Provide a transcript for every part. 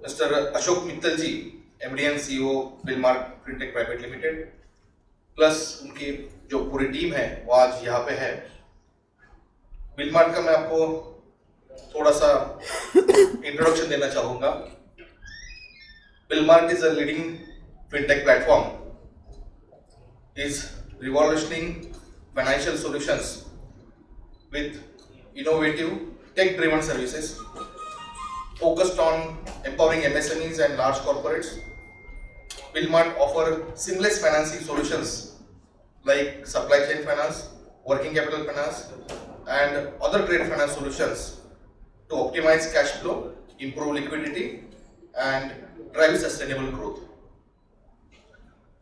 Mister Ashok Mittal ji, MD and CEO Billmart fintech private limited, plus उनकी जो पूरी टीम है वो आज यहाँ पे है। बिलमार्क का मैं आपको थोड़ा सा इंट्रोडक्शन देना चाहूँगा। बिलमार्क is a leading fintech platform, is revolutionizing financial solutions with innovative tech-driven services focused on empowering MSMEs and large corporates. Bill.Mart offer seamless financing solutions like supply chain finance, working capital finance, and other trade finance solutions to optimize cash flow, improve liquidity, and drive sustainable growth.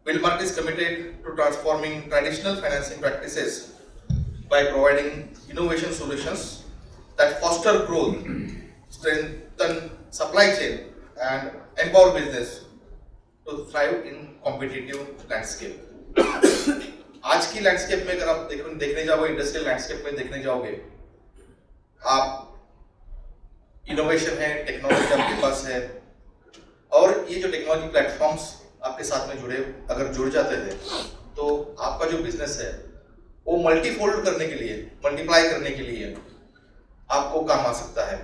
Bill.Mart is committed to transforming traditional financing practices by providing innovation solutions that foster growth, strengthen supply chain, and empower business to thrive in competitive landscape. आज की landscape में अगर आप देखने जाओगे, industrial landscape में देखने जाओगे, आप इनोवेशन है, टेक्नोलॉजी आपके पास है, और ये जो टेक्नोलॉजी प्लेटफॉर्म्स आपके साथ में अगर जुड़ जाते हैं तो आपका जो बिजनेस है वो मल्टीफोल्ड करने के लिए, मल्टीप्लाई करने के लिए आपको काम आ सकता है।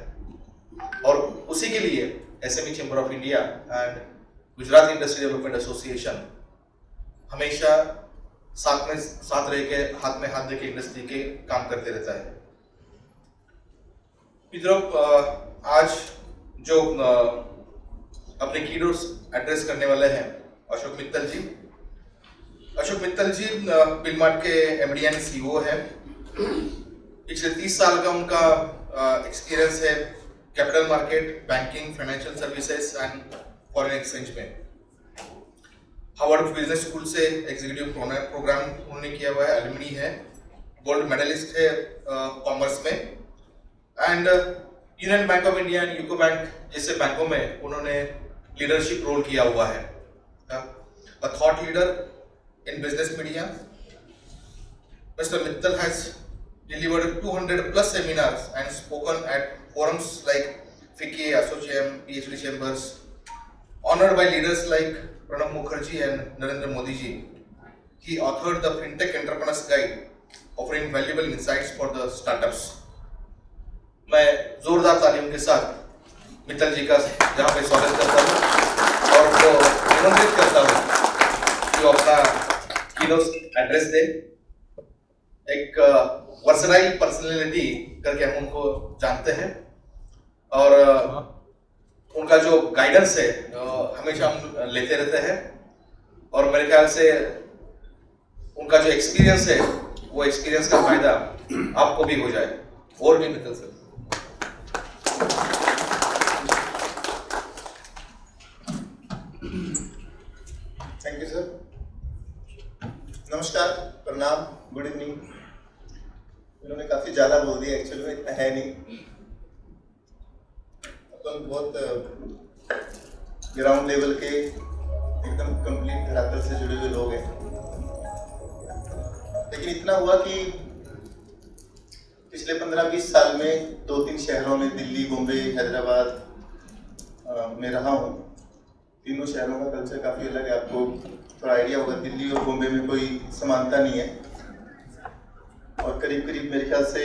और उसी के लिए SME chamber of India and Gujarat industry development association हमेशा साथ रह के, हाथ में हाथ देके इंडस्ट्री के काम करते रहता है। मित्रों, आज जो अपने कीनोट्स एड्रेस करने वाले हैं अशोक मित्तल जी। अशोक मित्तल जी बिलमार्ट के एमडी एंड सीईओ है। पिछले 30 साल का उनका एक्सपीरियंस है capital market, banking, financial services and foreign exchange में। हार्वर्ड बिजनेस स्कूल से एग्जीक्यूटिव प्रोग्राम उन्होंने किया हुआ है, एलुमनी है, गोल्ड मेडलिस्ट है कॉमर्स में, and union bank of India and UCO bank जैसे बैंकों में उन्होंने लीडरशिप रोल किया हुआ है। A thought leader in business media, Mr. Mittal has delivered 200 plus seminars and spoken at forums like FICCI, ASSOCHAM, PhD Chambers, honored by leaders like Pranab Mukherjee and Narendra Modi ji. He authored the FinTech Entrepreneurs Guide, offering valuable insights for the startups. मैं जोरदार तालियों के साथ मित्तल जी का यहाँ पे स्वागत करता हूँ और वो निमंत्रित करता हूँ जो अपना कीनोट एड्रेस दे। एक वर्सटाइल पर्सनालिटी करके हम उनको जानते हैं और उनका जो गाइडेंस है हमेशा हम लेते रहते हैं और मेरे ख्याल से उनका जो एक्सपीरियंस है वो एक्सपीरियंस का फायदा आपको भी हो जाए। और भी Mittal sir. Thank you sir. नमस्कार, प्रणाम, गुड इवनिंग। इन्होंने काफी ज्यादा बोल दिया, एक्चुअली में इतना है नहीं। अपन बहुत ग्राउंड लेवल के एकदम कंप्लीट धरातल से जुड़े हुए लोग हैं, लेकिन इतना हुआ कि पिछले 15-20 साल में 2-3 शहरों में, दिल्ली, बॉम्बे, हैदराबाद में रहा हूँ। तीनों शहरों का कल्चर काफ़ी अलग है, आपको थोड़ा आइडिया होगा। दिल्ली और बॉम्बे में कोई समानता नहीं है और करीब करीब मेरे ख्याल से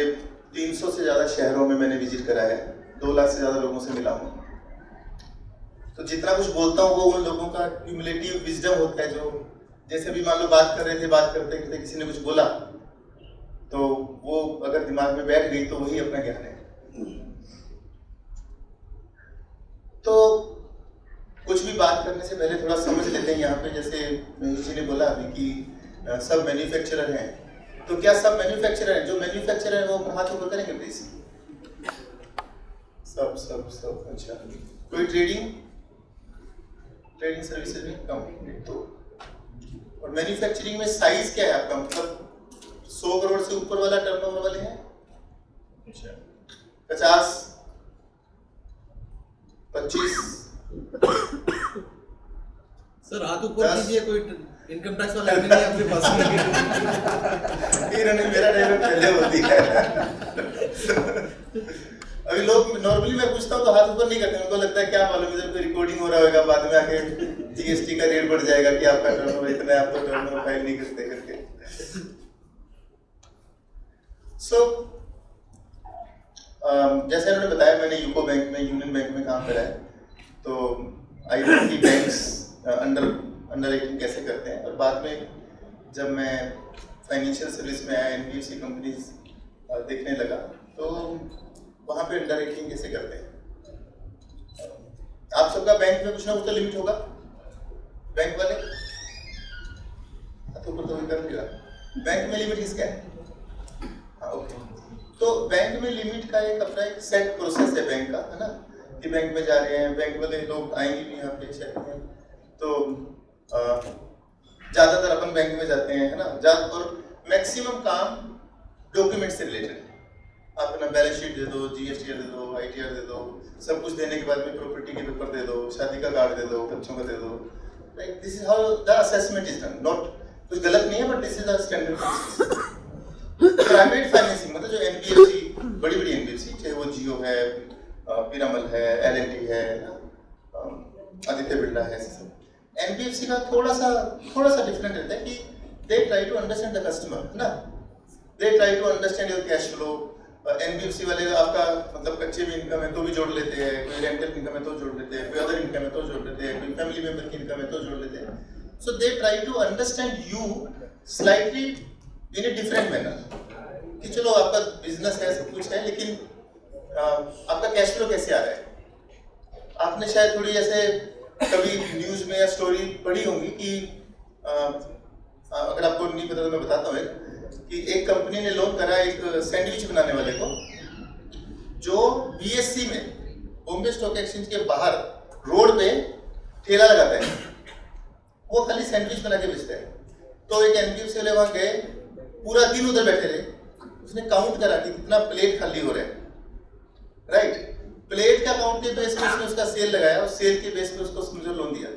300 से ज़्यादा शहरों में मैंने विजिट करा है, 2 लाख से ज़्यादा लोगों से मिला हूँ। तो जितना कुछ बोलता हूँ वो उन लोगों का क्यूमुलेटिव विजडम होता है, जो जैसे भी मान लो बात कर रहे थे, बात करते करते किसी ने कुछ बोला तो वो अगर दिमाग में बैठ गई तो वही अपना ज्ञान है। तो कुछ भी बात करने से पहले थोड़ा समझ लेते हैं। यहाँ पे जैसे महेश जी ने बोला अभी कि सब मैन्युफैक्चरर हैं, तो क्या सब मैन्युफैक्चरर हैं? जो मैन्युफैक्चरर हैं वो हाथ ऊपर करेंगे प्लीज। सब सब सब। अच्छा, कोई ट्रेडिंग सर्विसेज में कम? तो और मैन्युफैक्चरिंग में साइज क्या है आपका? मतलब 100 करोड़ से ऊपर वाला टर्नओवर वाले हैं? अच्छा, 50, 25। सर हाथ ऊपर कीजिए, कोई इनकम टैक्स वाला नहीं है आपके पास? इन्होंने मेरा डायलॉग पहले बोल दिया। अभी लोग नॉर्मली मैं पूछता हूँ तो हाथ बात ऊपर नहीं करते, उनको लगता है क्या मालूम इधर कोई रिकॉर्डिंग हो रहा होगा, बाद में आके जीएसटी का रेट बढ़ जाएगा कि आपका टर्नओवर इतना है, आप तो टर्नओवर फाइल नहीं करते करके। सो जैसे उन्होंने बताया, मैंने यूको बैंक में, यूनियन बैंक में काम करा है, तो आई नो कि बैंक्स अंडर राइटिंग कैसे करते हैं। और बाद में जब मैं फाइनेंशियल सर्विस में आया, एनबीएफसी कंपनीज देखने लगा, तो वहाँ पे अंडर राइटिंग कैसे करते हैं। आप सबका बैंक में कुछ ना कुछ तो लिमिट होगा, बैंक वाले तो कर लिया। बैंक में लिमिट किसका है? हाँ, ओके। तो बैंक में लिमिट का एक अपना एक सेट प्रोसेस है बैंक का, है ना, कि बैंक में जा रहे हैं, बैंक वाले लोग आएंगे भी यहाँ पे चेक में, तो ज़्यादातर अपन बैंक में जाते हैं, है ना, और मैक्सिमम काम डॉक्यूमेंट से रिलेटेड। आप अपना बैलेंस शीट दे दो, जीएसटीआर दे दो, आईटीआर दे दो, सब कुछ देने के बाद में प्रॉपर्टी के पेपर दे दो, शादी का कार्ड दे दो, बच्चों का दे दो। Like this is how the assessment is done. Not कुछ गलत नहीं है, but this is the standard process. Private financing मतलब जो एनबीएफसी, बड़ी एनबीएफसी, चाहे वो जियो है, पिरामल है, एलएनटी है, आदित्य बिरला है, एनबीएफसी का थोड़ा सा डिफरेंट रहता है कि they try to understand the customer, है ना, they try to understand your cash flow. NBFC वाले आपका मतलब कच्चे में इनकम है तो भी जोड़ लेते हैं, कोई रेंटल इनकम है तो जोड़ लेते हैं, कोई अदर इनकम है तो जोड़ लेते हैं, कोई फैमिली मेंबर की इनकम है तो जोड़ लेते हैं। So they try to understand you slightly in a different manner कि चलो आपका बिजनेस है, सब कुछ है, लेकिन आपका कैश फ्लो कैसे आ रहा है। आपने शायद थोड़ी ऐसे कभी न्यूज में या स्टोरी पढ़ी होंगी कि अगर आपको नहीं पता तो मैं बताता हूँ कि एक कंपनी ने लोन करा एक सैंडविच बनाने वाले को, जो बीएससी में, बॉम्बे स्टॉक एक्सचेंज के बाहर रोड पे ठेला लगाता है, वो खाली सैंडविच बना के बेचता है। तो एक एनबीएफसी वाले वहां गए, पूरा दिन उधर बैठे रहे, उसने काउंट करा कि कितना प्लेट खाली हो रहा है, राइट। प्लेट का काउंट के बेस पे उसने उसका सेल लगाया, और सेल के बेस पे उसको समझो लोन दिया।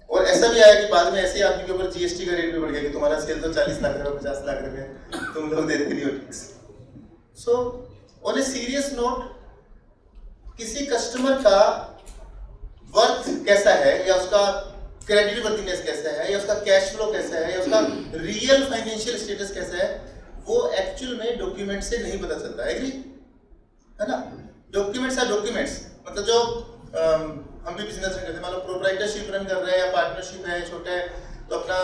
और ऐसा भी आया कि बाद में ऐसे आदमी के ऊपर जीएसटी का रेट भी बढ़ गया कि तुम्हारा सेल तो 40 लाख रुपए, 50 लाख रुपए, तुम लोग देते नहीं हो tax. So on a serious note, किसी कस्टमर का वर्थ कैसा है, या उसका क्रेडिट वर्थिनेस कैसा है, या उसका कैश फ्लो कैसा है, या उसका रियल फाइनेंशियल स्टेटस कैसा है, वो एक्चुअल में डॉक्यूमेंट से नहीं पता चलता। एग्री है ना। Documents are documents. मतलब जो हम भी बिजनेस में करते हैं, मान लो प्रोप्राइटरशिप रन कर रहे हैं या पार्टनरशिप है, छोटा है, तो अपना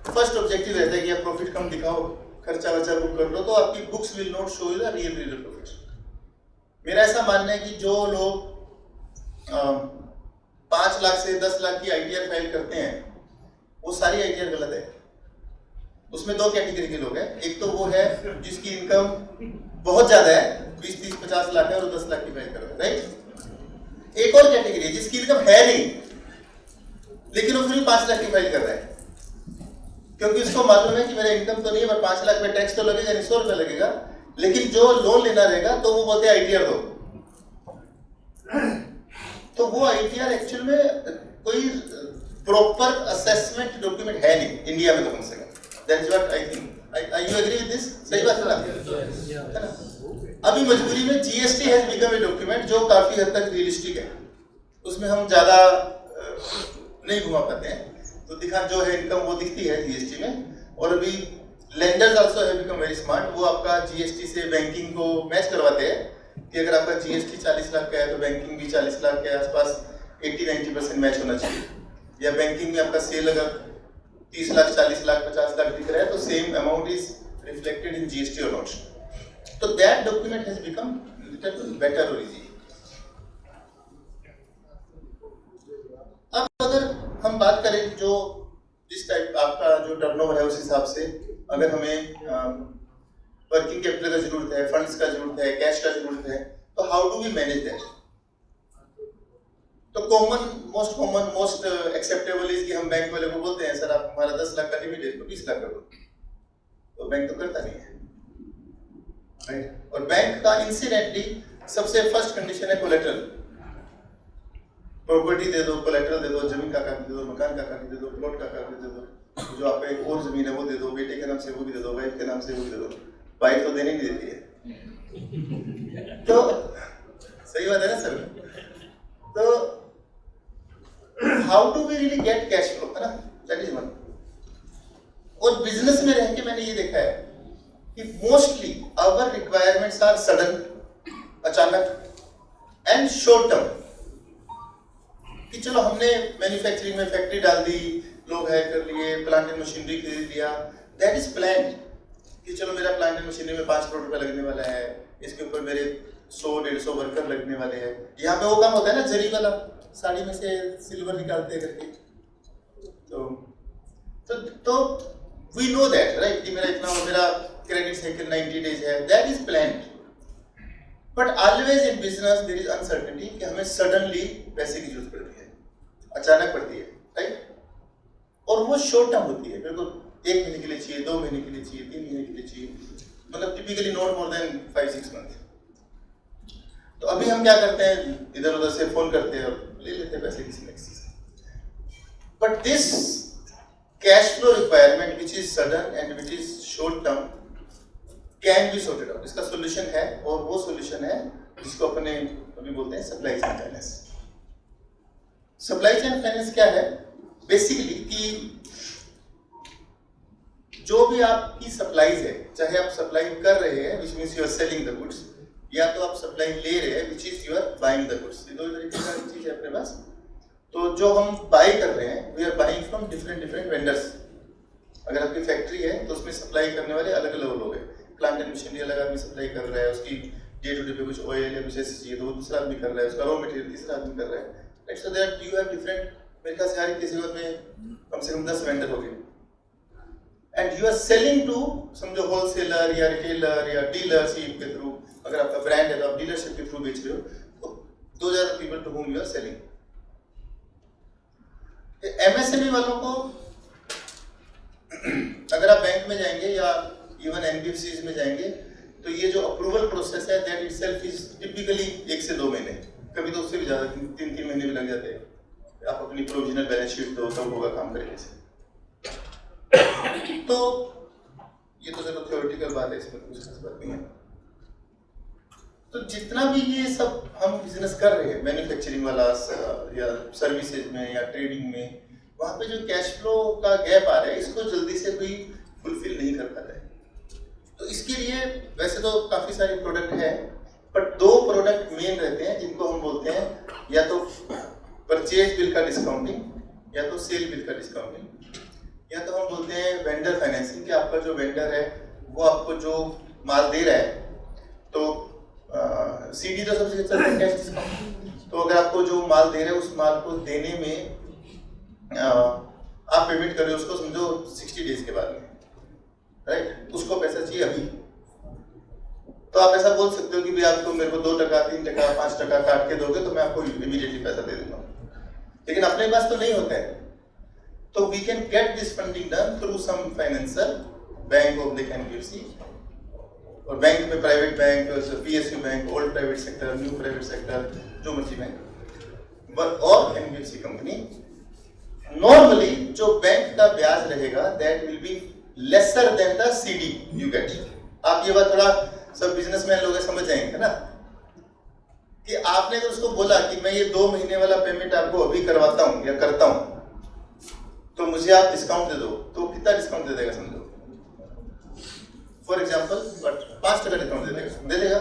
फर्स्ट ऑब्जेक्टिव रहता है कि आप प्रॉफिट कम दिखाओ, खर्चा वर्चा बुक कर लो, तो आपकी books will not show you the real profit. मेरा ऐसा मानना है कि जो लोग 5 लाख से 10 लाख की आईटीआर फाइल करते हैं, वो सारी आईटीआर गलत है। उसमें 2 कैटेगरी के लोग हैं। एक तो वो है जिसकी इनकम बहुत ज्यादा है, 20, 30, 50 लाख है, और 10 लाख की फाइल कर रहा है, राइट। एक और कैटेगरी है जिसकी इनकम है नहीं, लेकिन वो फिर भी 5 लाख की फाइल कर रहा है, क्योंकि उसको मालूम है कि मेरा इनकम तो नहीं है, पर 5 लाख में टैक्स तो लगेगा, 100 रुपये लगेगा, लेकिन जो लोन लेना रहेगा तो वो बोलते हैं आईटीआर दो। तो वो आईटीआर एक्चुअल में कोई प्रॉपर असेसमेंट डॉक्यूमेंट है नहीं इंडिया में, तो कम से कम। That is what I think. You agree with this? सही बात है ना। अभी मजबूरी में GST has become a document जो काफी हद तक रियलिस्टिक है, उसमें हम ज्यादा नहीं घुमा पाते हैं। तो दिखा जो है इनकम वो दिखती है जीएसटी में। और अभी lenders also have become very smart, वो आपका जीएसटी से बैंकिंग को मैच करवाते हैं कि अगर आपका जीएसटी 40 लाख का है तो बैंकिंग भी 40 लाख के आसपास 80-90% मैच होना चाहिए। या बैंकिंग में आपका सेल अगर 30 लाख, 40 लाख, 50 लाख दिख रहा है, तो same amount is reflected in GST और नॉट। तो that document has become little better और इजी। अब अगर हम बात करें जो जिस टाइप आपका जो टर्नओवर है, उस हिसाब से अगर हमें वर्किंग कैपिटल का जरूरत है, फंड्स का जरूरत है, कैश का जरूरत है, तो how do we manage that? तो most common most acceptable is कि हम बैंक वाले को बोलते हैं, सर आप हमारा 10 लाख का लिमिट है, तो 20 लाख कर दो। तो बैंक तो करता नहीं है, राइट। और बैंक का इंसिडेंटली सबसे फर्स्ट कंडीशन है कोलेटरल। प्रॉपर्टी दे दो, कोलेटरल दे दो, जमीन का कागज दे दो, मकान का कागज दे दो, प्लॉट का कागज दे दो, जो आपका एक और जमीन है वो दे दो, बेटे के नाम से वो भी दे दो, वाइफ के नाम से वो भी दे दो। वाइफ तो देने नहीं देती है। तो सही बात है ना सर? तो how do we really get cash flow, है ना? That is one. और बिजनेस में रह के मैंने ये देखा है कि mostly our requirements are sudden, अचानक एंड शॉर्ट टर्म। कि चलो हमने मैन्युफैक्चरिंग में फैक्ट्री डाल दी, लोग हायर कर लिए, प्लांट एंड मशीनरी खरीद लिया, दैट इज प्लान्ड। कि चलो मेरा प्लांट एंड मशीनरी में 5 करोड़ रुपए लगने वाला है, इसके ऊपर मेरे 100-150 वर्कर लगने वाले हैं। यहाँ पे वो काम होता है ना, जरी वाला, साड़ी में से सिल्वर निकालते करके। तो वी नो दैट राइट, कि मेरा क्रेडिट साइकिल 90 डेज है, that is planned. But always in business there is uncertainty, कि हमें सडनली पैसे की जरूरत पड़ती है, अचानक पड़ती है, राइट? और वो शॉर्ट टर्म होती है, मेरे को 1 महीने के लिए चाहिए, 2 महीने के लिए चाहिए, 3 महीने के लिए चाहिए, मतलब typically not more than 5-6 month. तो अभी हम क्या करते हैं, इधर उधर से फोन करते हैं और ले लेते हैं पैसे किसी नेक्स्ट से। But this cash flow requirement which is sudden and which is short term can be sorted out. इसका सोल्यूशन है, और वो सोल्यूशन है जिसको अपने अभी बोलते हैं supply chain finance. Supply chain finance क्या है? बेसिकली कि जो भी आपकी सप्लाईज है, चाहे आप सप्लाई कर रहे हैं which means you are selling the goods, या तो आप सप्लाई ले रहे हैं which is you are buying the goods, ये दो तरीके की चीज है अपने पास। तो जो हम बाई कर रहे हैं, we are buying from different vendors. अगर आपकी फैक्ट्री है तो उसमें सप्लाई करने वाले अलग अलग लोग हैं। प्लांट एंड मशीनरी अलग आदमी सप्लाई कर रहा है, उसकी डे टू डे पे कुछ ऑयल या कुछ ऐसी चाहिए तो वो दूसरा आदमी कर रहा है, उसका रॉ मटेरियल तीसरा आदमी कर रहा है, right? So that you have different, मेरे ख्याल से हर किसी में कम से कम 10 वेंडर हो गए, and you are selling to समझो होलसेलर या रिटेलर या डीलरशिप के थ्रू। अगर आपका ब्रांड है तो आप डीलरशिप के थ्रू बेच रहे हो, तो 2000 people to whom you are selling. MSME वालों को अगर आप बैंक में जाएंगे या इवन एनबीएफसीज में जाएंगे तो ये जो अप्रूवल प्रोसेस है दैट इटसेल्फ इज टिपिकली 1 से 2 महीने, कभी तो उससे भी ज्यादा 3 महीने भी लग जाते हैं। आप अपनी प्रोविजनल बैलेंस शीट दो तब होगा काम करेंगे से। तो ये तो चलो थ्योरेटिकल बात है, इसमें कुछ खास बात नहीं है। तो जितना भी ये सब हम बिजनेस कर रहे हैं, मैन्युफैक्चरिंग वाला या सर्विसेज में या ट्रेडिंग में, वहाँ पे जो कैश फ्लो का गैप आ रहा है, इसको जल्दी से कोई फुलफिल नहीं कर पाता है। तो इसके लिए वैसे तो काफ़ी सारे प्रोडक्ट हैं, बट 2 प्रोडक्ट मेन रहते हैं जिनको हम बोलते हैं या तो परचेज बिल का डिस्काउंटिंग या तो सेल बिल का डिस्काउंटिंग, या तो हम बोलते हैं वेंडर फाइनेंसिंग, कि आपका जो वेंडर है वो आपको जो माल दे रहा है, तो सीडी तो सबसे अच्छा है, कैश डिस्काउंट। तो अगर आपको जो माल दे रहे हैं उस माल को देने में आप पेमेंट कर रहे हो उसको समझो 60 डेज के बाद में, राइट? उसको पैसा चाहिए अभी, तो आप ऐसा बोल सकते हो कि भाई आपको मेरे को 2%, 3%, 5% काट के दोगे तो मैं आपको इमीडिएटली पैसा दे दूंगा, लेकिन अपने पास तो नहीं होता है। तो we can get this funding done through some financer, bank of the NBFC, और बैंक में private bank, PSU bank, old private sector, new private sector, जो मर्जी बैंक, और एनबीएफसी कंपनी। नॉर्मली जो बैंक का ब्याज रहेगा that will be lesser than the CD you get. आप ये बात थोड़ा सब बिजनेसमैन लोग समझ जाएंगे ना, कि आपने तो उसको बोला कि मैं ये 2 महीने वाला पेमेंट आपको अभी करवाता हूँ या करता हूँ, तो मुझे आप डिस्काउंट दे दो, तो कितना डिस्काउंट दे देगा समझो? फॉर एग्जाम्पल 5% डिस्काउंट दे देगा।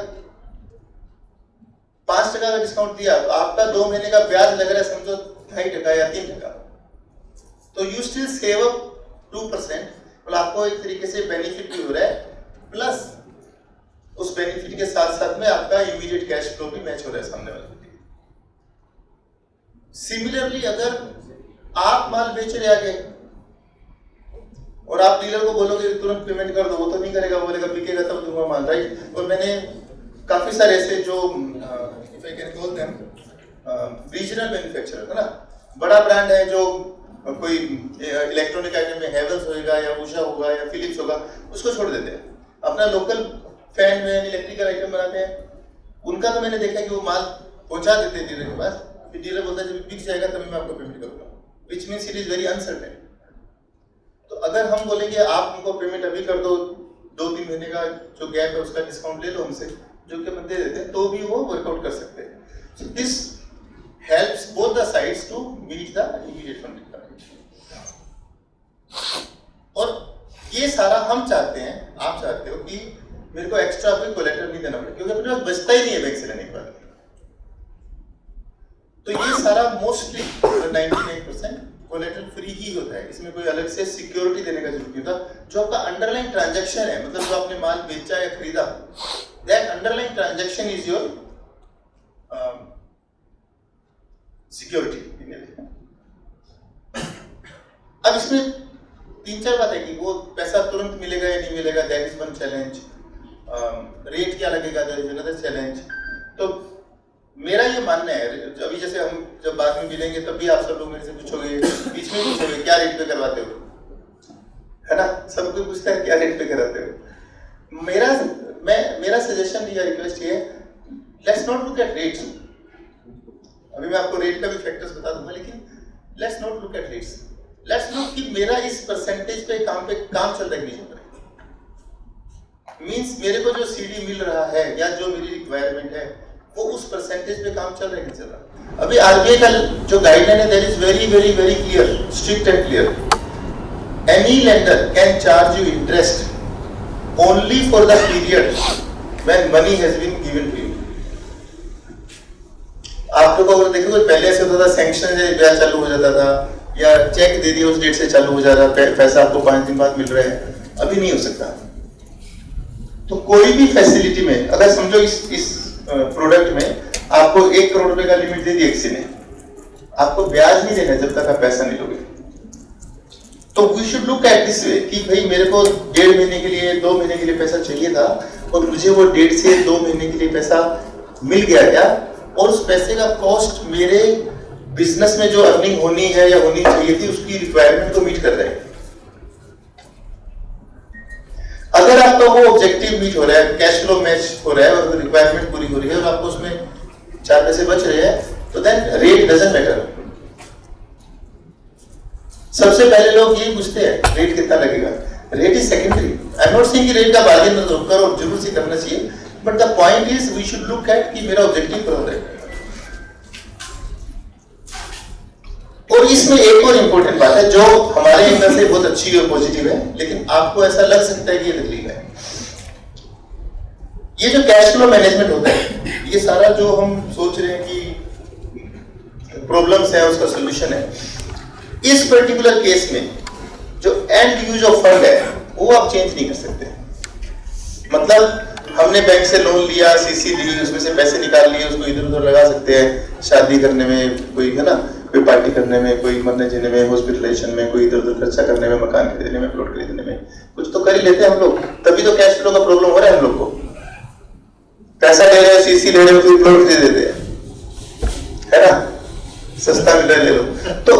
5% का डिस्काउंट दिया तो आपका 2 महीने का ब्याज लग रहा है समझो 2.5% या 3%, तो यू स्टिल सेव अप 2%, मतलब आपको एक तरीके से बेनिफिट भी हो रहा है, प्लस उस बेनिफिट के साथ साथ में आपका इमीडिएट कैश फ्लो भी मैच हो रहा है सामने वाले। सिमिलरली अगर आप माल बेच रहे आगे और आप डीलर को बोलोगे तुरंत पेमेंट कर दो, वो तो नहीं करेगा, वो बोलेगा बिकेगा तब दूंगा माल, राइट? और मैंने काफी सारे ऐसे जो if I can call them regional manufacturer है ना, बड़ा ब्रांड है जो कोई इलेक्ट्रॉनिक आइटम में हेवल्स होगा या उषा होगा या फिलिप्स होगा, उसको छोड़ देते हैं, अपना लोकल फैन में इलेक्ट्रिकल आइटम बनाते हैं। उनका तो मैंने देखा कि वो माल पहुंचा देते हैं डीलर के पास, फिर डीलर बोलता है जब बिक जाएगा तभी मैं आपको पेमेंट करूंगा, which means it is very uncertain. तो अगर हम बोलेंगे आप हमको पेमेंट अभी कर दो, 2-3 महीने का जो गैप है उसका डिस्काउंट ले लो हमसे, जो कि हम दे देते हैं तो भी वो वर्कआउट कर सकते हैं. So this helps both the sides to meet the immediate fund requirement. और ये सारा हम चाहते हैं, आप चाहते हो कि मेरे को एक्स्ट्रा कोई कोलेटरल नहीं देना पड़े, क्योंकि अपने पास बचता ही नहीं है बैंक से लेने के बाद. तो ये सारा मोस्टली 99% कोलेटरल फ्री ही होता है. इसमें कोई अलग से सिक्योरिटी देने का जरूरत नहीं होता. जो आपका अंडरलाइन ट्रांजैक्शन है, मतलब जो आपने माल बेचा या खरीदा, that underline transaction is your security. अब इसमें 3-4 बात है कि वो पैसा तुरंत मिलेगा या नहीं मिलेगा, that is one challenge. Rate क्या लगेगा, दैट इज अनदर चैलेंज. तो मेरा ये मानना है, अभी जैसे हम जब बाद में मिलेंगे तब भी आप सब लोग मेरे से पूछोगे, बीच में पूछोगे क्या रेट पे करवाते हो, है ना, सब कोई पूछता है क्या रेट पे कराते हो. मेरा सजेशन या रिक्वेस्ट ये है, let's not look at rates. अभी मैं आपको रेट का भी फैक्टर्स बता दूंगा, लेकिन let's not look at rates. Let's look कि मेरा इस परसेंटेज पे काम चल रहा है कि नहीं चल रहा है. मींस मेरे को जो सीडी मिल रहा है या जो मेरी रिक्वायरमेंट है वो उस परसेंटेज पे काम चल रहा है कि नहीं चल रहा. अभी आरबीआई का जो गाइडलाइन है that is very very very clear, strict and clear. Any lender can charge you interest only for the period when money has been given to you. आप लोग अगर देखो तो पहले ऐसे होता था, सैंक्शन से ब्याज चालू हो जाता था, या चेक दे दिया उस डेट से चालू हो जा रहा है, पैसा आपको 5 दिन बाद मिल रहा है. अभी नहीं हो सकता. तो कोई भी फैसिलिटी में अगर समझो इस प्रोडक्ट में आपको 1 करोड़ रुपए का लिमिट दे दी एक्सी ने, आपको ब्याज नहीं देना जब तक आप पैसा नहीं लोगे. तो we should look at this way कि भाई मेरे को 1.5 महीने के लिए 2 महीने के लिए पैसा चाहिए था और मुझे वो 1.5 से 2 महीने के लिए पैसा मिल गया क्या, और उस पैसे का कॉस्ट मेरे बिजनेस में जो अर्निंग होनी है या होनी चाहिए थी उसकी रिक्वायरमेंट को मीट कर रहे हैं. अगर आपका वो ऑब्जेक्टिव मीट हो रहा है, कैश फ्लो मैच हो रहा है और रिक्वायरमेंट पूरी हो रही है और आपको उसमें 4 पैसे बच रहे हैं, तो देन रेट डजंट मैटर. सबसे पहले लोग ये पूछते हैं रेट कितना लगेगा. Rate is secondary. I am not saying कि रेट का बार्गेन करो, जरूर से करना चाहिए, but the point is we should look at कि मेरा ऑब्जेक्टिव क्या हो रहा है. और इसमें एक और इंपॉर्टेंट बात है जो हमारे एंगल से बहुत अच्छी और पॉजिटिव है, लेकिन आपको ऐसा लग सकता है कि ये तकलीफ है. ये जो कैश फ्लो मैनेजमेंट होता है, ये सारा जो हम सोच रहे हैं कि प्रॉब्लम्स है उसका सॉल्यूशन है, इस पर्टिकुलर केस में जो एंड यूज ऑफ फंड है वो आप चेंज नहीं कर सकते. मतलब हमने बैंक से लोन लिया, सीसी ली, उसमें से पैसे निकाल लिए, उसको इधर उधर लगा सकते हैं, शादी करने में कोई, है ना, कोई पार्टी करने में, कोई मरने जीने में, हॉस्पिटलाइजेशन में, कोई इधर उधर खर्चा करने में, मकान खरीदने में, प्लॉट खरीदने में, कुछ तो कर ही लेते हैं हम लोग. तभी तो कैश फ्लो का प्रॉब्लम हो रहा है हम लोग को. पैसा ले रहे हैं, सीसी ले रहे हैं, फिर प्लॉट खरीद देते हैं, है ना, सस्ता मिल रहा है ले लो. तो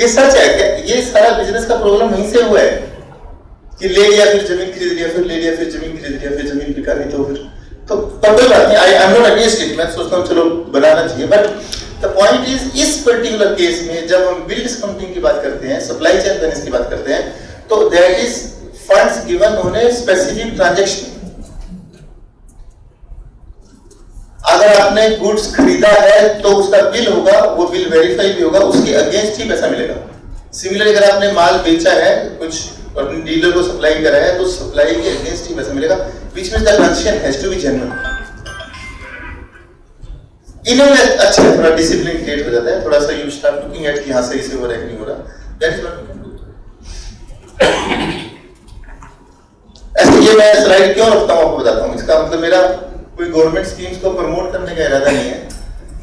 ये सच है क्या? ये सारा बिजनेस का प्रॉब्लम वहीं से हुआ है कि ले लिया, फिर जमीन खरीद लिया, फिर ले लिया, फिर जमीन खरीद लिया, फिर जमीन बिका नहीं तो फिर तो कोई बात नहीं. आई एम नॉट अगेंस्ट इट. मैं सोचता हूँ चलो बनाना चाहिए, बट द पॉइंट इज इस पर्टिकुलर केस में जब हम बिल डिस्काउंटिंग की बात करते हैं, सप्लाई चेन फाइनेंस की बात करते हैं, तो that is funds given on a specific transaction. अगर आपने गुड्स खरीदा है तो उसका बिल होगा, वो बिल वेरीफाई भी होगा, उसके अगेंस्ट ही पैसा मिलेगा. सिमिलरली अगर आपने माल बेचा है कुछ और अपने डीलर को सप्लाई करा है तो सप्लाई के अगेंस्ट ही पैसा मिलेगा, which means the transaction has to be genuine. इन्हें अच्छा थोड़ा डिसिप्लिन क्रिएट हो जाता है, थोड़ा सा यू स्टार्ट लुकिंग एट कि हाँ सही से हो रहा है कि नहीं हो रहा. That is what we can do. ऐसे ये मैं स्लाइड क्यों रखता हूँ आपको बताता हूँ. इसका मतलब मेरा कोई गवर्नमेंट स्कीम्स को प्रमोट करने का इरादा नहीं है,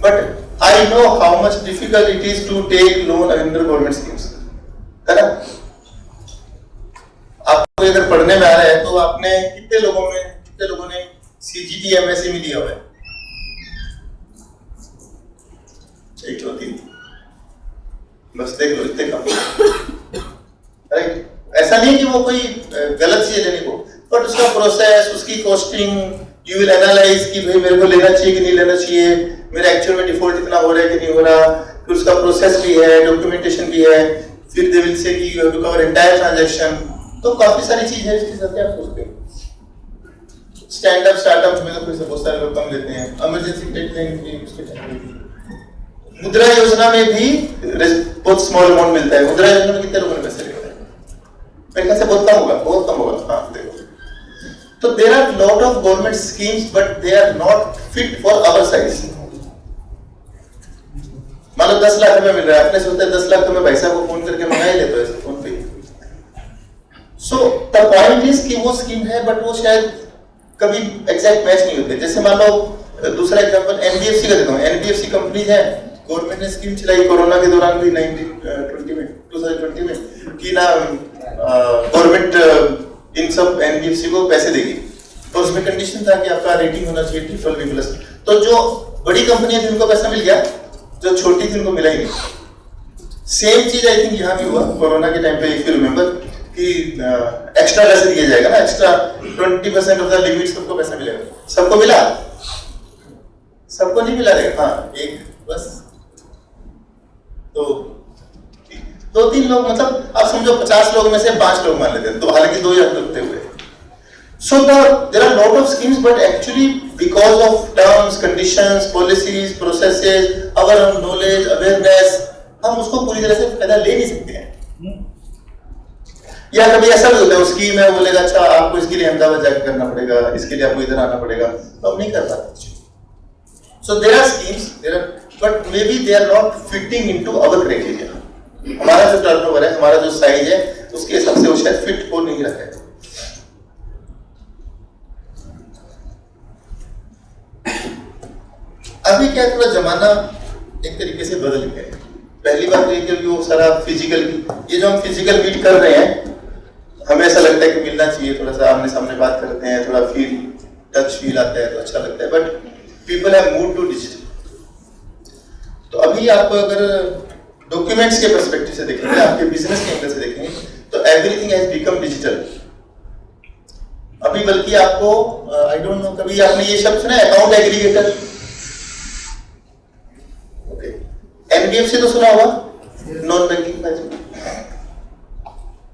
but I know how much difficult it is to take loan under government schemes, है ना. आपको अगर पढ़ने में आ रहा है तो आपने कितने लोगों ने सीजीटी एमएसएमई लिया हुआ है? 1 2 3 बस देख लो, इतने कम. राइट. ऐसा नहीं कि वो कोई गलत चीज लेने को, बट उसका प्रोसेस, उसकी कॉस्टिंग, यू विल एनालाइज कि भाई मेरे को लेना चाहिए कि नहीं लेना चाहिए, मेरा एक्चुअल में डिफॉल्ट इतना हो रहा है कि नहीं हो रहा, फिर उसका प्रोसेस भी है, डॉक्यूमेंटेशन भी है, फिर दे विल से कि you have to cover entire transaction. तो काफी सारी चीज है इसके साथ आप सोचते हो. स्टैंड अप स्टार्टअप में तो कोई से बहुत सारे लोग कम लेते हैं, इमरजेंसी डेडलाइन भी उसके टाइम। मुद्रा योजना में भी बहुत स्मॉल अमाउंट मिलता है। मुद्रा योजना में कितने लोगों ने पैसे लिए हैं? मेरे ख्याल से बहुत कम होगा, बहुत कम होगा। हाँ देखो, तो there are lot of government schemes but they are not fit for our size. मान लो 10 लाख रुपए मिल रहा है, आपने सोचा 10 लाख तो मैं भाई साहब को फोन करके मंगा ही लेता हूँ ऐसे फोन पे। सो द पॉइंट इज कि वो स्कीम है बट वो शायद कभी एग्जैक्ट मैच नहीं होते। जैसे मान लो दूसरा एग्जांपल एनबीएफसी का देता हूँ। एनबीएफसी कंपनीज है, गवर्नमेंट ने स्कीम चलाई कोरोना के दौरान भी 2020 में कि ना गवर्नमेंट इन सब एनबीएफसी को पैसे देगी, और उसमें कंडीशन था कि आपका रेटिंग होना चाहिए BBB+। तो जो बड़ी कंपनियां थी उनको पैसा मिल गया, जो छोटी थी उनको मिला ही नहीं। सेम चीज आई थिंक यहाँ भी हुआ कोरोना के टाइम पे, इफ यू रिमेंबर कि एक्स्ट्रा पैसे दिया जाएगा ना, एक्स्ट्रा 20% ऑफ द लिमिट सबको पैसा मिलेगा। सबको मिला? सबको नहीं मिला रे, हाँ एक बस तो 2-3 लोग, मतलब आप समझो 50 लोग में से 5 लोग मान लेते हैं, तो हालांकि 2 या लगते हुए। So there are lot of schemes, but actually because of terms, conditions, policies, processes, our own knowledge, awareness, हम उसको पूरी तरह से फायदा ले नहीं सकते हैं। या कभी ऐसा भी होता है, वो स्कीम है, बोलेगा अच्छा आपको इसके लिए अहमदाबाद जाकर करना पड़ेगा, इसके लिए आपको इधर आना पड़ेगा, तो हम नहीं कर पाते। So there are schemes, but maybe they are not fitting into our criteria. हमारा जो टर्नओवर है, हमारा जो साइज है, उसके हिसाब से वो शायद फिट हो नहीं रहा है। अभी क्या थोड़ा जमाना एक तरीके से बदल गया है। पहली बात ये कि वो सारा फिजिकल, ये जो हम फिजिकल मीट कर रहे हैं, हमें ऐसा लगता है कि मिलना चाहिए, थोड़ा सा आमने सामने बात करते हैं, थोड़ा टच फील आता है तो अच्छा लगता है, but people have moved to digital. तो अभी आप अगर डॉक्यूमेंट्स के पर्सपेक्टिव से देखेंगे, आपके बिजनेस के एंगल से देखेंगे, तो एवरीथिंग हैज बिकम डिजिटल। अभी बल्कि आपको आई डोंट नो, कभी आपने ये शब्द सुना है अकाउंट एग्रीगेटर? एनबीएफसी तो सुना होगा, नॉन बैंकिंग।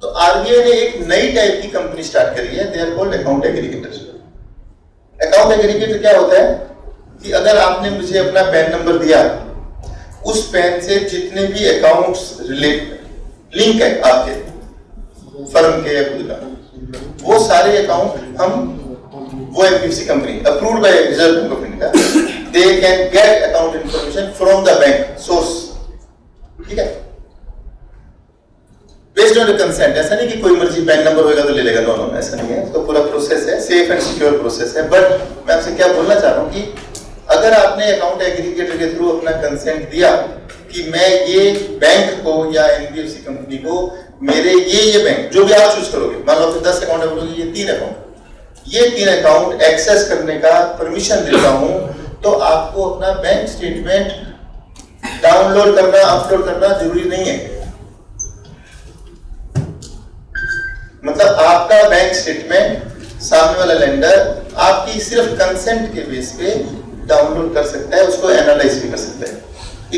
तो आरबीआई ने एक नई टाइप की कंपनी स्टार्ट करी है, they are called account aggregator. Account aggregator क्या होता है कि अगर आपने मुझे अपना पैन नंबर दिया, उस पैन से जितने भी अकाउंट्स लिंक है आपके फर्म के या खुद का, वो सारे अकाउंट हम, वो NBFC company approved by reserve Bank of India, they can get account information from the bank source, ठीक है, based on the consent। ऐसा नहीं कि कोई मर्जी पैन नंबर होगा तो ले लेगा, नो नो, ऐसा नहीं है। तो पूरा प्रोसेस है, सेफ एंड सिक्योर प्रोसेस है। बट मैं आपसे क्या बोलना चाह रहा हूँ कि अगर आपने अकाउंट एग्रीगेटर के थ्रू अपना कंसेंट दिया कि मैं ये बैंक को या एनबीएफसी कंपनी को मेरे ये बैंक, जो भी आप चूज करोगे, मान लो 10 अकाउंट है, बोलोगे ये 3 अकाउंट एक्सेस करने का परमिशन देता हूँ, तो आपको अपना बैंक स्टेटमेंट डाउनलोड करना, अपलोड करना जरूरी नहीं है। मतलब आपका बैंक स्टेटमेंट सामने वाला लेंडर आपकी सिर्फ कंसेंट के बेस पे डाउनलोड कर सकता है, उसको एनालाइज भी कर सकता है।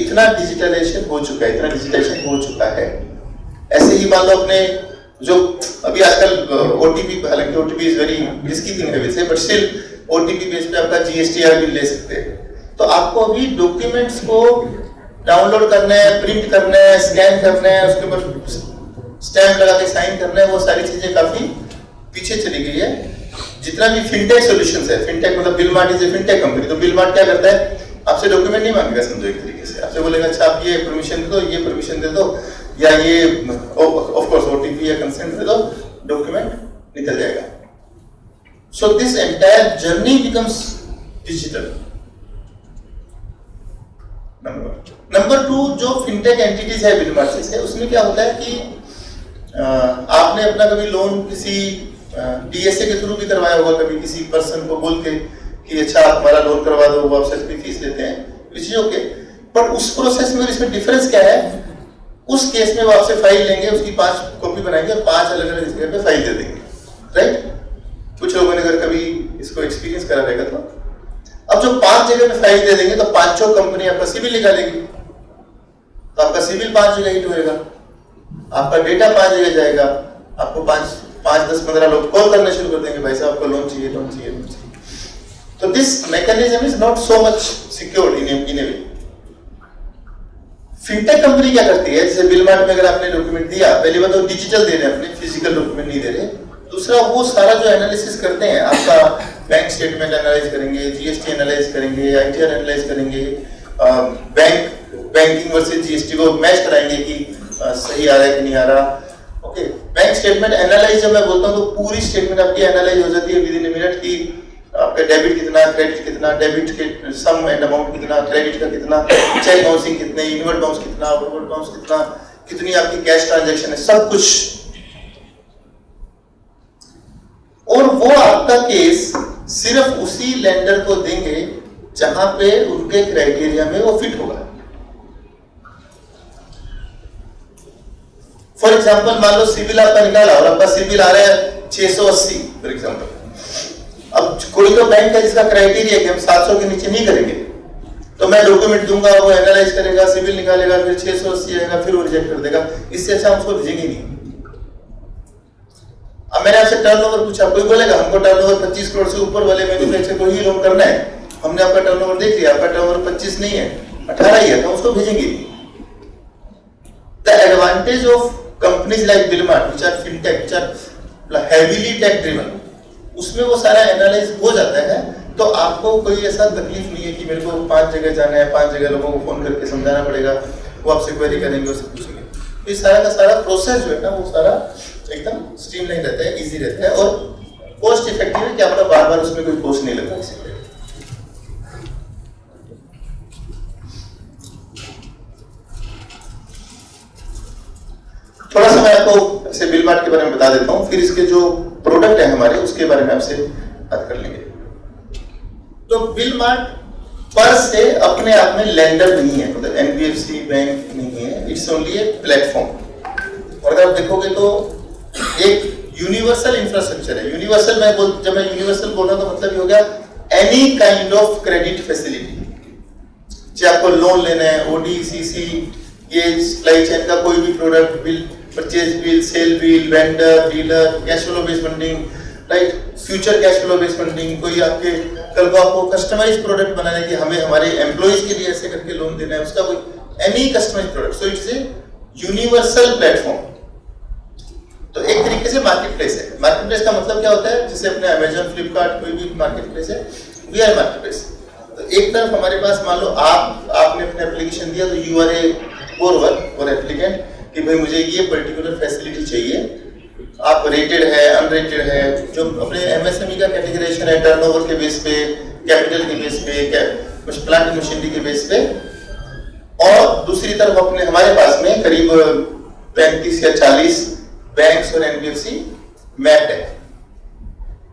इतना डिजिटलाइजेशन हो चुका है, इतना डिजिटलाइजेशन हो चुका है। ऐसे ही मान लो अपने जो अभी आजकल ओटीपी, हालांकि OTP is very risky thing है वैसे, बट स्टिल ओटीपी बेस पे आपका जीएसटीआर बिल ले सकते हैं। तो आपको अभी डॉक्यूमेंट्स को डाउनलोड करना है, प्रिंट करना है, स्कैन करना है, उसके ऊपर स्टैंप लगा के साइन करना है, वो सारी चीजें काफी पीछे चली गई है। जितना भी फिनटेक सॉल्यूशंस है, फिनटेक मतलब बिलमार्ट इज ए फिनटेक कंपनी, तो बिलमार्ट क्या करता है, आपसे डॉक्यूमेंट नहीं मांगेगा, समझो एक तरीके से आपसे बोलेगा अच्छा आप ये परमिशन दे दो, ये परमिशन दे दो, या ये ऑफ कोर्स ओटीपी या कंसेंट दे दो, डॉक्यूमेंट निकल जाएगा। So this entire journey becomes digital. Number 2, जो फिनटेक एंटिटीज है बिलमार्ट से, उसमें क्या होता है कि आपने अपना कभी लोन किसी डीएसए के थ्रू भी करवाया होगा, कभी किसी पर्सन को बोल के कि अच्छा आप हमारा लोन करवा दो, वो आपसे इतनी फीस लेते हैं, विच इज ओके। बट उस प्रोसेस में इसमें डिफरेंस क्या है, उस केस में वो आपसे फाइल लेंगे, उसकी 5 कॉपी बनाएंगे और 5 अलग अलग जगह पे फाइल दे देंगे, राइट? कुछ लोगों ने अगर कभी इसको एक्सपीरियंस करा रहेगा तो अब जो 5 जगह में फाइल दे देंगे तो 5 कंपनी आपका सिविल निकालेगी, तो आपका सिविल 5 जगह हिट होएगा, आपका डेटा 5 जगह जाएगा, आपको 5, 10, 15 लोग कॉल करना शुरू कर देंगे, भाई साहब आपको लोन चाहिए, लोन चाहिए, लोन चाहिए। तो this mechanism is not so much secured in A way. Fintech company क्या करती है, जैसे बिल मार्ट में अगर आपने डॉक्यूमेंट दिया, पहली बात तो डिजिटल दे रहे हैं, अपने फिजिकल डॉक्यूमेंट नहीं दे रहे। दूसरा, वो सारा जो एनालिसिस करते हैं, आपका बैंक स्टेटमेंट एनालाइज करेंगे, जीएसटी एनालाइज करेंगे, आईटीआर एनालाइज करेंगे, बैंकिंग वर्सेस जीएसटी को मैच कराएंगे कि सही आ रहा है कि नहीं आ रहा। ओके, बैंक स्टेटमेंट एनालाइज जब मैं बोलता हूँ तो पूरी स्टेटमेंट आपकी एनालाइज हो जाती है विद इन ए मिनट की आपका डेबिट कितना, क्रेडिट कितना, डेबिट के सम एंड अमाउंट कितना, क्रेडिट का कितना, चेक बाउंसिंग कितने, इनवर्ड बाउंस कितना, आउटवर्ड बाउंस कितना, कितनी आपकी कैश ट्रांजैक्शन है, सब कुछ। और वो आपका केस सिर्फ उसी लेंडर को देंगे जहां पे उनके क्राइटेरिया में वो फिट होगा। फॉर एग्जांपल, मान लो सिविल आपका निकाला और आपका सिविल आ रहा है 680 फॉर एग्जांपल। अब कोई तो बैंक है जिसका क्राइटेरिया है कि हम 700 के नीचे नहीं करेंगे, तो मैं डॉक्यूमेंट दूंगा, वो एनालाइज करेगा, सिविल निकालेगा, फिर 680 आएगा, फिर वो रिजेक्ट कर देगा। इससे अच्छा हम उसको भेजेंगे नहीं। अब मैंने आपसे टर्नओवर पूछा, कोई बोलेगा हमको टर्नओवर 25 करोड़ से ऊपर वाले मैन्युफैक्चरर को ही लोन करना है, हमने आपका टर्नओवर देख लिया, आपका टर्नओवर 25 नहीं है 18 ही है, तो उसको भेजेंगे। The advantage of companies like Billmart which are fintech, which are heavily tech driven, उसमें वो सारा एनालाइज हो जाता है। तो आपको कोई ऐसा तकलीफ नहीं है कि मेरे को 5 जगह जाना है, 5 जगह लोगों को फोन करके समझाना पड़ेगा, वो आपसे क्वेरी करेंगे, उससे पूछेंगे। तो ये सारा का सारा प्रोसेस जो है ना, वो सारा एकदम स्ट्रीमलाइन रहता है, इजी रहता है और कॉस्ट इफेक्टिव है कि आपका बार बार उसमें कोई कॉस्ट नहीं लगता किसी पे। थोड़ा सा मैं आपको ऐसे बिल मार्ट के बारे में बता देता हूँ, फिर इसके जो प्रोडक्ट है हमारे उसके बारे में आपसे बात कर लेंगे। तो बिल मार्ट पर से अपने आप में लेंडर नहीं है, मतलब एनबीएफसी बैंक नहीं है, इट्स ओनली ए प्लेटफॉर्म। और अगर आप देखोगे तो एक यूनिवर्सल इंफ्रास्ट्रक्चर है। यूनिवर्सल जब मैं यूनिवर्सल बोल रहा हूं तो मतलब ये हो गया any kind of credit facility. चाहे आपको लोन लेना है, ओडी, सीसी, ये सप्लाई चेन का कोई भी product, bill, purchase bill, sale bill, vendor, dealer, cash flow based funding, right, future cash flow based funding, कोई आपके कल को आपको कस्टमाइज्ड प्रोडक्ट बनाना है कि हमें हमारे एम्प्लॉइज के लिए ऐसे करके लोन देना है, उसका कोई any customised product. So it's a universal platform. तो एक तरीके से मार्केट प्लेस है। मार्केट प्लेस का मतलब क्या होता है, जैसे अपने अमेजन, फ्लिपकार्ट, कोई भी मार्केट प्लेस है, वी आर मार्केट प्लेस। तो एक तरफ हमारे पास मान लो आपने अपने एप्लीकेशन दिया, तो यू आर ए बोरोवर और एप्लीकेंट कि भाई मुझे ये पर्टिकुलर फैसिलिटी चाहिए, आप रेटेड है, अनरेटेड है, जो अपने एमएसएमई का कैटेगराइजेशन है, टर्नओवर के बेस पे, कैपिटल के बेस पे, प्लांट मशीनरी के बेस पे। और दूसरी तरफ अपने हमारे पास में करीब 35 या 40 बैंक्स और एनबीएफसी मैप्ड है।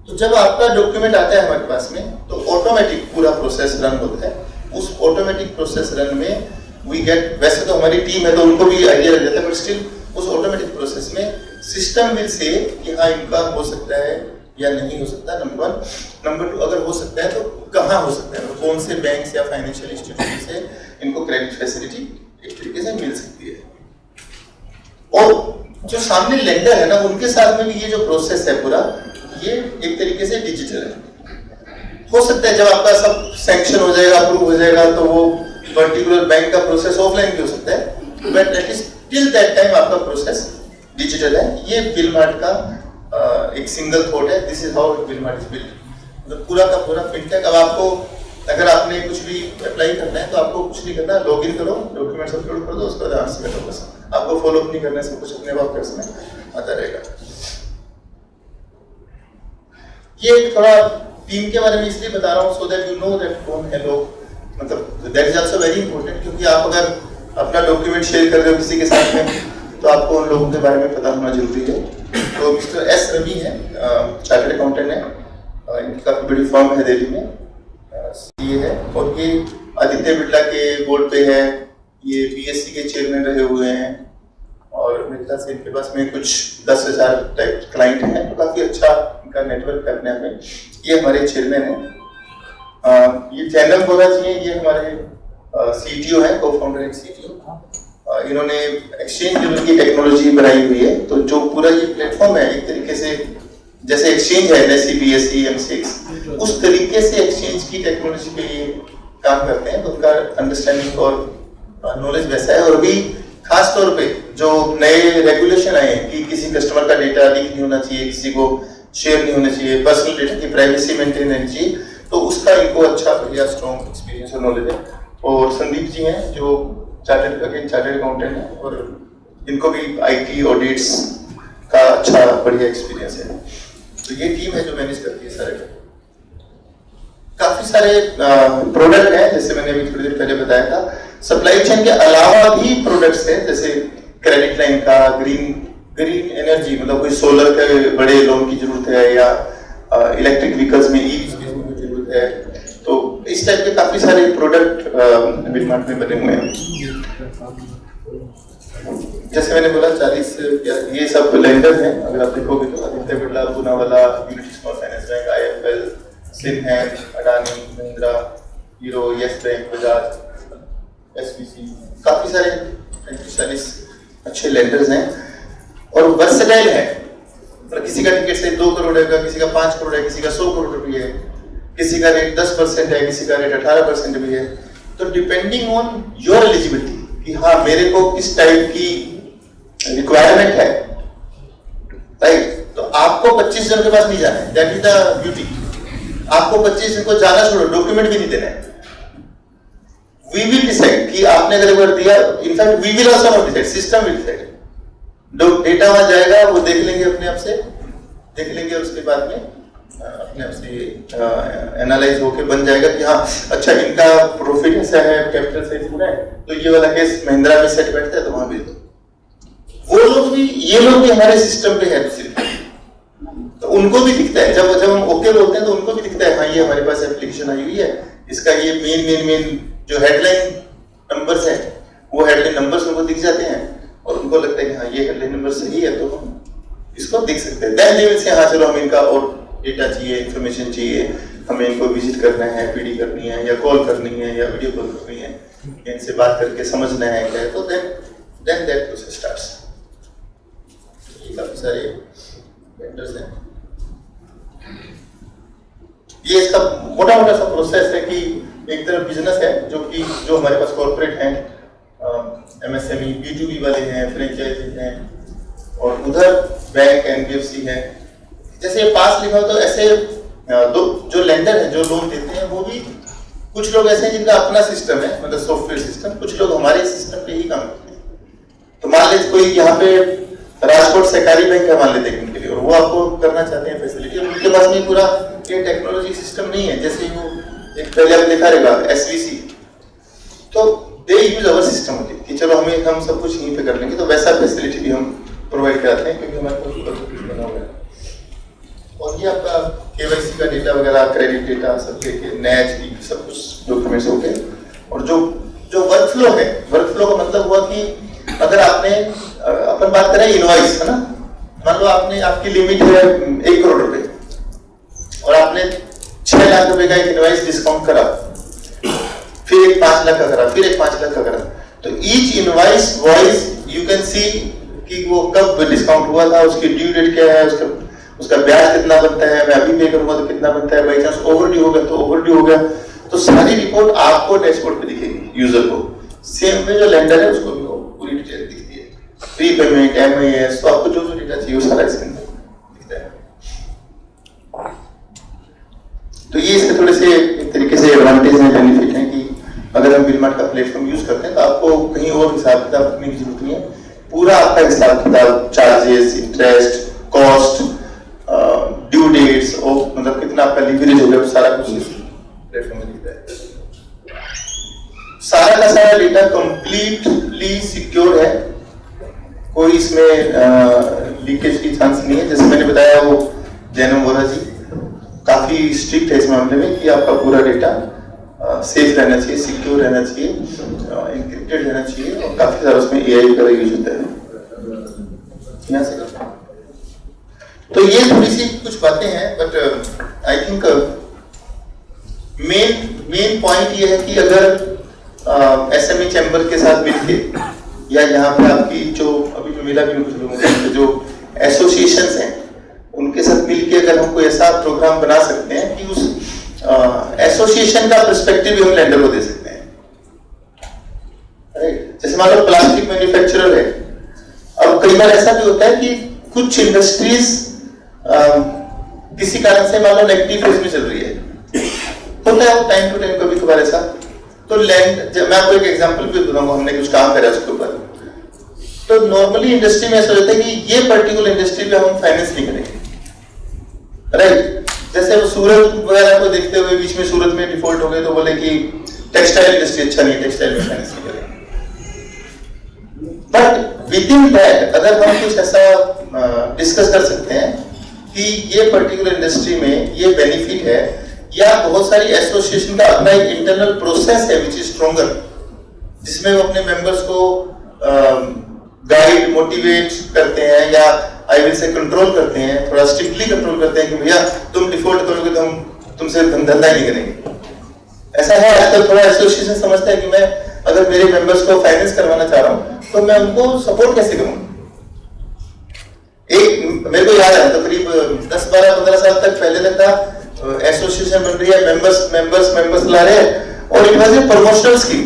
तो जब आपका डॉक्यूमेंट आता है हमारे पास में, तो ऑटोमेटिक पूरा प्रोसेस रन होता है। उस ऑटोमेटिक प्रोसेस रन में वी गेट, वैसे तो हमारी टीम है तो उनको भी आइडिया लग जाता है, बट स्टिल उस ऑटोमेटिक प्रोसेस में सिस्टम विल से कि हाँ इनका हो सकता है या नहीं हो सकता, नंबर 1। नंबर 2, अगर हो सकता है तो कहाँ हो सकता है, तो कौन से बैंक या फाइनेंशियल इंस्टीट्यूशन से इनको क्रेडिट फैसिलिटी एक तरीके से मिल सकती है। और जो सामने लेंडर है ना, उनके साथ में भी ये जो प्रोसेस है पूरा, ये एक तरीके से डिजिटल है। हो सकता है जब आपका सब सैंक्शन हो जाएगा, अप्रूव हो जाएगा, तो वो पर्टिकुलर बैंक का प्रोसेस ऑफलाइन भी हो सकता है, but at least till that time आपका प्रोसेस डिजिटल है। ये बिल मार्ट का एक सिंगल थॉट है, this is how bill mart is built. मतलब पूरा का पूरा फिनटेक। अब आपको अगर आपने कुछ भी अप्लाई करना है तो आपको कुछ नहीं करना, लॉगिन करो, डॉक्यूमेंट्स अपलोड कर दो, उसके बाद आंसर करो, बस आपको फॉलो अप नहीं करना है, सब कुछ अपने आप करना आता रहेगा। ये थोड़ा टीम के बारे में इसलिए बता रहा हूँ so that you know that कौन है लोग, मतलब that is also very important, क्योंकि आप अगर अपना डॉक्यूमेंट शेयर कर रहे हो किसी के साथ में तो आपको उन लोगों के बारे में पता होना जरूरी है। तो मिस्टर एस रवि है, चार्टर्ड अकाउंटेंट है, इनकी काफी बड़ी फर्म है दिल्ली में, ये है, और ये आदित्य बिरला के बोर्ड पे है, ये बीएससी के चेयरमैन रहे हुए हैं, और मेरे ख्याल से इनके पास में कुछ 10,000 टाइप क्लाइंट हैं, तो काफी अच्छा इनका नेटवर्क करने में। ये हमारे चेयरमैन है। ये जैनब बोला जी, ये हमारे सीटीओ है, को फाउंडर एंड सीटीओ। इन्होंने एक्सचेंज लेवल की टेक्नोलॉजी बनाई हुई है, तो जो पूरा ये प्लेटफॉर्म है एक तरीके से जैसे एक्सचेंज है NSE, BSE, MCX, उस तरीके से एक्सचेंज की टेक्नोलॉजी पे ये काम करते हैं, तो उनका अंडरस्टैंडिंग और नॉलेज वैसा है। और अभी खास तौर पे जो नए रेगुलेशन आए हैं कि किसी कस्टमर का डेटा लीक नहीं होना चाहिए, किसी को शेयर नहीं होना चाहिए, पर्सनल डेटा की प्राइवेसी मेंटेन रहनी चाहिए, तो उसका इनको अच्छा बढ़िया स्ट्रॉन्ग एक्सपीरियंस और नॉलेज है। और संदीप जी हैं जो चार्टर्ड अकाउंटेंट हैं, और इनको भी IT ऑडिट्स का अच्छा बढ़िया एक्सपीरियंस है। तो ये टीम है जो मैनेज करती है सारे। काफी सारे प्रोडक्ट हैं, जैसे मैंने अभी थोड़ी देर पहले बताया था। सप्लाई चेन के अलावा भी प्रोडक्ट्स हैं, जैसे क्रेडिट लाइन का, ग्रीन एनर्जी, मतलब कोई सोलर के बड़े लोन की जरूरत है, या इलेक्ट्रिक व्हीकल्स में EV की जरूरत है, तो इस टाइप के काफी सारे प्रोडक्ट बिलमार्ट में बने हुए हैं। जैसे मैंने बोला 40 ये सब लेंडर्स हैं, अगर आप देखोगे तो Aditya Birla, Poonawalla, Unity small finance bank, IIFL, सिंहैंड, Adani, Mahindra, Hero, Yes bank, Bajaj, SVC, काफी सारे 40 अच्छे लेंडर्स हैं और वर्सेटाइल है। मतलब किसी का टिकट से 2 करोड़ है, किसी का 5 करोड़ है, किसी का 100 करोड़ रुपये है, किसी का रेट 10% है, किसी का रेट 18% भी है। तो डिपेंडिंग ऑन योर एलिजिबिलिटी कि हाँ मेरे को किस टाइप की रिक्वायरमेंट है, राइट। तो आपको 25 जन के पास नहीं जाना है, दैट इज द ब्यूटी। आपको 25 जन को जाना छोड़ो, डॉक्यूमेंट भी नहीं देना है। वी विल डिसाइड कि आपने अगर एक बार दिया, in fact we will also not decide, system will decide. Data वहां जाएगा, वो देख लेंगे अपने आप से, देख लेंगे और उसके बाद में अपने आप से एनालाइज होके बन जाएगा कि हाँ अच्छा इनका प्रॉफिट ऐसा है, कैपिटल साइज पूरा है, तो ये वाला केस महिंद्रा में सेट बैठता है तो वहां भेज दो। वो लोग भी, ये लोग भी हमारे सिस्टम पे है दूसरी, तो उनको भी दिखता है। जब हम ओके बोलते हैं तो उनको भी दिखता है हाँ ये हमारे पास एप्लीकेशन आई हुई है, इसका ये मेन जो हेडलाइन नंबर्स है वो हेडलाइन नंबर्स उनको दिख जाते हैं और उनको लगता है कि हाँ ये हेडलाइन नंबर सही है, तो हम इसको देख सकते हैं। देन दे विल से हाँ चलो हमें इनका और डेटा चाहिए, इंफॉर्मेशन चाहिए, हमें इनको विजिट करना है, PD करनी है, या कॉल करनी है, या वीडियो कॉल करनी है, इनसे बात करके समझना है क्या है, तो देन दैट प्रोसेस स्टार्ट्स। ये काफी सारे वेंडर्स हैं। ये इसका मोटा सा प्रोसेस है कि एक तरफ बिजनेस है जो हमारे पास कॉर्पोरेट हैं, MSME, B2B वाले हैं, फ्रेंचाइजी हैं, और उधर बैंक, NBFC है। जैसे ये पास लिखा हो तो ऐसे दो जो लेंडर हैं जो लोन देते हैं वो भी कुछ लोग ऐसे हैं जिनका अपना सिस्टम है, मतलब सॉफ्टवेयर सिस्टम, कुछ लोग हमारे सिस्टम पे ही काम करते हैं। तो मान लीजिए कोई यहाँ पे राजकोट सहकारी बैंक है मान लेते हैं उनके लिए, और वो आपको करना चाहते हैं फैसिलिटी, और उनके पास में पूरा ये टेक्नोलॉजी सिस्टम नहीं है। जैसे वो एक पहले आपने देखा रहेगा SVC, तो दे यूज अवर सिस्टम होती है कि चलो हम सब कुछ यहीं पे कर लेंगे, तो वैसा फैसिलिटी भी हम प्रोवाइड कराते हैं क्योंकि हमारे पास कुछ बना हुआ है। और ये आपका KYC का डेटा वगैरह, क्रेडिट डेटा सब लेके NACH सब कुछ डॉक्यूमेंट्स हो गए। और जो वर्कफ्लो है, वर्कफ्लो का मतलब हुआ कि अगर आपने अपन बात करें इनवॉइस है ना, मान लो आपकी लिमिट है 1 करोड़ रुपए और आपने 6 लाख रुपए का एक इनवॉइस डिस्काउंट करा, फिर एक 5 लाख का करा, फिर एक 5 लाख का करा, तो each invoice voice you can see कि वो कब डिस्काउंट हुआ था, उसकी ड्यू डेट क्या है, उसका ब्याज कितना बनता है, मैं अभी पे करूंगा तो कितना बनता है, बाई चांस ओवरड्यू हो गया तो ओवरड्यू हो गया, तो सारी रिपोर्ट आपको डैशबोर्ड पे दिखेगी यूजर को। सेम में जो लेंडर है उसको भी पूरी डिटेल दिखती है, प्री पेमेंट, MIS, तो आपको जो डेटा चाहिए वो सारा इसके अंदर दिखता है। तो ये इसके थोड़े से एक तरीके से एडवांटेज हैं, बेनिफिट हैं कि अगर हम बिलमार्ट का प्लेटफॉर्म यूज करते हैं तो आपको कहीं और हिसाब किताब रखने की जरूरत नहीं है। पूरा आपका हिसाब किताब, charges, interest, cost, due dates, और मतलब कितना आपका लीवरेज हो गया, सारा कुछ इस प्लेटफॉर्म में दिखता है। सारा का सारा डेटा कंप्लीटली सिक्योर है, कोई इसमें लीकेज की चांस नहीं है। जैसे मैंने बताया वो जैनम वोरा जी काफी स्ट्रिक्ट है इस मामले में कि आपका पूरा डेटा सेफ रहना चाहिए, सिक्योर रहना चाहिए, एनक्रिप्टेड रहना चाहिए, और काफी सारा उसमें AI का यूज होता है। यहाँ से तो ये थोड़ी सी कुछ बातें हैं, but I think main point ये है कि अगर SME चैम्बर के साथ मिलके, या यहाँ पे आपकी जो अभी जो मिला भी कुछ लोगों से जो एसोसिएशंस हैं उनके साथ मिलके अगर हम कोई ऐसा प्रोग्राम बना सकते हैं कि उस एसोसिएशन का पर्सपेक्टिव भी हम लेंडर को दे सकते हैं, राइट? जैसे मान लो प्लास्टिक मैन्युफैक्चरर है, अब कई बार ऐसा भी होता है कि कुछ इंडस्ट्रीज किसी कारण से मान लो नेगेटिव फेज में चल रही है, होता है टाइम टू टाइम कभी कभार ऐसा, तो लैंड, मैं आपको एक एग्जांपल भी बताऊंगा, हमने कुछ काम करा उसके ऊपर। तो नॉर्मली इंडस्ट्री में ऐसा होता है कि ये पर्टिकुलर इंडस्ट्री पे हम फाइनेंस नहीं करेंगे, राइट? जैसे वो सूरत वगैरह को देखते हुए बीच में सूरत में डिफॉल्ट हो गए तो बोले कि टेक्सटाइल इंडस्ट्री अच्छा नहीं है, टेक्सटाइल में फाइनेंस नहीं करेंगे। बट विद इन दैट अगर हम कुछ ऐसा डिस्कस कर सकते हैं कि ये पर्टिकुलर इंडस्ट्री में ये बेनिफिट है, या बहुत सारी एसोसिएशन का अपना एक इंटरनल प्रोसेस है विच इज स्ट्रॉन्गर, जिसमें वो अपने मेंबर्स को गाइड मोटिवेट करते हैं, या आई विल से कंट्रोल करते हैं, थोड़ा स्ट्रिक्टली कंट्रोल करते हैं कि भैया तुम डिफॉल्ट करोगे तो हम तुमसे धंधा ही नहीं करेंगे। ऐसा है आजकल थोड़ा एसोसिएशन समझता है कि मैं अगर मेरे मेंबर्स को फाइनेंस करवाना चाह रहा हूं तो मैं उनको सपोर्ट कैसे करूंगा। एक मेरे को याद है तो करीब 10-12-15 साल तक पहले तक था एसोसिएशन बन रही है, मेंबर्स ला रहे हैं, और it was a promotional scheme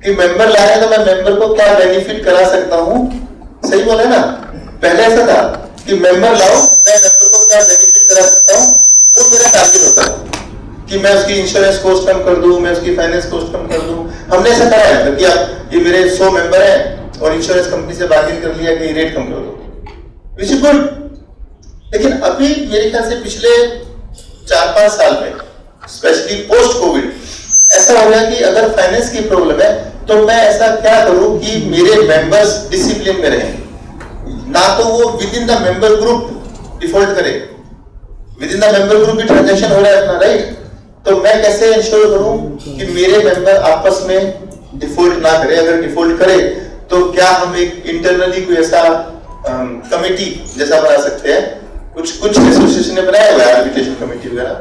कि मेंबर ला रहे हैं तो मैं मेंबर को क्या बेनिफिट करा सकता हूं, सही बोले ना? पहले ऐसा था कि मेंबर लाओ, मैं मेंबर को क्या बेनिफिट करा सकता हूं, वो मेरा टारगेट होता था कि मैं उसकी इंश्योरेंस कॉस्ट कम कर दूं, मैं उसकी फाइनेंस कॉस्ट कम कर दूं। हमने ऐसा कराया था कि आप ये मेरे 100 मेंबर हैं और इंश्योरेंस कंपनी से बार्गेन कर लिया कि रेट कम कर दो, विच इज गुड। लेकिन अभी मेरे ख्याल से पिछले 4-5 साल में स्पेशली पोस्ट कोविड ऐसा हो गया कि अगर फाइनेंस की प्रॉब्लम है तो मैं ऐसा क्या करूं कि मेरे मेंबर्स डिसिप्लिन में रहें, ना तो वो within the member group default करे, within the member group भी ट्रांजैक्शन हो रहा है अपना, राइट? तो मैं कैसे इंश्योर करूं कि मेरे मेंबर आपस में डिफॉल्ट ना करे, अगर डिफॉल्ट करे तो क्या हम एक इंटरनली कोई ऐसा कमेटी जैसा बना सकते हैं, कुछ एसोसिएशन ने बनाया हुआ है आर्बिट्रेशन कमेटी वगैरह,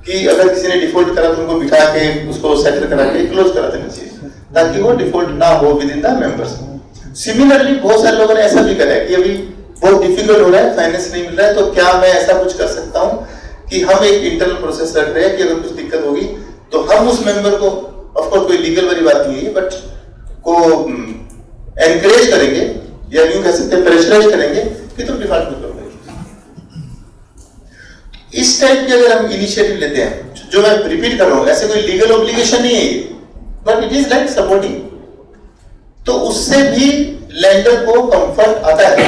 कि अगर किसी ने डिफॉल्ट करा तो उनको बिठा के उसको सेटल करा के क्लोज करा देना चाहिए ताकि वो डिफॉल्ट ना हो with in the members. Similarly बहुत सारे लोगों ने ऐसा भी करा है कि अभी बहुत डिफिकल्ट हो रहा है, फाइनेंस नहीं मिल रहा है, तो क्या मैं ऐसा कुछ कर सकता हूं कि हम एक इंटरनल प्रोसेस रख रहे हैं कि अगर कुछ दिक्कत होगी तो हम उस मेंबर को, ऑफ कोर्स कोई लीगल वाली बात नहीं है, बट को एनकरेज करेंगे या यूं कह सकते हैं प्रेशराइज करेंगे कि तुम डिफॉल्ट मत करो। इस टाइप के अगर हम इनिशिएटिव लेते हैं, जो मैं रिपीट कर रहा हूं, ऐसे कोई लीगल ऑब्लिगेशन नहीं है ये, but it is like supporting, तो उससे भी लेंडर को कंफर्ट आता है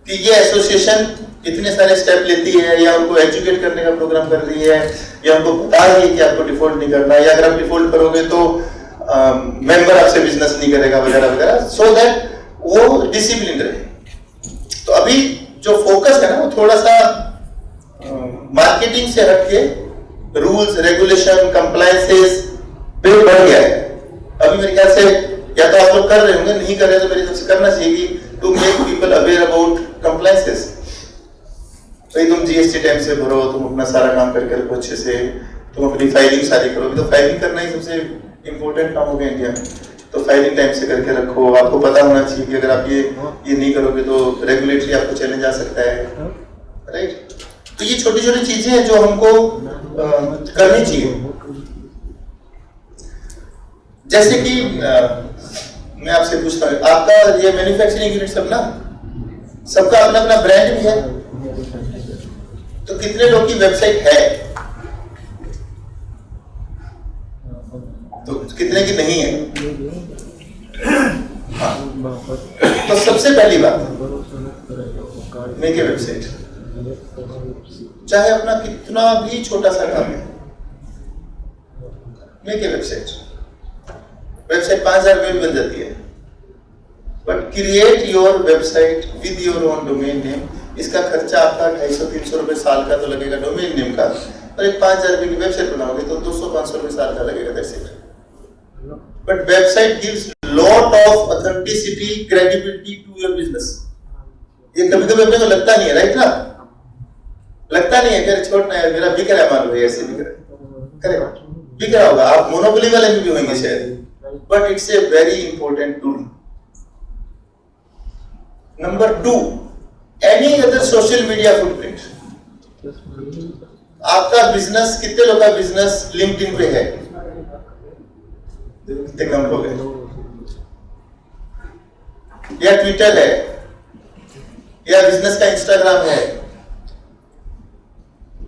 कि ये एसोसिएशन इतने सारे स्टेप लेती है, या उनको एजुकेट करने का प्रोग्राम कर रही है, या उनको बता रही है कि आपको डिफॉल्ट नहीं करना, या अगर आप डिफॉल्ट करोगे तो मेंबर आपसे बिजनेस नहीं करेगा वगैरह वगैरह, सो दैट वो डिसिप्लिन रहे। तो अभी जो फोकस है ना वो थोड़ा सा मार्केटिंग से हटके रूल्स रेगुलेशन कंप्लायंसेस पे बढ़ गया है। अभी मेरे ख्याल से या तो आप लोग कर रहे होंगे, नहीं कर रहे तो मेरे हिसाब से करना चाहिए कि to make people aware about compliances. तो तुम जीएसटी टाइम से भरो, तुम अपना सारा काम करके रखो अच्छे से, तुम अपनी फाइलिंग सारी करो, तो फाइलिंग करना ही सबसे इंपॉर्टेंट काम हो गया इंडिया में। तो फाइलिंग टाइम से करके रखो, आपको पता होना चाहिए कि अगर आप ये नहीं करोगे तो रेगुलेटरी आपको चैलेंज आ सकता है, राइट? तो ये छोटी छोटी चीजें हैं जो हमको करनी चाहिए। जैसे कि मैं आपसे पूछता हूँ, आपका ये मैन्युफैक्चरिंग यूनिट सब ना, सबका अपना अपना ब्रांड भी है, तो कितने लोग की वेबसाइट है, तो कितने की नहीं है? हाँ, तो सबसे पहली बात मेक ए वेबसाइट, चाहे अपना कितना भी छोटा सा काम है, मेक ए वेबसाइट। वेबसाइट 5,000 रुपये में बन जाती है, but create your website with your own domain name. इसका खर्चा आपका 250-300 रुपए साल का तो लगेगा डोमेन नेम का, और एक 5,000 रुपये की वेबसाइट बनाओगे तो 200-500 रुपए साल का लगेगा, that's it. But website gives lot of authenticity credibility to your business. ये कभी कभी अपने को लगता नहीं है, राइट ना? लगता नहीं है कि छोड़ना है, मेरा बिक रहा है, मान लो ऐसे बिक रहा है, बिक रहा होगा, आप मोनोपोली वाले में भी होंगे शायद, but it's a very important tool. Number 2, any other social media footprint. आपका बिजनेस, कितने लोग का बिजनेस लिंक्डइन पे है? कितने कम लोग हैं? या ट्विटर है, या बिजनेस का इंस्टाग्राम है।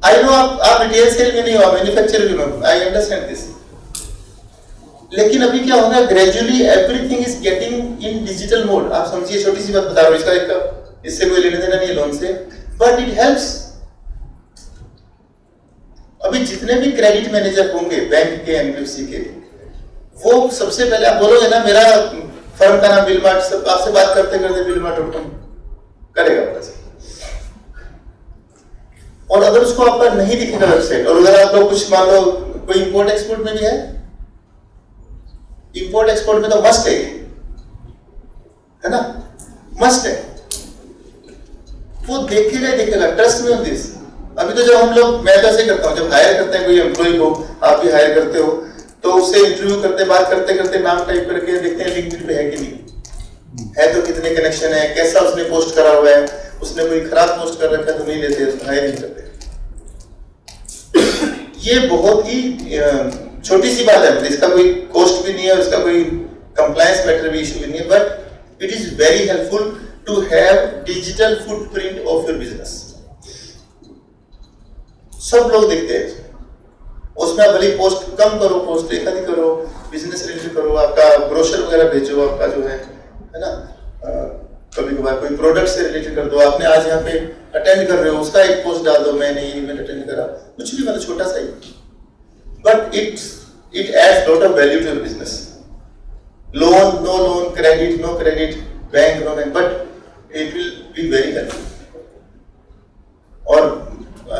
आई नो आप रिटेल सेल में नहीं हो, मैन्युफैक्चर में हो, आई अंडरस्टैंड दिस। लेकिन अभी क्या होगा, gradually everything is getting in digital mode. आप समझिए, छोटी सी बात बता रहा हूं, इससे कोई लेने देना नहीं है लोन से, बट इट हेल्प्स। अभी जितने भी क्रेडिट मैनेजर होंगे बैंक के, एनबीएफसी के, वो सबसे पहले आप बोलोगे ना मेरा फर्म का नाम बिलमार्ट, सब आपसे बात करते करते बिलमार्ट.com करेगा बस। और अगर उसको आपका नहीं दिखेगा वेबसाइट, और अगर आप लोग कुछ मान लो कोई इंपोर्ट एक्सपोर्ट में भी है, इंपोर्ट एक्सपोर्ट में तो मस्ट है ना, मस्ट है, वो देखेगा ही देखेगा। Trust me on this. अभी तो जब हम लोग, मैं तो ऐसे करता हूँ, जब हायर करते हैं कोई एम्प्लॉय को, आप भी हायर करते हो, तो उससे इंटरव्यू करते, बात करते करते नाम टाइप करके देखते हैं लिंक्डइन पे है कि नहीं है, तो कितने कनेक्शन है, कैसा उसने पोस्ट करा हुआ है, उसने कोई खराब पोस्ट कर रखा है तो नहीं लेते, उसको हायर नहीं करते। ये बहुत ही छोटी सी बात है, इसका कोई कॉस्ट भी नहीं है, इसका कोई कंप्लायंस मैटर भी इशू भी नहीं है, but it is very helpful to have digital footprint of your business. सब लोग देखते हैं उसमें, भले पोस्ट कम करो, पोस्ट एक आधी करो, बिजनेस रिलेटेड करो, आपका ब्रोशर वगैरह भेजो, आपका जो है ना, कभी कभार कोई प्रोडक्ट से रिलेटेड कर दो, आपने आज यहाँ पे अटेंड कर रहे हो उसका एक पोस्ट डाल दो, मैंने ये इवेंट अटेंड करा, कुछ भी, मतलब छोटा सा ही, but it adds lot of value to your business. Loan, no loan, credit, no credit, bank, no bank, but it will be very helpful. और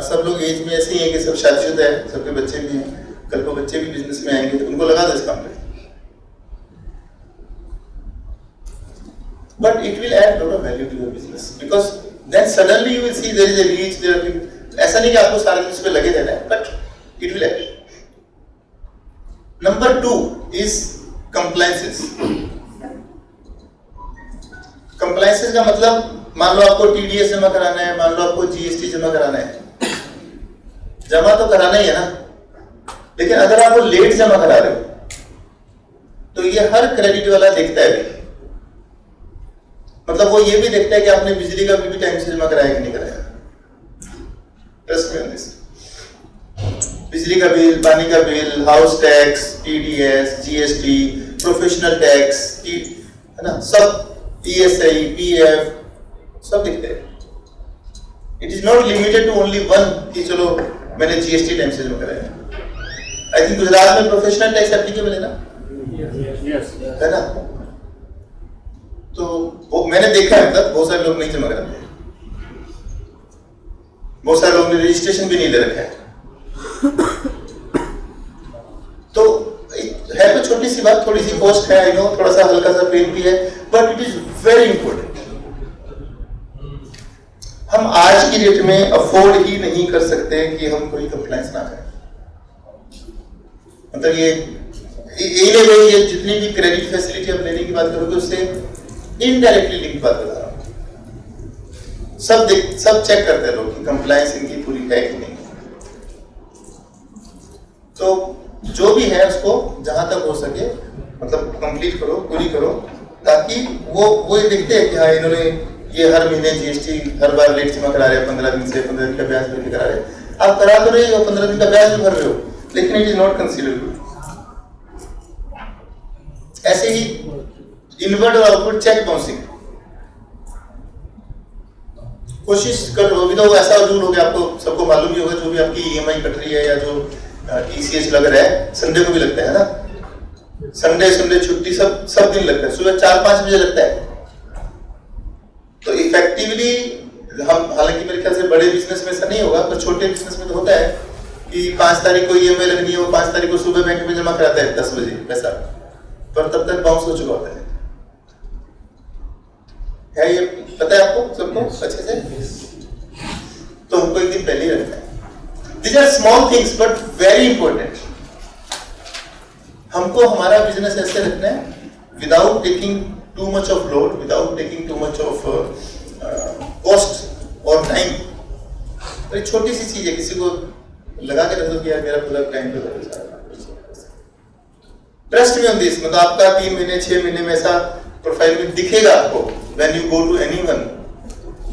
सब लोग एज में ऐसे ही हैं कि सब शादीशुदा है, सबके बच्चे भी हैं, कल को बच्चे भी बिजनेस में आएंगे तो उनको लगा दो इस काम पे, but it will add lot of value to your business because then suddenly you will see there is a reach there. ऐसा नहीं कि आपको सारे दिन उस पे लगे रहना है, but it will add. Number 2 is compliances. Compliances का मतलब, मान लो आपको TDS जमा कराना है, मान लो आपको GST जमा कराना है, जमा तो कराना ही है ना, लेकिन अगर आप वो लेट जमा करा रहे हो तो ये हर क्रेडिट वाला देखता है, मतलब वो ये भी देखता है कि आपने बिजली का बिल भी टाइम से जमा कराया कि नहीं कराया। Trust me on this. बिजली का बिल, पानी का bill, house tax, TDS, GST, professional tax, है ना, सब PSI, PF, सब दिखते हैं। It is not limited to only one कि चलो मैंने GST टाइम से जमा कराया। आई थिंक गुजरात में प्रोफेशनल टैक्स एप्लीकेबल है ना? यस, है ना? तो वो मैंने देखा है, मतलब बहुत सारे लोग नहीं जमा कराते, बहुत सारे लोगों ने रजिस्ट्रेशन भी नहीं ले रखा है। तो है तो छोटी सी बात, थोड़ी सी कॉस्ट है, आई नो, थोड़ा सा हल्का सा पेन भी है, but it is very important. हम आज की डेट में अफोर्ड ही नहीं कर सकते कि हम कोई कंप्लायंस ना करें। मतलब ये जितनी भी क्रेडिट फैसिलिटी आप लेने की बात करोगे उससे इनडायरेक्टली लिंक बात बता रहा हूं। सब चेक करते हैं लोग कि कंप्लायंस इनकी पूरी है कि नहीं। तो जो भी है उसको जहां तक हो सके मतलब कंप्लीट करो, पूरी करो, ताकि वो ये देखते हैं कि हाँ इन्होंने ये हर महीने GST हर बार लेट जमा करा रहे हैं, 15 दिन से 15 दिन का ब्याज भर के करा रहे हैं। आप करा तो रहे हो, 15 दिन का ब्याज भी भर रहे हो, लेकिन it is not considered good. ऐसे ही इनवर्ड और आउटवर्ड चेक बाउंसिंग, कोशिश करो। अभी तो ऐसा रूल हो गया, आपको सबको मालूम ही होगा, जो भी आपकी EMI कट रही है या जो TCS लग रहा है, संडे को भी लगता है ना, संडे छुट्टी सब दिन लगता है, सुबह 4-5 बजे लगता है। तो इफेक्टिवली हम, हालांकि मेरे ख्याल से बड़े बिजनेस में ऐसा नहीं होगा, पर छोटे बिजनेस में तो होता है कि 5 तारीख को EMI लगनी है, वो 5 तारीख को सुबह बैंक में जमा कराता है 10 बजे पैसा, पर तब तक बाउंस हो चुका होता है। ये पता है आपको सबको अच्छे से? तो हमको एक दिन पहले ही रखना है। These are small things but very important. हमको हमारा बिजनेस ऐसे रखना है without taking too much of load, without taking too much of cost of time. तो एक छोटी सी चीज है, किसी को लगा के रख दो कि यार मेरा प्रोडक्ट टाइम पे होगा। ट्रस्ट में ऑन दिस, मतलब आपका 3 महीने 6 महीने में ऐसा प्रोफाइल में दिखेगा आपको when you go to anyone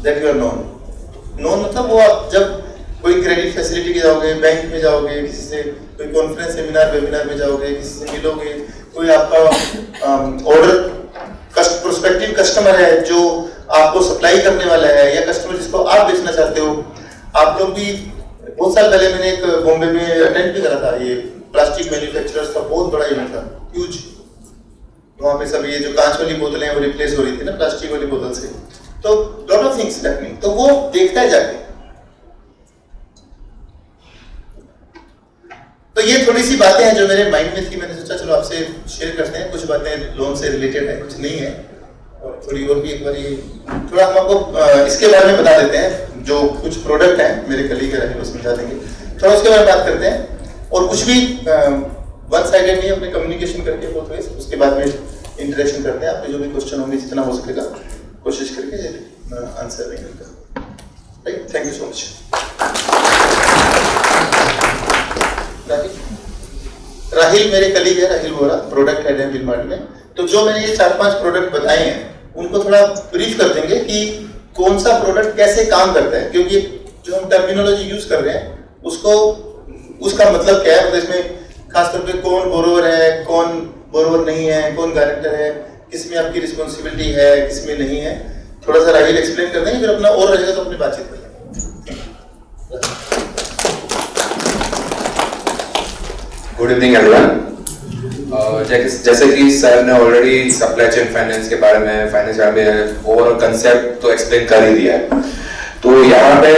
that you are known मतलब वो आप जब कोई क्रेडिट फैसिलिटी के जाओगे, बैंक में जाओगे, किसी से कोई कॉन्फ्रेंस सेमिनार वेबिनार में जाओगे, किसी से मिलोगे, कोई आपका ऑर्डर प्रोस्पेक्टिव कस्टमर है जो आपको सप्लाई करने वाला है, या कस्टमर जिसको आप बेचना चाहते हो। आप लोग भी बहुत साल पहले मैंने एक बॉम्बे में अटेंड भी करा था, ये प्लास्टिक मैन्युफैक्चरर्स का बहुत बड़ा इवेंट था, ह्यूज। वहाँ पे सब ये जो कांच वाली बोतलें हैं वो रिप्लेस हो रही थी ना प्लास्टिक वाली बोतल से, तो लॉट ऑफ थिंग्स हैपनिंग। तो वो देखता है जाके। तो ये थोड़ी सी बातें हैं जो मेरे माइंड में थी, मैंने सोचा चलो आपसे शेयर करते हैं। कुछ बातें लोन से रिलेटेड है, कुछ नहीं है, और थोड़ी और भी एक बार ये थोड़ा हम आपको इसके बारे में बता देते हैं। जो कुछ प्रोडक्ट हैं मेरे कलीग रहेंगे वो समझा देंगे, थोड़ा उसके बारे में बात करते हैं। और कुछ भी वन साइडेड नहीं, अपने कम्युनिकेशन करके बोथ वेज, उसके बाद में इंटरेक्शन करते हैं। आपके जो भी क्वेश्चन होंगे जितना हो सकेगा कोशिश करके आंसर देंगे उनका। Right, thank you so much. Rahil मेरे कलीग है, राहिल बोरा, प्रोडक्ट हेड है बिलमार्ट में। तो जो मैंने ये 4-5 प्रोडक्ट बताए हैं उनको थोड़ा ब्रीफ कर देंगे कि कौन सा प्रोडक्ट कैसे काम करता है, क्योंकि जो हम टर्मिनोलॉजी यूज कर रहे हैं उसको उसका मतलब क्या है, मतलब इसमें खासतौर पे कौन बोरोवर है, कौन बोरोवर नहीं है, कौन गारंटर है, किसमें आपकी रिस्पॉन्सिबिलिटी है, किसमें नहीं है, थोड़ा सा राहिल एक्सप्लेन कर देंगे। फिर अपना और रहेगा तो अपनी बातचीत कर लेंगे। Good evening everyone. जैसे कि सर ने ऑलरेडी सप्लाई चेन फाइनेंस के बारे में, फाइनेंस के बारे में ओवरऑल कंसेप्ट तो एक्सप्लेन कर ही दिया है। तो यहाँ पे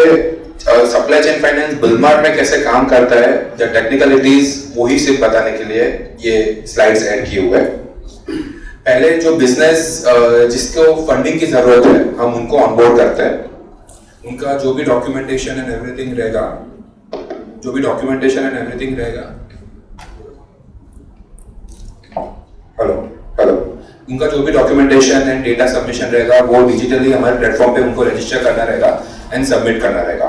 सप्लाई चेन फाइनेंस बिलमार्ट में कैसे काम करता है, द टेक्निकलिटीज वही सिर्फ बताने के लिए ये स्लाइड्स ऐड किए हुए हैं। पहले जो बिजनेस जिसको फंडिंग की जरूरत है हम उनको ऑनबोर्ड करते हैं। उनका जो भी डॉक्यूमेंटेशन एंड एवरीथिंग रहेगा, उनका जो भी डॉक्यूमेंटेशन एंड डेटा सबमिशन रहेगा वो डिजिटली हमारे प्लेटफॉर्म पे उनको रजिस्टर करना रहेगा एंड सबमिट करना रहेगा।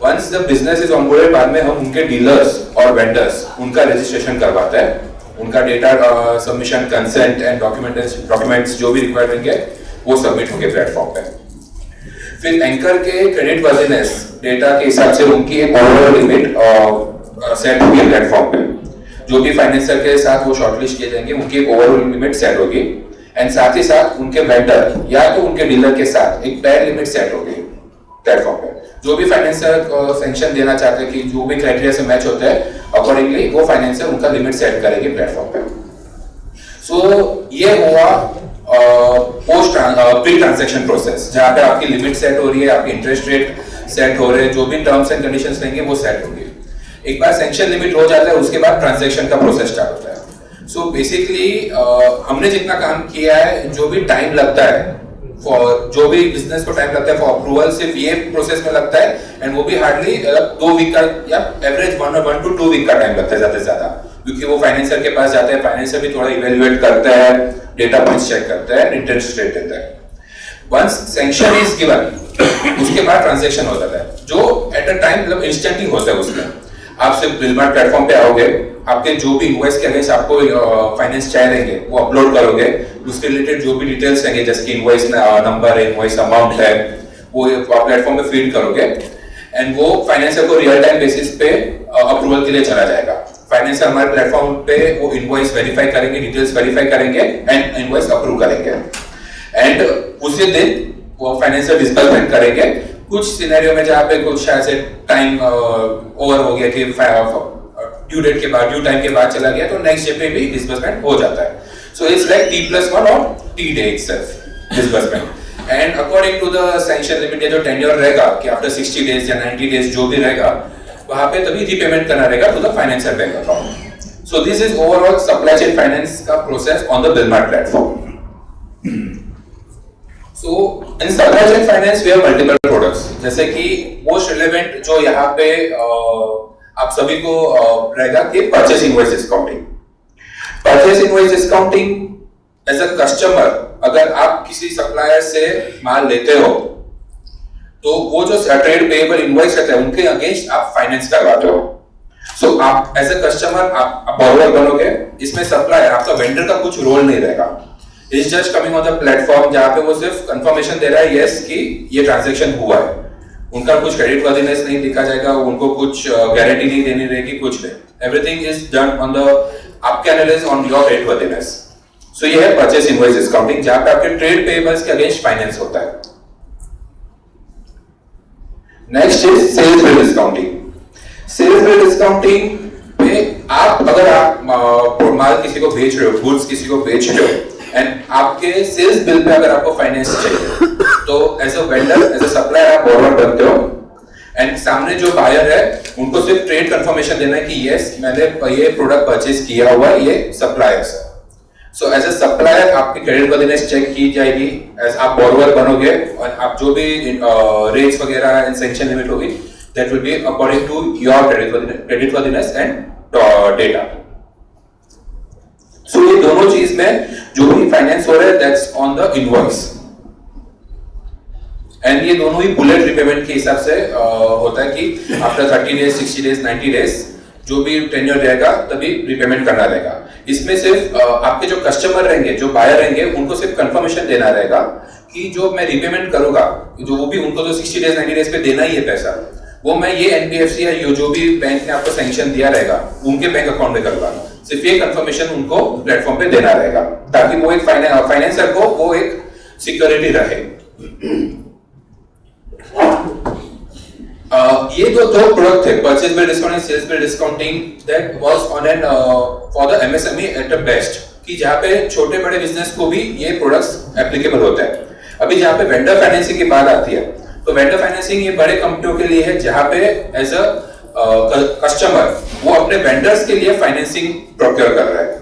Once the business is onboarded, बाद में हम उनके डीलर्स और वेंडर्स उनका रजिस्ट्रेशन करवाते हैं। उनका data submission, consent and documents जो भी रिक्वायर्ड होंगे वो सबमिट होंगे प्लेटफॉर्म पे। फिर एंकर के क्रेडिट वर्जिनेस डेटा के हिसाब से उनकी एक ओवरऑल लिमिट सेट होगी प्लेटफॉर्म पे। जो भी फाइनेंसर के साथ वो शॉर्टलिस्ट किए जाएंगे उनकी एक ओवरऑल लिमिट सेट होगी, एंड साथ ही साथ उनके वेंडर या तो उनके डीलर के साथ एक पेयर लिमिट सेट होगी प्लेटफॉर्म पे। जो भी फाइनेंसर सैंक्शन देना चाहते हैं कि जो भी क्राइटेरिया से मैच होता है अकॉर्डिंगली वो फाइनेंसर उनका लिमिट सेट करेंगे प्लेटफॉर्म पे। सो ये हुआ पोस्ट प्री ट्रांजैक्शन प्रोसेस, जहाँ पे आपकी लिमिट सेट हो रही है, आपकी इंटरेस्ट रेट सेट हो रहे हैं, जो भी टर्म्स एंड कंडीशंस रहेंगे वो सेट होंगे। एक बार सैंक्शन लिमिट हो जाता है उसके बाद ट्रांजैक्शन का प्रोसेस स्टार्ट होता है। सो बेसिकली हमने जितना काम किया है, जो भी टाइम लगता है फॉर, जो भी बिजनेस को टाइम लगता है फॉर अप्रूवल, सिर्फ ये प्रोसेस में लगता है, एंड वो भी हार्डली 2 वीक का या एवरेज 1 to 2 वीक का टाइम लगता है ज्यादा से ज्यादा, क्योंकि वो फाइनेंसर के पास जाता है, फाइनेंसर भी थोड़ा इवेल्युएट करता है, डेटा पॉइंट्स चेक करता है, इंटरेस्ट रेट देता है। वंस सैंक्शन इज गिवन उसके बाद ट्रांजैक्शन हो जाता है, जो एट अ टाइम मतलब इंस्टेंटली होता है। उसमें आप सिर्फ बिलमार्ट प्लेटफॉर्म पे आओगे, आपके जो भी इनवॉइस के अगेंस्ट आपको फाइनेंस चाहे रहेंगे वो अपलोड करोगे, उसके रिलेटेड जो भी डिटेल्स रहेंगे जैसे कि इनवॉइस नंबर है, इनवॉइस अमाउंट है, वो प्लेटफॉर्म पे फीड करोगे, एंड वो फाइनेंसर को रियल टाइम बेसिस पे अप्रूवल के लिए चला जाएगा। फाइनेंसर हमारे प्लेटफॉर्म पे वो इनवॉइस वेरीफाई करेंगे, डिटेल्स वेरीफाई करेंगे एंड इनवॉइस अप्रूव करेंगे, एंड उसी दिन वो फाइनेंसर डिस्बर्समेंट करेंगे। कुछ सिनेरियो में जहाँ पे कुछ शायद से टाइम ओवर हो गया कि ड्यू डेट के बाद, ड्यू टाइम के बाद चला गया, तो नेक्स्ट डे पे भी डिस्बर्समेंट हो जाता है। सो इट्स लाइक T+1 और T day itself disbursement, and according to the sanction limit जो टेन्योर रहेगा कि आफ्टर 60 डेज या 90 डेज जो भी रहेगा वहां पे तभी रीपेमेंट करना रहेगा to the financer bank account. So this is overall supply chain finance का process on the Billmart platform. So in supply chain finance we have multiple products, जैसे कि most relevant जो यहाँ पे आप सभी को रहेगा कि purchase invoice discounting। Purchase invoice discounting as a customer, अगर आप किसी सप्लायर से माल लेते हो तो वो जो ट्रेड पेएबल इनवॉइस रहता है उनके अगेंस्ट आप फाइनेंस करवाते हो। सो आप एज अ कस्टमर आप बॉरोवर बनोगे, इसमें सप्लायर आपका वेंडर का कुछ रोल नहीं रहेगा। Is just coming on the platform जहां पे वो सिर्फ कंफर्मेशन दे रहा है यस कि ये ट्रांजैक्शन हुआ है। उनका कुछ क्रेडिट वर्दीनेस नहीं दिखा जाएगा, उनको कुछ गारंटी नहीं देनी रहेगी, कुछ नहीं। Everything is done on the आपके analysis on your credit worthiness. So ये है परचेस इनवॉइस डिस्काउंटिंग, जहां पे आपके ट्रेड पेएबल्स के अगेंस्ट फाइनेंस होता है। Next is sales bill discounting. Sales bill discounting में आप अगर आप माल किसी को बेच रहे हो, गुड्स किसी को बेच रहे हो एंड आपके सेल्स बिल पे अगर आपको फाइनेंस चाहिए तो as a vendor as a supplier आप बॉरोवर बनते हो एंड सामने जो बायर है उनको सिर्फ ट्रेड कंफर्मेशन देना है कि यस मैंने ये प्रोडक्ट परचेज किया हुआ है, ये सप्लायर से। सो एज अ सप्लायर आपकी क्रेडिट वर्दीनेस चेक की जाएगी, एज आप बॉरोवर बनोगे और आप जो भी रेट्स वगैरह एंड सैंक्शन लिमिट होगी that will be according to your credit worthiness and data. So ये दोनों चीज में जो भी फाइनेंस हो रहा है that's on the invoice and ये दोनों ही बुलेट रिपेमेंट के हिसाब से होता है कि आफ्टर 30 डेज 60 डेज 90 डेज जो भी टेन्योर रहेगा तभी रिपेमेंट करना रहेगा। इसमें सिर्फ आपके जो कस्टमर रहेंगे, जो बायर रहेंगे, उनको सिर्फ कंफर्मेशन देना रहेगा कि जो मैं रिपेमेंट करूंगा, जो वो भी उनको तो 60 डेज 90 डेज पे देना ही है पैसा, वो मैं ये एनबीएफसी या जो भी बैंक ने आपको सैंक्शन दिया रहेगा उनके बैंक अकाउंट में करूंगा। सिर्फ ये कंफर्मेशन उनको प्लेटफॉर्म पे देना रहेगा ताकि वो एक फाइनेंसर को वो एक सिक्योरिटी रहे। ये दो प्रोडक्ट थे, purchase bill discount and sales bill discounting, that was on an for the MSME at the best, कि जहां पे छोटे बड़े बिजनेस को भी ये प्रोडक्ट्स एप्लीकेबल होते हैं। अभी जहां पे वेंडर फाइनेंसिंग की बात आती है तो वेंडर फाइनेंसिंग ये बड़े कंपनियों के लिए है जहां पे एज अ कस्टमर वो अपने वेंडर्स के लिए फाइनेंसिंग प्रोक्योर कर रहा है।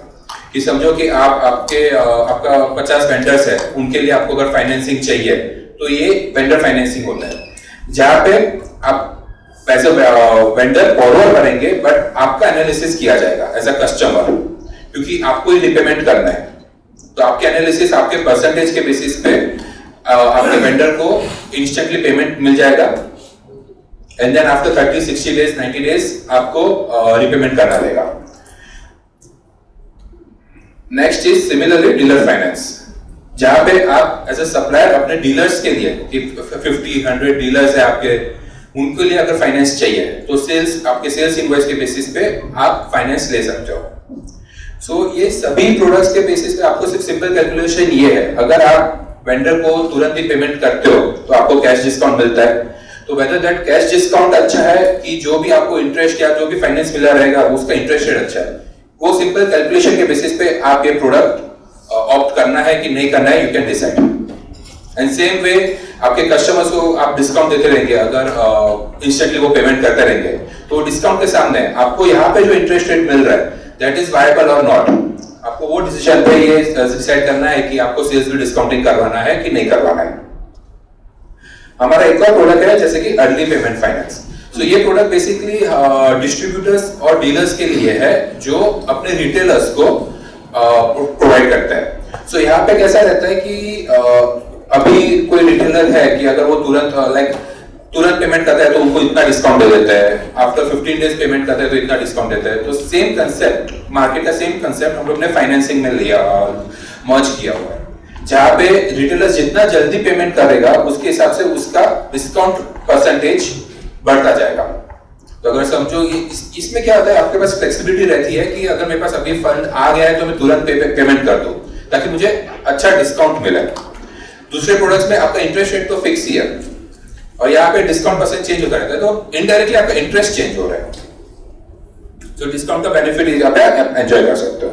कि समझो कि आपका 50 वेंडर्स है, उनके लिए आपको अगर फाइनेंसिंग चाहिए तो ये वेंडर फाइनेंसिंग होता है, जहां पे आप पैसे वेंडर बॉरोवर करेंगे बट आपका एनालिसिस किया जाएगा एज अ कस्टमर, क्योंकि आपको ही रिपेमेंट करना है। तो आपके एनालिसिस आपके परसेंटेज के बेसिस पे आपके वेंडर को इंस्टेंटली पेमेंट मिल जाएगा and then after 30 60 days 90 days आपको रिपेमेंट करना रहेगा। Next is similarly dealer finance, जहां पे आप एज अ सप्लायर अपने डीलर्स के लिए 50-100 डीलर्स है आपके, उनके लिए अगर फाइनेंस चाहिए तो आपके सेल्स इनवॉइस के बेसिस पे आप फाइनेंस ले सकते हो। सो ये सभी प्रोडक्ट्स के बेसिस पे आपको सिर्फ सिंपल कैलकुलेशन ये है, अगर आप वेंडर को तुरंत ही पेमेंट करते हो तो आपको कैश डिस्काउंट मिलता है। तो वेदर दैट कैश डिस्काउंट अच्छा है कि जो भी आपको इंटरेस्ट या जो भी फाइनेंस मिला रहेगा उसका इंटरेस्ट रेट अच्छा है, वो सिंपल कैलकुलेशन के बेसिस पे आप ये प्रोडक्ट ऑप्ट करना है कि नहीं करना है, you can decide. And same way आपके कस्टमर्स को आप डिस्काउंट देते रहेंगे, अगर इंस्टेंटली वो पेमेंट करते रहेंगे तो डिस्काउंट के सामने आपको यहाँ पे जो इंटरेस्ट रेट मिल रहा है दैट इज वायबल और नॉट। आपको वो डिसीजन पे ये डिसाइड करना है कि आपको सेल्स बिल डिस्काउंटिंग करवाना है कि नहीं करवाना है। हमारा एक और प्रोडक्ट है जैसे कि अर्ली पेमेंट फाइनेंस। सो ये प्रोडक्ट बेसिकली डिस्ट्रीब्यूटर्स और डीलर्स के लिए है जो अपने रिटेलर्स को प्रोवाइड करता है। सो यहाँ पे कैसा रहता है कि अभी कोई रिटेलर है कि अगर वो तुरंत पेमेंट करता है तो उनको इतना डिस्काउंट दे देता है, आफ्टर 15 डेज पेमेंट करता है तो इतना डिस्काउंट देता है। तो सेम कंसेप्ट, मार्केट का सेम कंसेप्ट हम लोग ने फाइनेंसिंग में लिया और मर्ज किया हुआ है, जहां पे रिटेलर जितना जल्दी पेमेंट करेगा उसके हिसाब से उसका डिस्काउंट परसेंटेज बढ़ता जाएगा। तो अगर समझो इसमें क्या होता है, आपके पास फ्लेक्सिबिलिटी रहती है कि अगर मेरे पास अभी फंड आ गया है तो मैं तुरंत पेमेंट कर दूं ताकि मुझे अच्छा डिस्काउंट मिले। दूसरे प्रोडक्ट्स में आपका इंटरेस्ट रेट तो फिक्स ही है और यहाँ पे डिस्काउंट परसेंट चेंज होता रहता है, तो इनडायरेक्टली आपका इंटरेस्ट चेंज हो रहा है। तो डिस्काउंट का बेनिफिट आप एंजॉय कर सकते हो।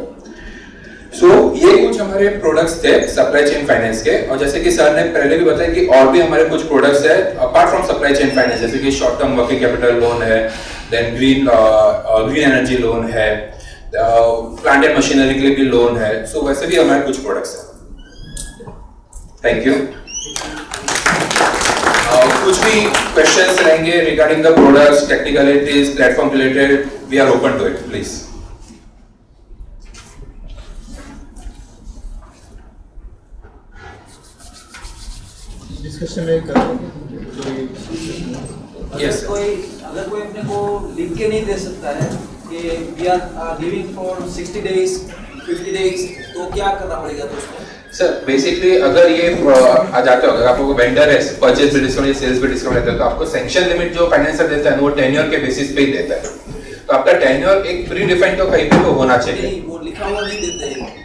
सो ये कुछ हमारे प्रोडक्ट्स थे सप्लाई चेन फाइनेंस के, और जैसे कि सर ने पहले भी बताया कि और भी हमारे कुछ प्रोडक्ट्स है apart from supply chain finance, जैसे कि short term working capital loan है, देन ग्रीन एनर्जी लोन है, प्लांट एंड मशीनरी के लिए भी लोन है। सो वैसे भी हमारे कुछ प्रोडक्ट्स हैं। Thank you. कुछ भी क्वेश्चंस रहेंगे regarding the products, technicalities, platform related, we are open to it, please. Discussion में Yes, sir. अगर कोई अपने को लिख के नहीं दे सकता है कि we are giving for 60 days 50 days, तो क्या करना पड़ेगा दोस्तों? सर बेसिकली अगर ये आ जाते हो, अगर आपको वेंडर है परचेज पे डिस्काउंट या सेल्स पे डिस्काउंट देता है, तो आपको सैंक्शन लिमिट जो फाइनेंसर देता है वो टेन्योर के बेसिस पे ही देता है। तो आपका टेन्योर एक प्री डिफाइंड तो कहीं पे तो होना चाहिए। नहीं, वो लिखा हुआ नहीं देते हैं।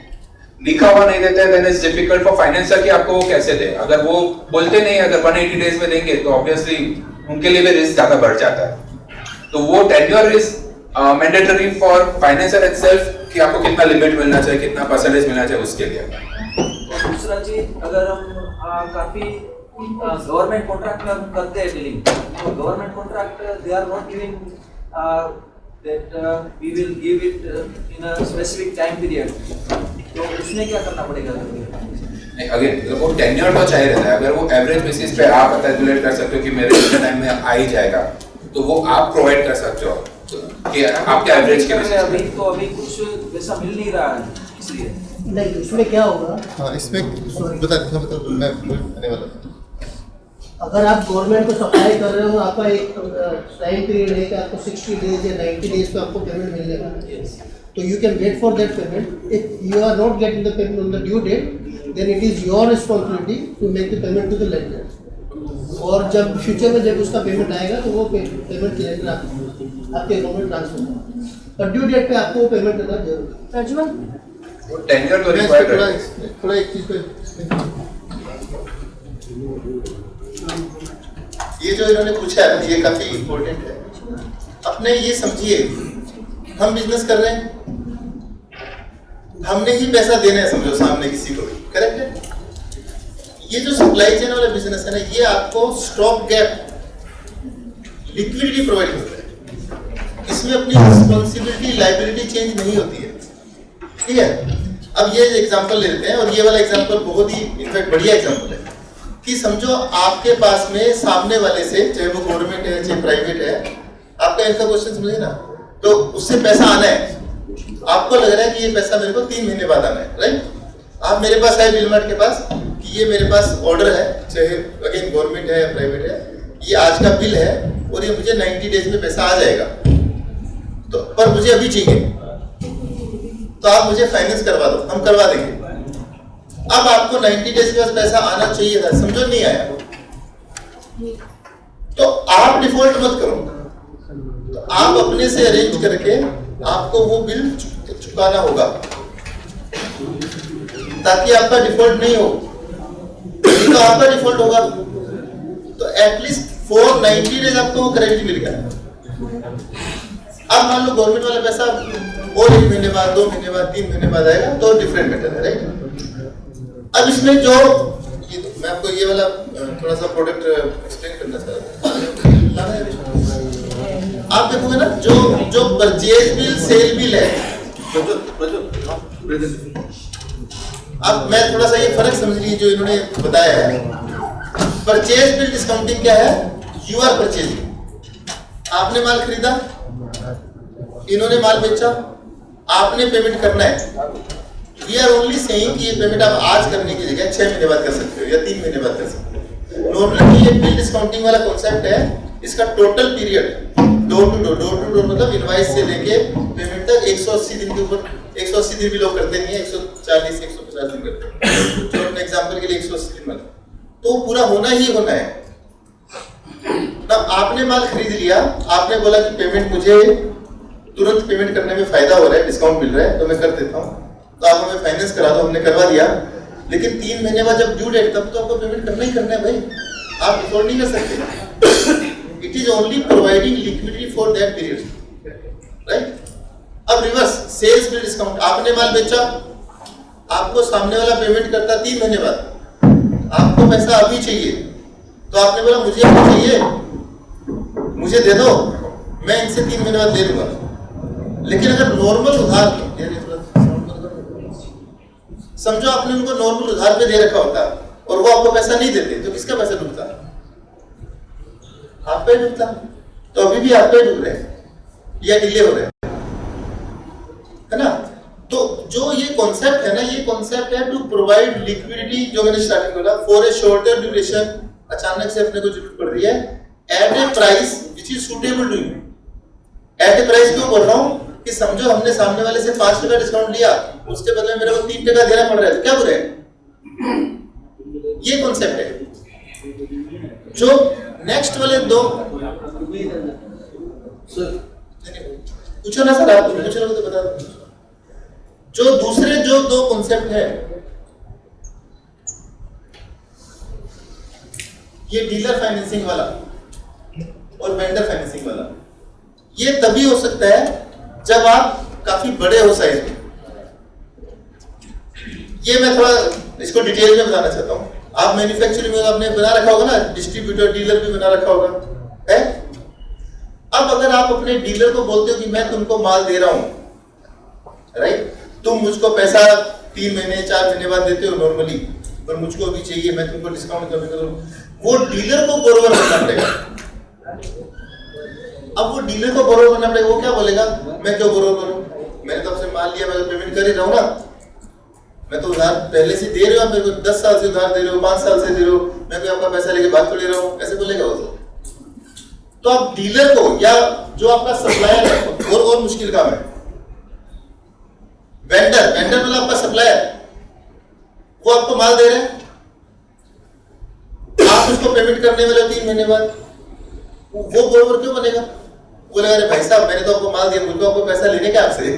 लिखा हुआ नहीं देते हैं, then it's difficult for financer कि आपको वो कैसे दे। अगर वो बोलते नहीं, अगर 180 डेज में देंगे तो ऑब्वियसली उनके लिए भी रिस्क ज्यादा बढ़ जाता है। तो वो tenure is mandatory for financer itself कि आपको कितना लिमिट मिलना चाहिए, कितना परसेंटेज मिलना चाहिए उसके लिए। दूसरा चीज, अगर हम काफी गवर्नमेंट कॉन्ट्रैक्ट में हम करते हैं डीलिंग, तो government contract they are not giving that we will give it in a specific time period, तो उसमें क्या करना पड़ेगा? अगेन वो टेन्योर तो चाहिए रहता है। अगर वो एवरेज बेसिस पे आप कैलकुलेट कर सकते हो कि मेरे इतने टाइम में आ ही जाएगा, तो वो आप प्रोवाइड कर सकते हो कि आपके एवरेज के बेसिस पे। अभी कुछ वैसा मिल नहीं रहा है, इसलिए नहीं, इसमें क्या होगा, हाँ इसमें बता मैं आने वाला था। अगर आप गवर्नमेंट को सप्लाई कर रहे हो, आपका एक टाइम पीरियड है कि आपको 60 डेज या 90 डेज पे आपको पेमेंट मिलेगा, तो you can wait for that payment. If you are not getting the payment on the due date, then it is your responsibility to make the payment to the lender. और जब future में जब उसका payment आएगा तो वो payment lender आपके account में ट्रांसफर होगा, पर ड्यू डेट पे आपको वो पेमेंट करना जरूरी है। वो टेन्योर तो रिक्वायर्ड है। थोड़ा एक चीज पे ये जो इन्होंने पूछा है ये काफी इम्पोर्टेंट है। अपने ये समझिए, हम बिजनेस कर रहे हैं, हमने ही पैसा देना है, समझो सामने किसी को भी, करेक्ट है? ये जो सप्लाई चेन वाला बिजनेस है ना, ये आपको स्टॉक गैप लिक्विडिटी प्रोवाइड करता है। इसमें अपनी रिस्पॉन्सिबिलिटी लायबिलिटी चेंज नहीं होती है, ठीक है? अब ये एग्जांपल ले लेते हैं, और ये वाला एग्जांपल बहुत ही इनफैक्ट बढ़िया एग्जांपल है कि समझो आपके पास में सामने वाले से, चाहे वो गवर्नमेंट है चाहे प्राइवेट है, आपका इनका क्वेश्चन समझिए ना, तो उससे पैसा आना है, आपको लग रहा है कि ये पैसा मेरे को 3 महीने बाद आना है, राइट? आप मेरे पास आए बिलमार्ट के पास कि ये मेरे पास ऑर्डर है, चाहे अगेन गवर्नमेंट है या प्राइवेट है, ये आज का बिल है और ये मुझे 90 डेज में पैसा आ जाएगा, तो पर मुझे अभी चाहिए, तो आप मुझे फाइनेंस करवा दो, हम करवा देंगे। अब आपको 90 डेज के बाद पैसा आना चाहिए था, समझो नहीं आया, तो आप डिफॉल्ट मत करो, तो आप अपने से अरेंज करके आपको वो बिल चुकाना होगा ताकि आपका डिफॉल्ट नहीं हो। नहीं तो आपका डिफॉल्ट होगा, तो एटलीस्ट 490 डेज आपको वो क्रेडिट मिल गया। अब मान लो गवर्नमेंट वाला पैसा और 1 महीने बाद, 2 महीने बाद, 3 महीने बाद आएगा, तो डिफरेंट मैटर है, राइट? अब इसमें जो मैं आपको ये वाला थोड़ा सा प्रोडक्ट एक्सप्लेन करना चाहता हूँ। आप देखोगे ना, जो परचेज बिल सेल बिल है, अब मैं थोड़ा सा ये फर्क समझ लीजिए जो इन्होंने बताया है। परचेज बिल डिस्काउंटिंग क्या है? यू आर परचेजिंग, आपने माल खरीदा, इन्होंने माल बेचा, आपने पेमेंट करना है। वी आर ओनली सेइंग कि ये पेमेंट आप आज करने की जगह 6 महीने बाद कर सकते हो या 3 महीने बाद कर सकते हो। नॉर्मली ये बिल डिस्काउंटिंग वाला कॉन्सेप्ट है, इसका total period door to door मतलब इनवॉइस से लेके पेमेंट तक 180 दिन के ऊपर, 180 दिन भी लोग करते नहीं है, 140 से 150 दिन करते हैं, तो अपने एग्जांपल के लिए 180 दिन वाला, तो पूरा होना ही होना है। तब आपने माल खरीद लिया, आपने बोला कि पेमेंट मुझे तुरंत पेमेंट करने में फायदा हो रहा है, डिस्काउंट मिल रहा है, तो मैं कर देता हूँ, तो आप हमें फाइनेंस करा दो, हमने करवा दिया। लेकिन 3 महीने बाद जब ड्यू डेट, तब तो आपको पेमेंट करना ही करना है भाई, आप डिफॉल्ट नहीं कर सकते। It is only providing liquidity for that period, right? अब रिवर्स, सेल्स बिल डिस्काउंट, आपने माल बेचा, आपको सामने वाला पेमेंट करता 3 महीने बाद, आपको पैसा अभी चाहिए, तो आपने बोला मुझे अभी चाहिए, मुझे दे दो, मैं इनसे 3 महीने बाद ले लूंगा। लेकिन अगर नॉर्मल उधार, समझो आपने उनको नॉर्मल उधार पे दे रखा होता और वो आपको पैसा नहीं देते, तो किसका पैसा डूबता? आप पे डूबता। तो अभी भी आप पे डूब रहे हैं या डिले हो रहे हैं, है ना? तो जो ये कॉन्सेप्ट है ना, ये कॉन्सेप्ट है टू प्रोवाइड लिक्विडिटी, जो मैंने स्टार्टिंग बोला, फॉर ए शॉर्टर ड्यूरेशन अचानक से अपने को जरूरत पड़ रही है at a price which is suitable to you. At a price क्यों बोल रहा हूँ कि समझो हमने सामने वाले से 5 टका डिस्काउंट लिया, उसके बदले मेरे को 3 टका देना पड़ रहा है, तो क्या बुरा है? ये कॉन्सेप्ट है। जो नेक्स्ट वाले दो पूछो ना सर, आप पूछ रहे हो तो बता दो। जो दूसरे जो दो कॉन्सेप्ट है, ये डीलर फाइनेंसिंग वाला और वेंडर फाइनेंसिंग वाला, ये तभी हो सकता है जब आप काफी बड़े हो साइज में। ये मैं थोड़ा इसको डिटेल में बताना चाहता हूं। आप मैन्युफैक्चरिंग में आपने बना रखा होगा ना, डिस्ट्रीब्यूटर डीलर भी बना रखा होगा है। अब अगर आप अपने डीलर को बोलते हो कि मैं तुमको माल दे रहा हूं, राइट, तुम मुझको पैसा 3 महीने 4 महीने बाद देते हो नॉर्मली, पर मुझको अभी चाहिए, मैं तुमको डिस्काउंट करूं, वो डीलर को बोरोवर बनना पड़ेगा। अब वो डीलर को बोरोवर बनना पड़ेगा, वो क्या बोलेगा, मैं क्यों बोरोवर करूं, मैंने तो आपसे माल लिया, मैं तो पेमेंट कर ही रहा हूं ना, मैं तो उधार पहले से दे रहे हो, मेरे को 10 साल से उधार दे रहे हो, 5 साल से दे रहे हो, मैं कोई आपका पैसा लेके भाग तो ले रहा हूं, ऐसे बोलेगा वो। तो आप डीलर को या जो आपका सप्लायर है, और मुश्किल काम है, वेंडर मतलब आपका सप्लायर, वो आपको माल दे रहे हैं, आप उसको पेमेंट करने वाले हो 3 महीने बाद, वो बोरोवर क्यों बनेगा? बोलेगा अरे भाई साहब मैंने तो आपको माल दिया, मुझको आपको पैसा लेने का आपसे।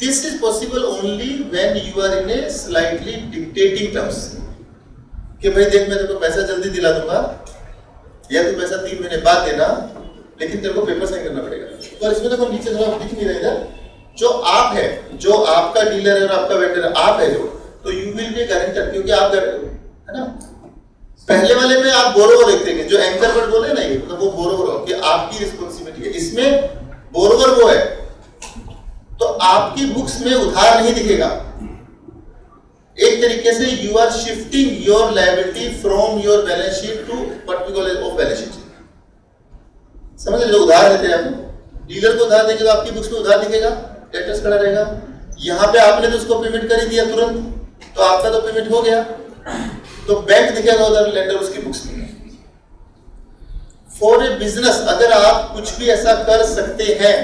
This is possible only when you are in a slightly dictating terms, कि भाई देख मैं तेरे को पैसा जल्दी दिला दूंगा, या तू पैसा 3 महीने बाद देना, लेकिन तेरे को पेपर साइन करना पड़ेगा। और इसमें देखो नीचे थोड़ा दिख नहीं रहा इधर, जो आप है, जो आपका डीलर है और आपका वेंडर है, आप है जो, तो यू विल बी गारंटर, क्योंकि आप है ना। पहले वाले में आप बोरोवर देखते, जो एंकर वर्ड बोले ना, ये मतलब वो बोरोवर हो कि आपकी रिस्पांसिबिलिटी है। इसमें बोरोवर वो है, तो आपकी बुक्स में उधार नहीं दिखेगा। एक तरीके से you are shifting your liability from your balance sheet to what we call off balance sheet. समझ लो, उधार देते हैं आप, डीलर को उधार देंगे तो आपकी बुक्स में उधार दिखेगा, डेटर्स खड़ा रहेगा। यहाँ पे आपने तो उसको पेमेंट कर ही दिया तुरंत, तो आपका तो पेमेंट हो गया, तो बैंक दिखेगा उधर, लेंडर उसकी बुक्स में। फॉर ए बिजनेस अगर आप कुछ भी ऐसा कर सकते हैं,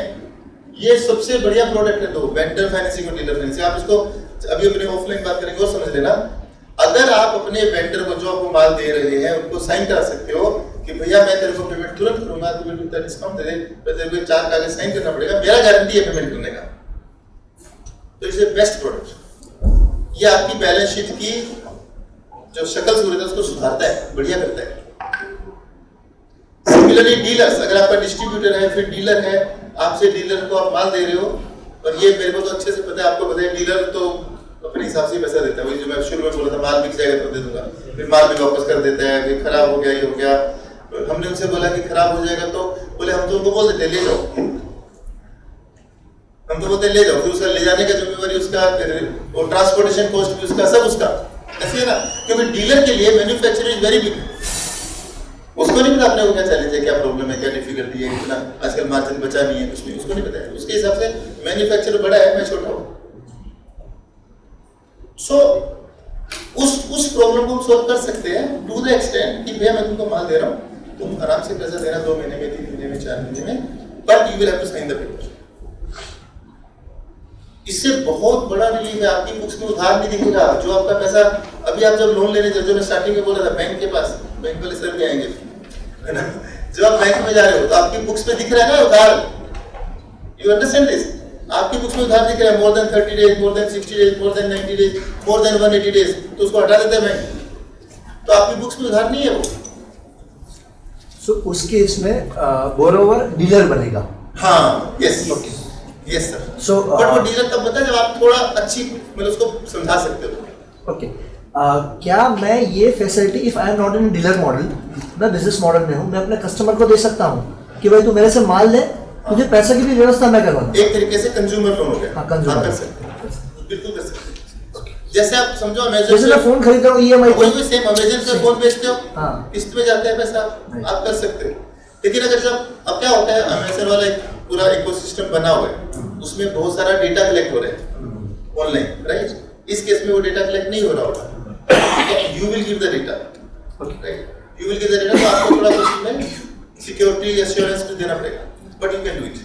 ये सबसे बढ़िया प्रोडक्ट है। तो वेंडर फाइनेंसिंग और डीलर फाइनेंसिंग, आप इसको अभी अपने ऑफलाइन बात करेंगे और समझ लेना। अगर आप अपने वेंडर को जो आपको माल दे रहे हैं उनको साइन करा सकते हो कि भैया मैं तेरे को पेमेंट तुरंत करूंगा, तो बिल्कुल तेरा डिस्काउंट दे दे, पर तेरे को 4 कागज साइन करना पड़ेगा, मेरा गारंटी है पेमेंट करने का। तो इट्स ए बेस्ट प्रोडक्ट। ये आपकी बैलेंस शीट की जो शक्ल सूरत है उसको सुधारता है, बढ़िया करता है। सिमिलरली डीलर्स, अगर आपका डिस्ट्रीब्यूटर है, फिर डीलर है, आपसे डीलर को आप माल दे रहे हो, और ये मेरे को तो अच्छे से पता है, आपको पता है डीलर तो अपने हिसाब से पैसा देता है। वही जो मैं शुरू में बोला था, माल बिक जाएगा तो दे दूंगा, फिर माल भी वापस कर देता है, फिर खराब हो गया, ये हो गया। हमने उनसे बोला कि खराब हो जाएगा, तो बोले हम तो उनको बोल देते ले जाओ, हम तो बोलते ले जाओ, फिर उसका ले जाने का जिम्मेवारी उसका, और ट्रांसपोर्टेशन कॉस्ट भी उसका, सब उसका, ऐसे है ना। क्योंकि डीलर के लिए मैन्युफैक्चरिंग इज वेरी बिग, उसको नहीं पता अपने को क्या चैलेंज है, क्या प्रॉब्लम है, क्या डिफिकल्टी है, इतना आजकल मार्जिन बचा नहीं है, उसमें उसको नहीं पता है। उसके हिसाब से मैन्युफैक्चरर बड़ा है, मैं छोटा हूँ। सो उस प्रॉब्लम को हम सॉल्व कर सकते हैं टू द एक्सटेंट कि भैया मैं तुमको माल दे रहा हूँ, तुम आराम से पैसा देना 2 महीने में, 3 महीने में, 4 महीने में, but you will have to sign the paper. इससे बहुत बड़ा रिलीफ है, आपकी बुक्स में उधार नहीं दिखेगा। जो आपका पैसा अभी आप जब लोन लेने, जो मैं स्टार्टिंग में बोल रहा था, बैंक के पास, बैंक वाले सर भी आएंगे, है ना। जब आप बैंक में जा रहे हो तो आपकी बुक्स में दिख रहा है ना उधार, यू अंडरस्टैंड दिस, आपकी बुक्स में उधार दिख रहा है, more than 30 days, more than 60 days, more than 90 days, more than 180 days, तो उसको हटा देते हैं बैंक, तो आपकी बुक्स में उधार नहीं है वो। सो उस केस में बोरोवर डीलर बनेगा। हाँ, yes okay, yes sir. So but वो डीलर तब बता जब आप थोड़ा अच्छी मतलब उसको समझा सकते हो। ओके, क्या मैं ये facility, if I am not in dealer model, मैं बिजनेस मॉडल में हूँ, मैं अपने कस्टमर को दे सकता हूँ कि भाई तू मेरे से माल ले, तुझे पैसे की भी व्यवस्था मैं करवाऊँ। एक तरीके से कंज्यूमर लोन हो गया। हाँ, कंज्यूमर कर सकते हैं, बिल्कुल कर सकते हैं। जैसे आप समझो अमेज़न, जैसे मैं फोन खरीद रहा हूँ EMI पे, वही सेम अमेज़न से फोन बेचते हो, हाँ, किस्त में जाता है पैसा, आप कर सकते हो। लेकिन अगर जब अब क्या होता है, अमेज़न वाला एक पूरा इकोसिस्टम बना हुआ है, उसमें बहुत सारा डेटा कलेक्ट हो रहा है ऑनलाइन, राइट। इस केस में वो डेटा कलेक्ट नहीं हो रहा होगा, you will give the data, right, you will get the data, तो आपको थोड़ा कुछ में सिक्योरिटी एश्योरेंस भी देना पड़ेगा, but you can do it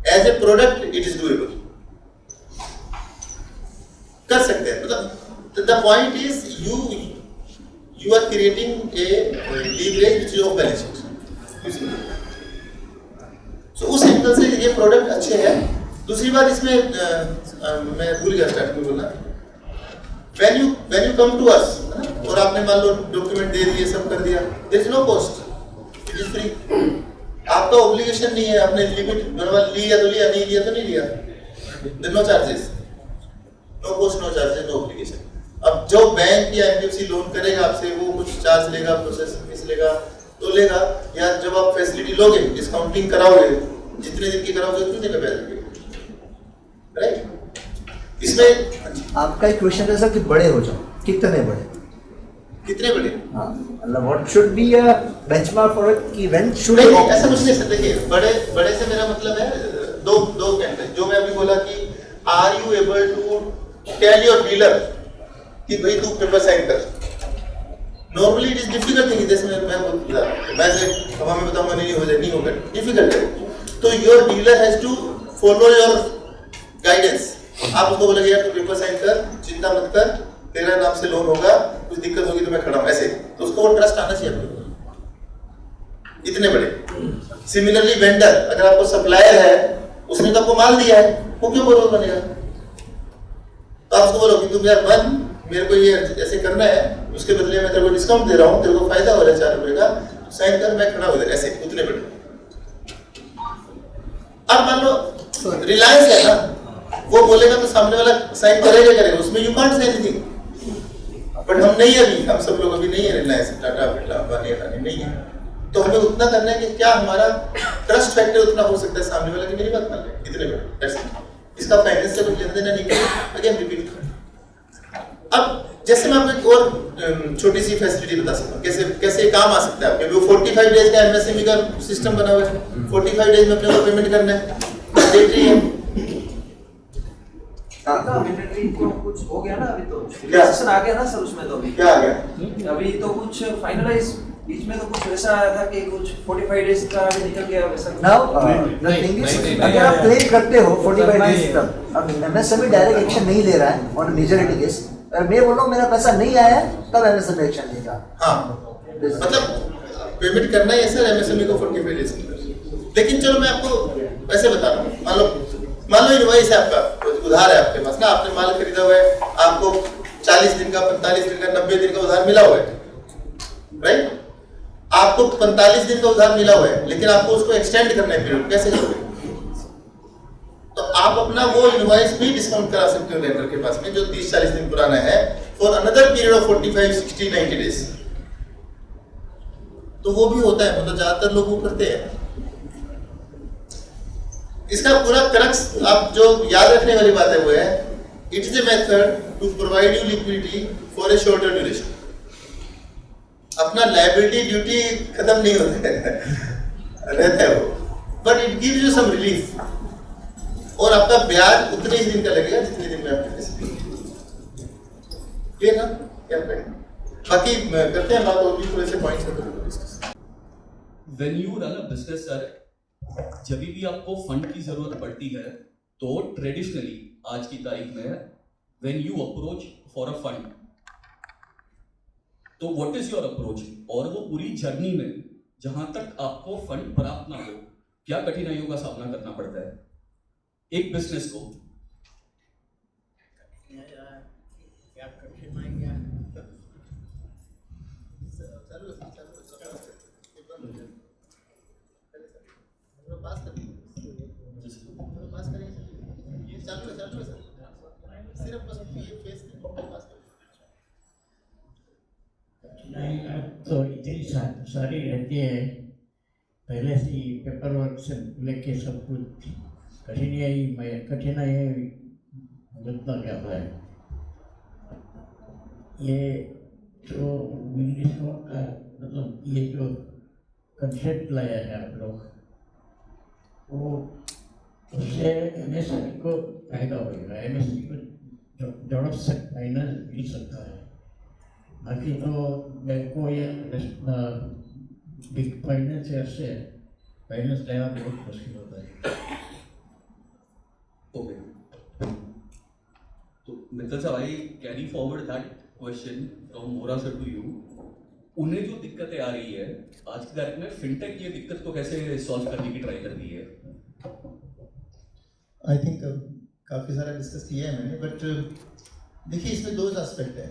as a product, it is doable, कर सकते हैं। मतलब the point is you are creating a leverage which is off balance sheet, so उस एंगल से ये प्रोडक्ट अच्छे हैं। दूसरी बात इसमें मैं भूल गया स्टार्टिंग में बोलना, when you come to us और आपने मान लो डॉक्यूमेंट दे दिए, सब कर दिया, there is no cost, it is free, आपका ऑब्लिगेशन नहीं है, आपने लिमिट लिया तो लिया, नहीं लिया तो नहीं लिया, there is no charges, no cost, no charges, no obligation। अब जो बैंक या एनबीएफसी लोन करेगा आपसे, वो कुछ चार्ज लेगा, प्रोसेसिंग फीस लेगा तो लेगा, या जब आप फैसिलिटी लोगे, डिस्काउंटिंग कराओगे, जितने दिन की कराओगे उतने दिन का ब्याज लगेगा, राइट। इसमें आपका एक क्वेश्चन है सर कि बड़े हो जाओ, कितने बड़े? कितने बड़े? हाँ, मतलब what should be a benchmark for कि व्हेन शुड नहीं, ऐसा कुछ नहीं सर। देखिए, बड़े से मेरा मतलब है दो कैंडिडेट, जो मैं अभी बोला कि are you able to tell your dealer कि भाई तू पेपर साइन कर। Normally it is difficult thing, जैसे मैं से हवा में बताऊंगा नहीं हो जाए, नहीं होगा, डिफिकल्ट है। तो your dealer has to follow your guidance. आप उसको बोलेंगे यार तू पेपर साइन कर, चिंता मत कर, तेरा नाम से लोन होगा, कुछ दिक्कत होगी तो मैं खड़ा हूं, ऐसे। तो उसको वो ट्रस्ट आना चाहिए आपको, इतने बड़े। सिमिलरली वेंडर, अगर आपको सप्लायर है, उसने तो आपको माल दिया है, वो क्यों बरोबर बनेगा? तो आप उसको बोलो कि तुम यार बन, मेरे को ये ऐसे करना है, उसके बदले में तेरे को डिस्काउंट दे रहा हूँ, तेरे को फायदा हो रहा है 4 रुपए का, साइन कर, मैं खड़ा हो, ऐसे उतने बड़े। अब मान लो रिलायंस है ना, वो बोलेगा तो सामने वाला साइन करेगा, उसमें you can't say anything. But हम नहीं है अभी, हम सब लोग अभी नहीं है रिलायंस, टाटा, बिरला, अंबानी, अडानी नहीं है। तो हमें उतना करना है कि क्या हमारा ट्रस्ट फैक्टर उतना हो सकता है सामने वाला कि मेरी बात मान ले, इतने बड़े। इसका फाइनेंस से कुछ लेना देना नहीं करें, अगेन रिपीट। अब जैसे मैं आपको एक और छोटी सी फैसिलिटी बता सकता हूँ, कैसे काम आ सकता है आपके। वो 45 डेज का एमएसएमई का सिस्टम बना हुआ है, 45 डेज में अपने को पेमेंट करना है, डेटरी है। मैंडेटरी को कुछ हो गया ना अभी, तो क्या सेशन आ गया ना सर उसमें, तो अभी क्या आ गया? अभी तो कुछ फाइनलाइज बीच में तो कुछ वैसा आया था कि कुछ 45 डेज का अभी निकल गया वैसा। नाउ द थिंग इज, अगर आप क्लेम करते हो 45 डेज तक, अब एमएसएमई डायरेक्ट एक्शन नहीं ले रहा है ऑन मेजॉरिटी केस, अगर मैं बोल रहा हूं मेरा पैसा नहीं आया है तब एमएसएमई एक्शन लेगा। हाँ, मतलब पेमेंट करना है सर एमएसएमई को 45 डेज के अंदर। लेकिन चलो मैं आपको ऐसे बता रहा हूँ, मान लो इनवॉइस है आपका, उधार है आपके पास ना, आपने माल खरीदा हुआ है, आपको 40 दिन का, 45 दिन का, 90 दिन का उधार मिला हुआ है, राइट? आपको 45 दिन का उधार मिला हुआ है, लेकिन आपको उसको एक्सटेंड करना है पीरियड, कैसे करोगे? तो आप अपना वो इनवॉइस भी डिस्काउंट करा सकते हो लेंडर के पास में, जो 30-40 दिन पुराना है, for another period of 45, 60, 90 days. तो वो भी होता है, मतलब ज्यादातर लोग वो करते हैं। इसका पूरा क्रक्स आप जो याद रखने वाली बात है वो है, it is a method to provide you liquidity for a shorter duration. अपना लायबिलिटी ड्यूटी खत्म नहीं होता है रहता है वो, but it gives you some relief, और आपका ब्याज उतने ही दिन का लगेगा जितने दिन में आपने पैसे दिए। क्लियर ना? क्या करें, बाकी करते हैं बात, और भी थोड़े से पॉइंट्स हैं discuss. When you run a business sir, जब भी आपको फंड की जरूरत पड़ती है, तो ट्रेडिशनली आज की तारीख में when you approach for a fund, तो व्हाट इज योर अप्रोच, और वो पूरी जर्नी में जहां तक आपको फंड प्राप्त ना हो, क्या कठिनाइयों का सामना करना पड़ता है एक बिजनेस को? तो इतनी सारी रहती है, पहले से ही पेपर वर्क से लेके सब कुछ कठिनाई भुगतना जाता है। ये तो इंग्लिश का मतलब ये जो कंसेप्ट लाया है आप लोग, वो उससे एमएसएमई को फायदा होगा, एमएसएमई को झड़प से फाइनेंस मिल सकता है। बाकी तो बैंकों या बिग फाइनेंसियर से फाइनेंस लेना बहुत मुश्किल होता है। ओके, तो मित्तल साहब, I carry forward that question from मोरा सर टू यू। उन्हें जो दिक्कतें आ रही है आज की तारीख में, फिनटेक ये दिक्कत को कैसे सॉल्व करने की ट्राई कर रही है? आई थिंक काफ़ी सारा डिस्कस किया है मैंने, बट देखिए इसमें दो एस्पेक्ट है।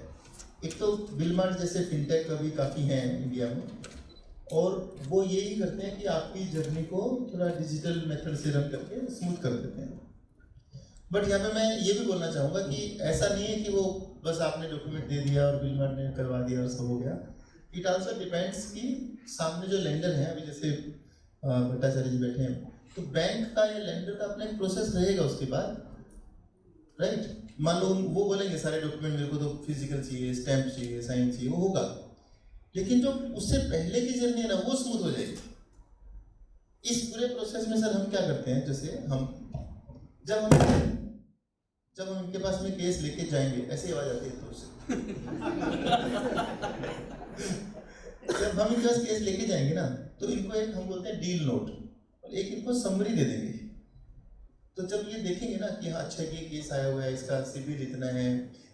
एक तो बिलमार्ट जैसे फिनटेक अभी काफ़ी हैं इंडिया में, और वो यही करते हैं कि आपकी जर्नी को थोड़ा डिजिटल मेथड से रन करके स्मूथ कर देते हैं। बट यहाँ पे मैं ये भी बोलना चाहूँगा कि ऐसा नहीं है कि वो बस आपने डॉक्यूमेंट दे दिया और बिलमार्ट ने करवा दिया और सब हो गया। इट आल्सो डिपेंड्स कि सामने जो लेंडर हैं, अभी जैसे भट्टाचार्य जी बैठे हैं, तो बैंक का या लेंडर का अपना एक प्रोसेस रहेगा उसके बाद, राइट। मान लो वो बोलेंगे सारे डॉक्यूमेंट मेरे को तो फिजिकल चाहिए, स्टैम्प चाहिए, साइन चाहिए, वो होगा, लेकिन जो उससे पहले की जर्नी है ना वो स्मूथ हो जाएगी। इस पूरे प्रोसेस में सर हम क्या करते हैं, जैसे जब हम इनके पास में केस लेके जाएंगे, ऐसी आवाज आती है तो उससे जब हम इनके पास केस लेके जाएंगे ना, तो इनको एक हम बोलते हैं डील नोट, और एक इनको समरी दे देंगे। तो जब ये देखेंगे ना कि हाँ अच्छा ये केस आया हुआ है, इसका सिबिल इतना है,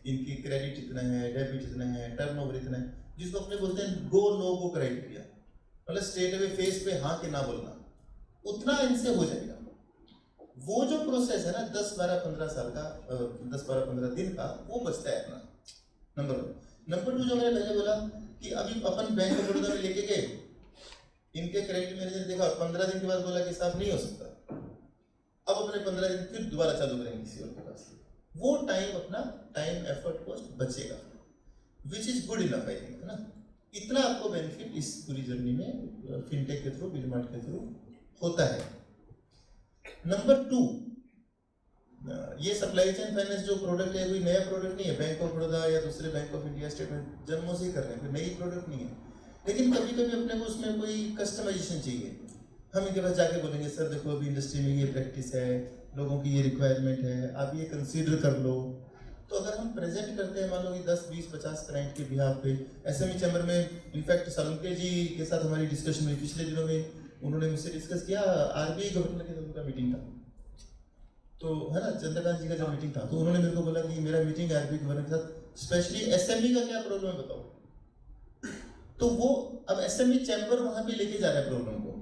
इनकी क्रेडिट इतना है, डेबिट इतना है, टर्नओवर इतना है, जिसको अपने बोलते हैं गो नो गो क्राइटेरिया, मतलब स्ट्रेट अवे फेस पे हाँ कि ना बोलना, उतना इनसे हो जाएगा। वो जो प्रोसेस है ना 10-12-15 साल का, 10-12-15 दिन का, वो बचता है अपना, नंबर 1। नंबर 2, जो मैंने पहले बोला कि अभी अपन बैंक ऑफ बड़ौदा में लेके गए, इनके क्रेडिट मैनेजर देखा, 15 दिन के बाद बोला कि साहब नहीं हो सकता, अब अपने 15 दिन फिर दोबारा चालू करेंगे किसी और के पास। वो टाइम, अपना टाइम एफर्ट कॉस्ट बचेगा, which is good enough I think, है ना। इतना आपको बेनिफिट इस पूरी जर्नी में फिनटेक के थ्रू, बिलमार्ट के थ्रू होता है। नंबर 2, ये सप्लाई चेन फाइनेंस जो प्रोडक्ट है कोई नया प्रोडक्ट नहीं है, बैंक ऑफ बड़ौदा या दूसरे bank of India, state bank जन्मों से ही कर रहे हैं, कोई नई प्रोडक्ट नहीं है। लेकिन कभी कभी अपने को उसमें कोई कस्टमाइजेशन चाहिए, हम इनके पास जाके बोलेंगे सर देखो अभी इंडस्ट्री में ये प्रैक्टिस है, लोगों की ये रिक्वायरमेंट है, आप ये कंसीडर कर लो। तो अगर हम प्रेजेंट करते हैं, मान लो कि 10, 20, 50 क्लाइंट के बिहाफ पे, एसएमई चैम्बर में, इनफैक्ट सालुंके जी के साथ हमारी डिस्कशन हुई पिछले दिनों में, उन्होंने मुझसे डिस्कस किया, आरबीआई गवर्नर के साथ उनका मीटिंग था, तो है ना, चंद्रकांत जी का जब मीटिंग था, तो उन्होंने मेरे को बोला कि मेरा मीटिंग आरबीआई गवर्नर के साथ, स्पेशली एसएमई का क्या प्रॉब्लम है बताओ। तो वो अब एसएमई चैम्बर वहां पे लेके जा रहा है प्रॉब्लम को।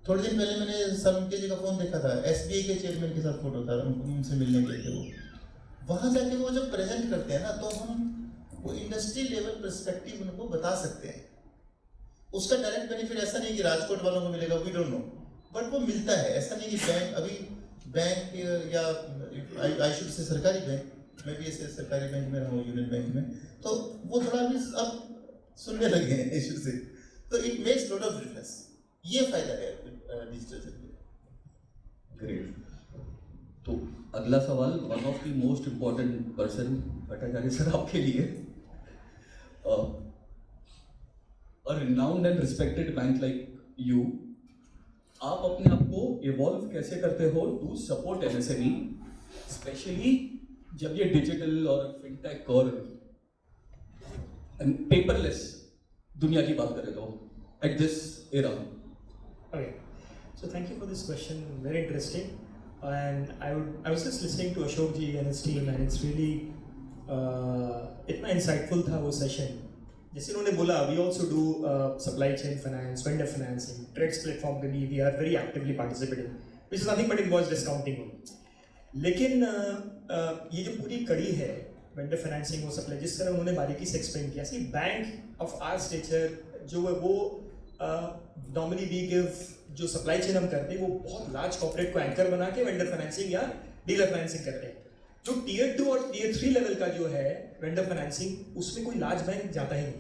थोड़े दिन पहले मैंने सालुंके जी का फोन देखा था, एसबीआई के चेयरमैन के साथ फोटो था, उनसे मिलने गए थे। वो वहां जाके वो जब प्रेजेंट करते हैं ना, तो हम वो इंडस्ट्री लेवल पर्सपेक्टिव उनको बता सकते हैं। उसका डायरेक्ट बेनिफिट ऐसा नहीं कि राजकोट वालों को मिलेगा, वी डोंट नो, बट वो मिलता है। ऐसा नहीं कि बैंक, अभी बैंक या आई शुड से सरकारी बैंक, मैं भी ऐसे सरकारी बैंक में रहा हूँ, यूनियन बैंक में, तो वो थोड़ा भी अब सुनने लगे हैं इशू से, तो it makes lot of difference. ये फायदा है डिजिटल से। ग्रेट। तो अगला सवाल one of the most important person Bhattacharya sir आपके लिए, a renowned and respected bank like you, आप अपने आप को इवॉल्व कैसे करते हो टू सपोर्ट एमएसएमई, स्पेशली जब ये डिजिटल और फिनटेक और पेपरलेस दुनिया की बात करें तो at this era? Okay, so thank you for this question, very interesting. And I was just listening to Ashok ji and his team, and it's really इतना insightful था वो session. जैसे उन्होंने बोला, we also do supply chain finance, vendor financing, trades platform पे भी we are very actively participating, which is nothing but invoice discounting only. लेकिन ये जो पूरी कड़ी है vendor financing और supply, जिस तरह उन्होंने बारीकी से explain किया, see bank of our stature जो है वो नॉर्मली वी गिव, जो सप्लाई चेन हम करते हैं वो बहुत लार्ज कॉर्पोरेट को एंकर बना के वेंडर फाइनेंसिंग या डीलर फाइनेंसिंग करते हैं। जो टियर 2 और टियर 3 लेवल का जो है वेंडर फाइनेंसिंग, उसमें कोई लार्ज बैंक जाता ही नहीं,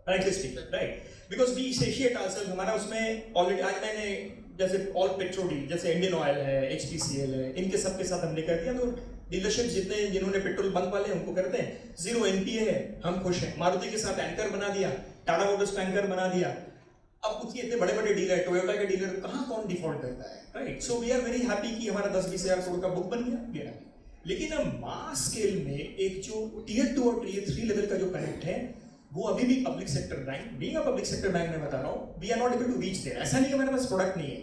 rightly speaking, right, because we associate ourselves, हमारा उसमें ऑलरेडी, आज मैंने जैसे ऑल पेट्रोल, जैसे इंडियन ऑयल है, एचपीसीएल है, इनके सबके साथ हमने कर दिया। तो डीलरशिप जिन्होंने पेट्रोल बंक वाले उनको करते हैं, 0 एनपीए है, हम खुश हैं। मारुति के साथ एंकर बना दिया, टाटा मोटर्स का एंकर बना दिया। अब उसके इतने बड़े बड़े डीलर, टोयोटा के डीलर कहाँ कौन डिफॉल्ट करता है, right. So we are very happy कि हमारा 10-20 हज़ार करोड़ का बुक बन गया। लेकिन अब मास स्केल में एक जो टियर 2 और टियर 3 लेवल का जो कनेक्ट है वो अभी भी public sector bank, being a public sector bank मैं बता रहा हूँ, we are not able to reach there. ऐसा नहीं कि हमारे पास प्रोडक्ट नहीं है,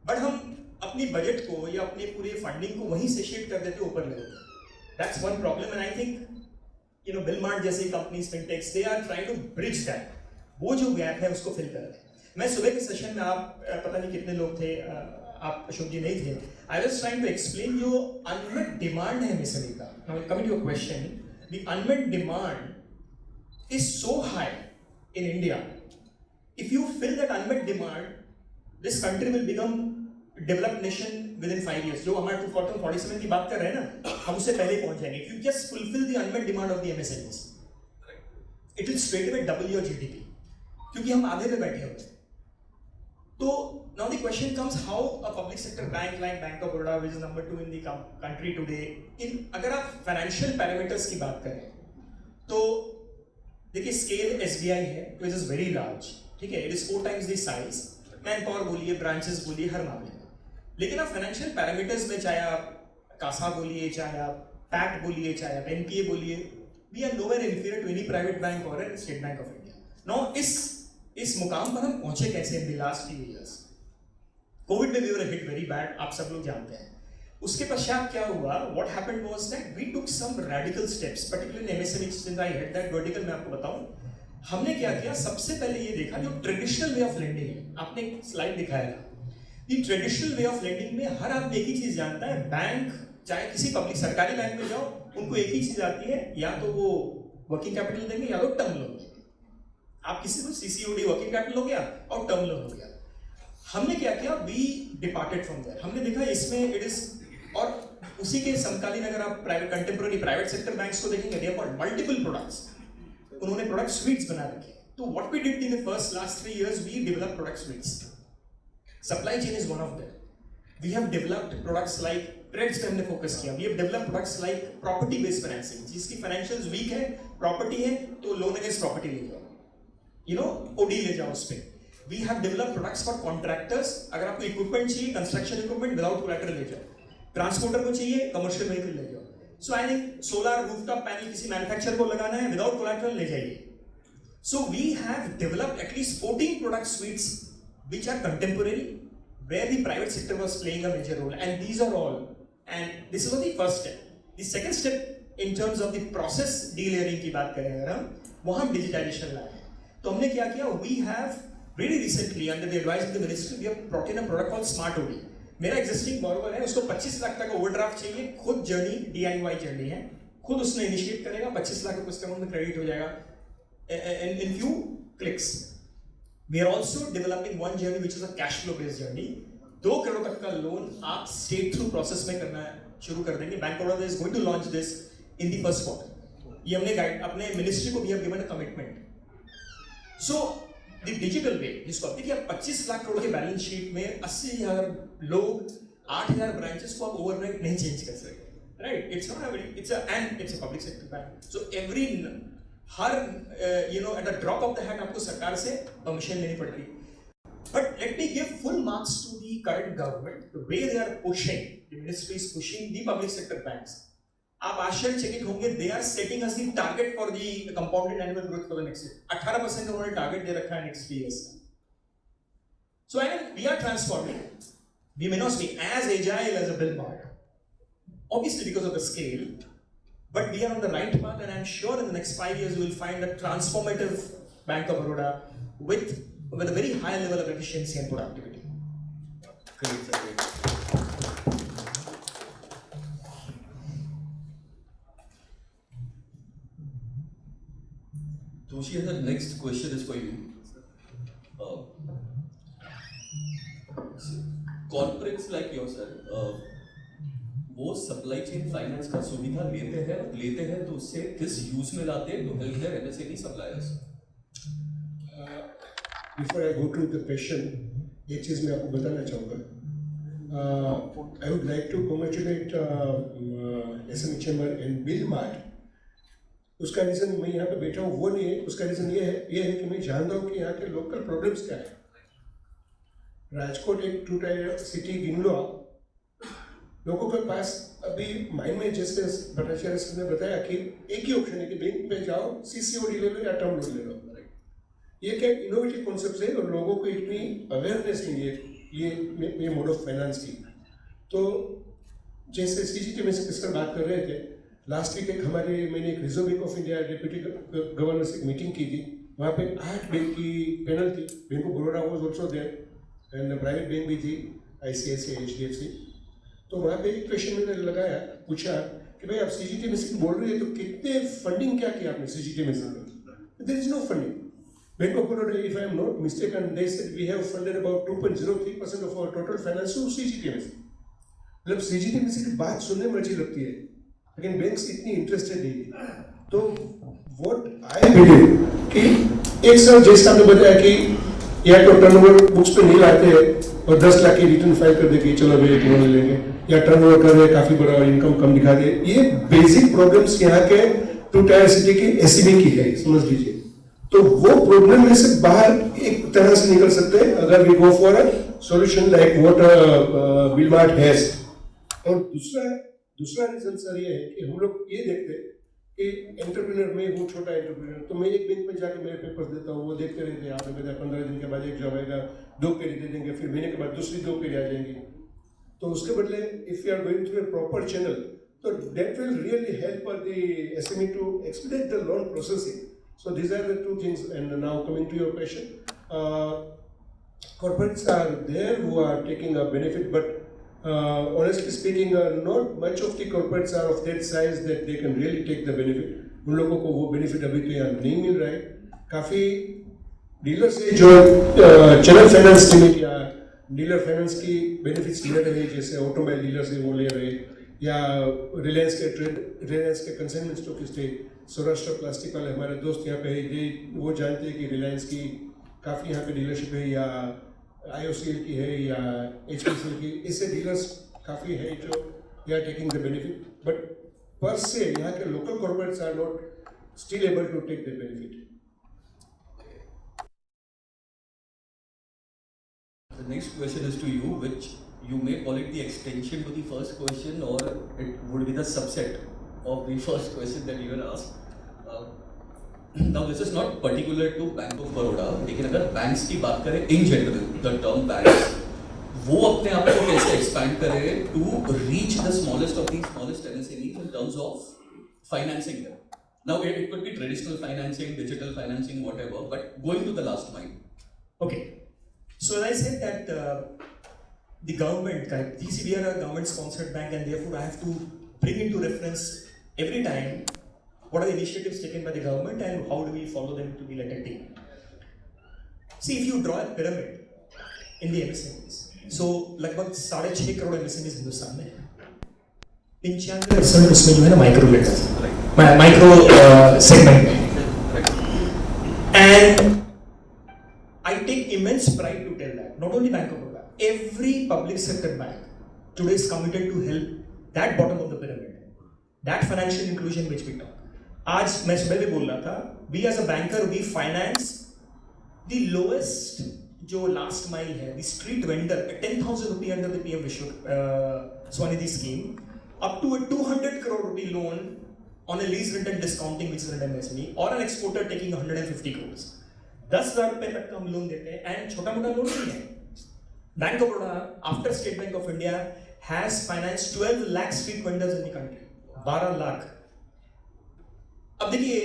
बट हम अपनी बजट को या अपने पूरे फंडिंग को वहीं से शिफ्ट कर देते हैं ऊपर लेवल पे। That's one problem, and I think you know Billmart जैसी companies, fintechs, they are trying to bridge that, वो जो गैप है उसको फिल कर रहे हैं। मैं सुबह के सेशन में, आप पता नहीं कितने लोग थे, आप अशोक जी नहीं थे, I was trying to explain जो अनमेट डिमांड है एमएसएमई का। Now coming to your question, the unmet demand is so high in India. If you fill that unmet demand, this country will become a developed nation within 5 years. जो हमारे 2047 की बात कर रहे हैं ना, हम उससे पहले पहुंच जाएंगे. If you just fulfill the unmet demand of the MSMEs, it will straight away double your GDP. क्योंकि हम आधे पे बैठे होते हैं. तो now the question comes, how a public sector bank like Bank of Baroda, which is number 2 in the country today, अगर आप financial parameters की बात करें, तो देखिए स्केल एसबीआई है, विच इज वेरी लार्ज, ठीक है, it is 4 times the size, man power बोलिए, ब्रांचेस बोलिए, हर मामले में। लेकिन आप फाइनेंशियल पैरामीटर्स में, चाहे आप कासा बोलिए, चाहे आप पैट बोलिए, चाहे आप एनपीए बोलिए, we are nowhere inferior to any private bank और state bank of India. Now इस मुकाम पर हम पहुंचे कैसे in the last few years? Covid में we were hit very bad, आप सब लोग जानते हैं। उसके पश्चात क्या हुआ? What happened was that we took some radical steps, particularly MSME, since I had that vertical, मैं आपको बताऊं हमने क्या किया। सबसे पहले ये देखा जो ट्रेडिशनल वे ऑफ लेंडिंग है, आपने एक स्लाइड दिखाया था, ये ट्रेडिशनल वे ऑफ लेंडिंग में हर आदमी एक ही चीज जानता है, बैंक चाहे किसी पब्लिक सरकारी बैंक में जाओ, उनको एक ही चीज आती है, या तो वो वर्किंग कैपिटल देंगे या तो टर्म लोन देंगे। आप किसी को सीसीओडी वर्किंग कैपिटल हो गया और टर्म लोन हो गया। हमने क्या किया, वी डिपार्टेड फ्रॉम देयर, हमने देखा इसमें इट इज, और उसी के समकालीन अगर आप कंटेम्पोररी प्राइवेट सेक्टर बैंक्स को देखेंगे, they have got multiple products, उन्होंने प्रोडक्ट स्वीट्स बना रखे हैं। तो what we did in the first last 3 years, we developed product suites. Supply chain is one of them. We have developed products like trades पे हमने focus किया। We have developed products like property based financing, जिसकी financials weak है, property है तो loan against property ले जाओ, you know OD ले जाओ उस पे। We have developed products for contractors, अगर आपको इक्विपमेंट चाहिए, कंस्ट्रक्शन इक्विपमेंट विदाउट कोलैटरल ले जाओ, ट्रांसपोर्टर को चाहिए, कमर्शियल व्हीकल ले जाओ। So I think solar rooftop panel किसी मैन्युफैक्चरर को लगाना है, विदाउट कोलैटरल ले जाइए। So we have developed at least 14 product suites which are contemporary, where the private sector was playing a major role, and these are all, and this was the first step. The second step in terms of the process delayering की बात करें अगर हम, वहाँ digitisation लाए हैं। तो हमने क्या किया, we have very recently under the advice of the ministry, we have brought in a product called Smart OD. मेरा एग्जिस्टिंग बॉरोवर है, उसको 25 लाख तक ओवरड्राफ्ट चाहिए, खुद जर्नी DIY जर्नी है, खुद उसने इनिशिएट करेगा, 25 लाख रुपए उसके अकाउंट में क्रेडिट हो जाएगा in few clicks. We are also developing one journey which is a cash flow based journey. 2 crore तक का लोन आप स्टेट थ्रू प्रोसेस में करना शुरू कर देंगे। Bank of Baroda is going to launch this in the first quarter. ये हमने गाइड अपने मिनिस्ट्री को भी have given a commitment. So the digital way, जिसको अब देखिए 25 लाख करोड़ के बैलेंस शीट में 80,000 लोग, 8,000 ब्रांचेस को आप ओवरनाइट नहीं चेंज कर सकते, right? It's not a it's a public sector bank. So every हर you know at the drop of the hat आपको सरकार से परमिशन लेनी पड़ती है। But let me give full marks to the current government, the way they are pushing, the ministry is pushing the public sector banks. आप आश्चर्यचकित होंगे, they are setting us the target for the compounded annual growth for the next year. 18% का उन्होंने target दे रखा है next 3 years का। So I mean we are transforming, we may not be as agile as a Bilmark, obviously because of the scale, but we are on the right path, and I'm sure in the next 5 years we will find a transformative Bank of Baroda with a very high level of efficiency and productivity. Great, sir. Great. Toshi, the next question is for you. Corporates like yourself, वो supply chain finance का सुविधा लेते हैं तो उससे किस use में लाते हैं, तो help their MSME suppliers. Before I go to the question, एक चीज़ मैं आपको बताना चाहूँगा। I would like to congratulate SME chamber and Billmart. उसका रीज़न मैं यहाँ पे बैठा हूँ वो नहीं है, उसका रीज़न ये है कि मैं जानता हूँ कि यहाँ के लोकल प्रॉब्लम्स क्या है। राजकोट एक 2 tier सिटी गिन लो, लोगों के पास अभी माइंड में जैसे भट्टाचार्य सर ने बताया कि एक ही ऑप्शन है कि बैंक पे जाओ, सीसीओडी ले लो या टर्म लोन ले लो। ये क्या इनोवेटिव कॉन्सेप्ट है और लोगों को इतनी अवेयरनेस नहीं है ये मोड ऑफ फाइनेंस की। तो जैसे सीजीटी में से किसका बात कर रहे थे, लास्ट वीक मैंने एक Reserve Bank of India deputy governor से मीटिंग की थी। वहाँ पे 8 बैंक की पैनल थी। Bank of Baroda was also there and private bank भी थी, ICICI, HDFC। तो वहाँ पे एक क्वेश्चन मैंने पूछा कि भाई आप सीजीटी में से बोल रहे हैं तो कितने फंडिंग क्या किया आपने सीजीटी में से? There is no funding. Bank of Baroda, if I am not mistaken, they said we have funded about 2.03% of our total finance to CGT में से। मतलब CGT में से की बात सुनने में अच्छी लगती है, लेकिन बैंक्स इतनी इंटरेस्टेड नहीं है। तो what I believe कि एक साल जैसे आपने बताया कि या तो टर्नओवर बुक्स पे नहीं लाते हैं और 10 लाख की रिटर्न फाइल कर देंगे, चलो भैया एक लोन लेंगे, या टर्नओवर कर रहे हैं काफी बड़ा इनकम कम दिखा दे। ये बेसिक प्रॉब्लम्स यहाँ के 2 टायर सिटी की SEB की है, समझ लीजिए। तो वो प्रॉब्लम में से बाहर एक तरह से निकल सकते हैं अगर we go for a solution like what Billmart has. और दूसरा रीजन सर ये है कि हम लोग ये देखते हैं कि एंटरप्रेन्योर में वो छोटा एंटरप्रेन्योर, तो मैं एक बैंक में जाकर मेरे पेपर्स देता हूँ, वो देखते रहते हैं, आपने बताया 15 दिन के बाद एक जॉब आएगा, 2 पेरी दे देंगे, फिर महीने के बाद दूसरी 2 पेरी आ जाएंगी। तो उसके बदले if you are going through a proper channel, तो that will really help the SME to expedite the loan processing. So these are the 2 things. And now coming to your question, corporates are there who are taking a benefit, but honestly speaking, not much of the corporates are of that size that they can really take the benefit. उन लोगों को वो benefit अभी तो यहाँ नहीं मिल रहा है। काफी डीलर्स है जो चैनल फाइनेंस लिमिट या डीलर फाइनेंस की बेनिफिट्स ले रहे हैं, जैसे ऑटोमोबाइल डीलर्स है वो ले रहे हैं, या रिलायंस के कंसाइनमेंट स्टॉकिस्ट है, सौराष्ट्र प्लास्टिक वाले हमारे दोस्त यहाँ पे है, वो जानते हैं कि रिलायंस की काफ़ी यहाँ पे डीलरशिप है, या IOCL की है, या HPCL की, इससे डीलर्स काफ़ी है जो they are taking the benefit, but per se यहाँ के local corporates are not still able to take the benefit. The next question is to you, which you may call it the extension to the first question, or it would be the subset of the first question that you were asked. Now this is not particular to Bank of Baroda, लेकिन अगर banks की बात करें in general, the term banks, वो अपने आप को कैसे expand करें to reach the smallest of the smallest MSMEs in terms of financing them. Now it could be traditional financing, digital financing, whatever, but going to the last mile. Okay, so as I said that the government, we are a government-sponsored bank, and therefore I have to bring into reference every time what are the initiatives taken by the government and how do we follow them to be effective. See, if you draw a pyramid in the MSMEs, so लगभग 6.5 crore MSMEs Hindustan में है, 95% उसमें जो है ना micro segment में, and I take immense pride to tell that not only Bank of Baroda, every public sector bank today is committed to help that bottom of the pyramid, that financial inclusion which we talk. आज मैं सुबह भी बोल रहा था, we as a banker we finance the lowest जो last mile है, the street vendor, 10,000 rupee under the PM Swanidhi scheme, up to a 200 crore rupee loan on a lease rental discounting which is an MSME, or an exporter taking 150 crores. 10,000 रुपए तक का हम loan देते हैं, and छोटा मोटा loan नहीं है। Bank of Baroda, after State Bank of India, has financed 12 lakh street vendors in the country, 12 lakh. अब देखिए,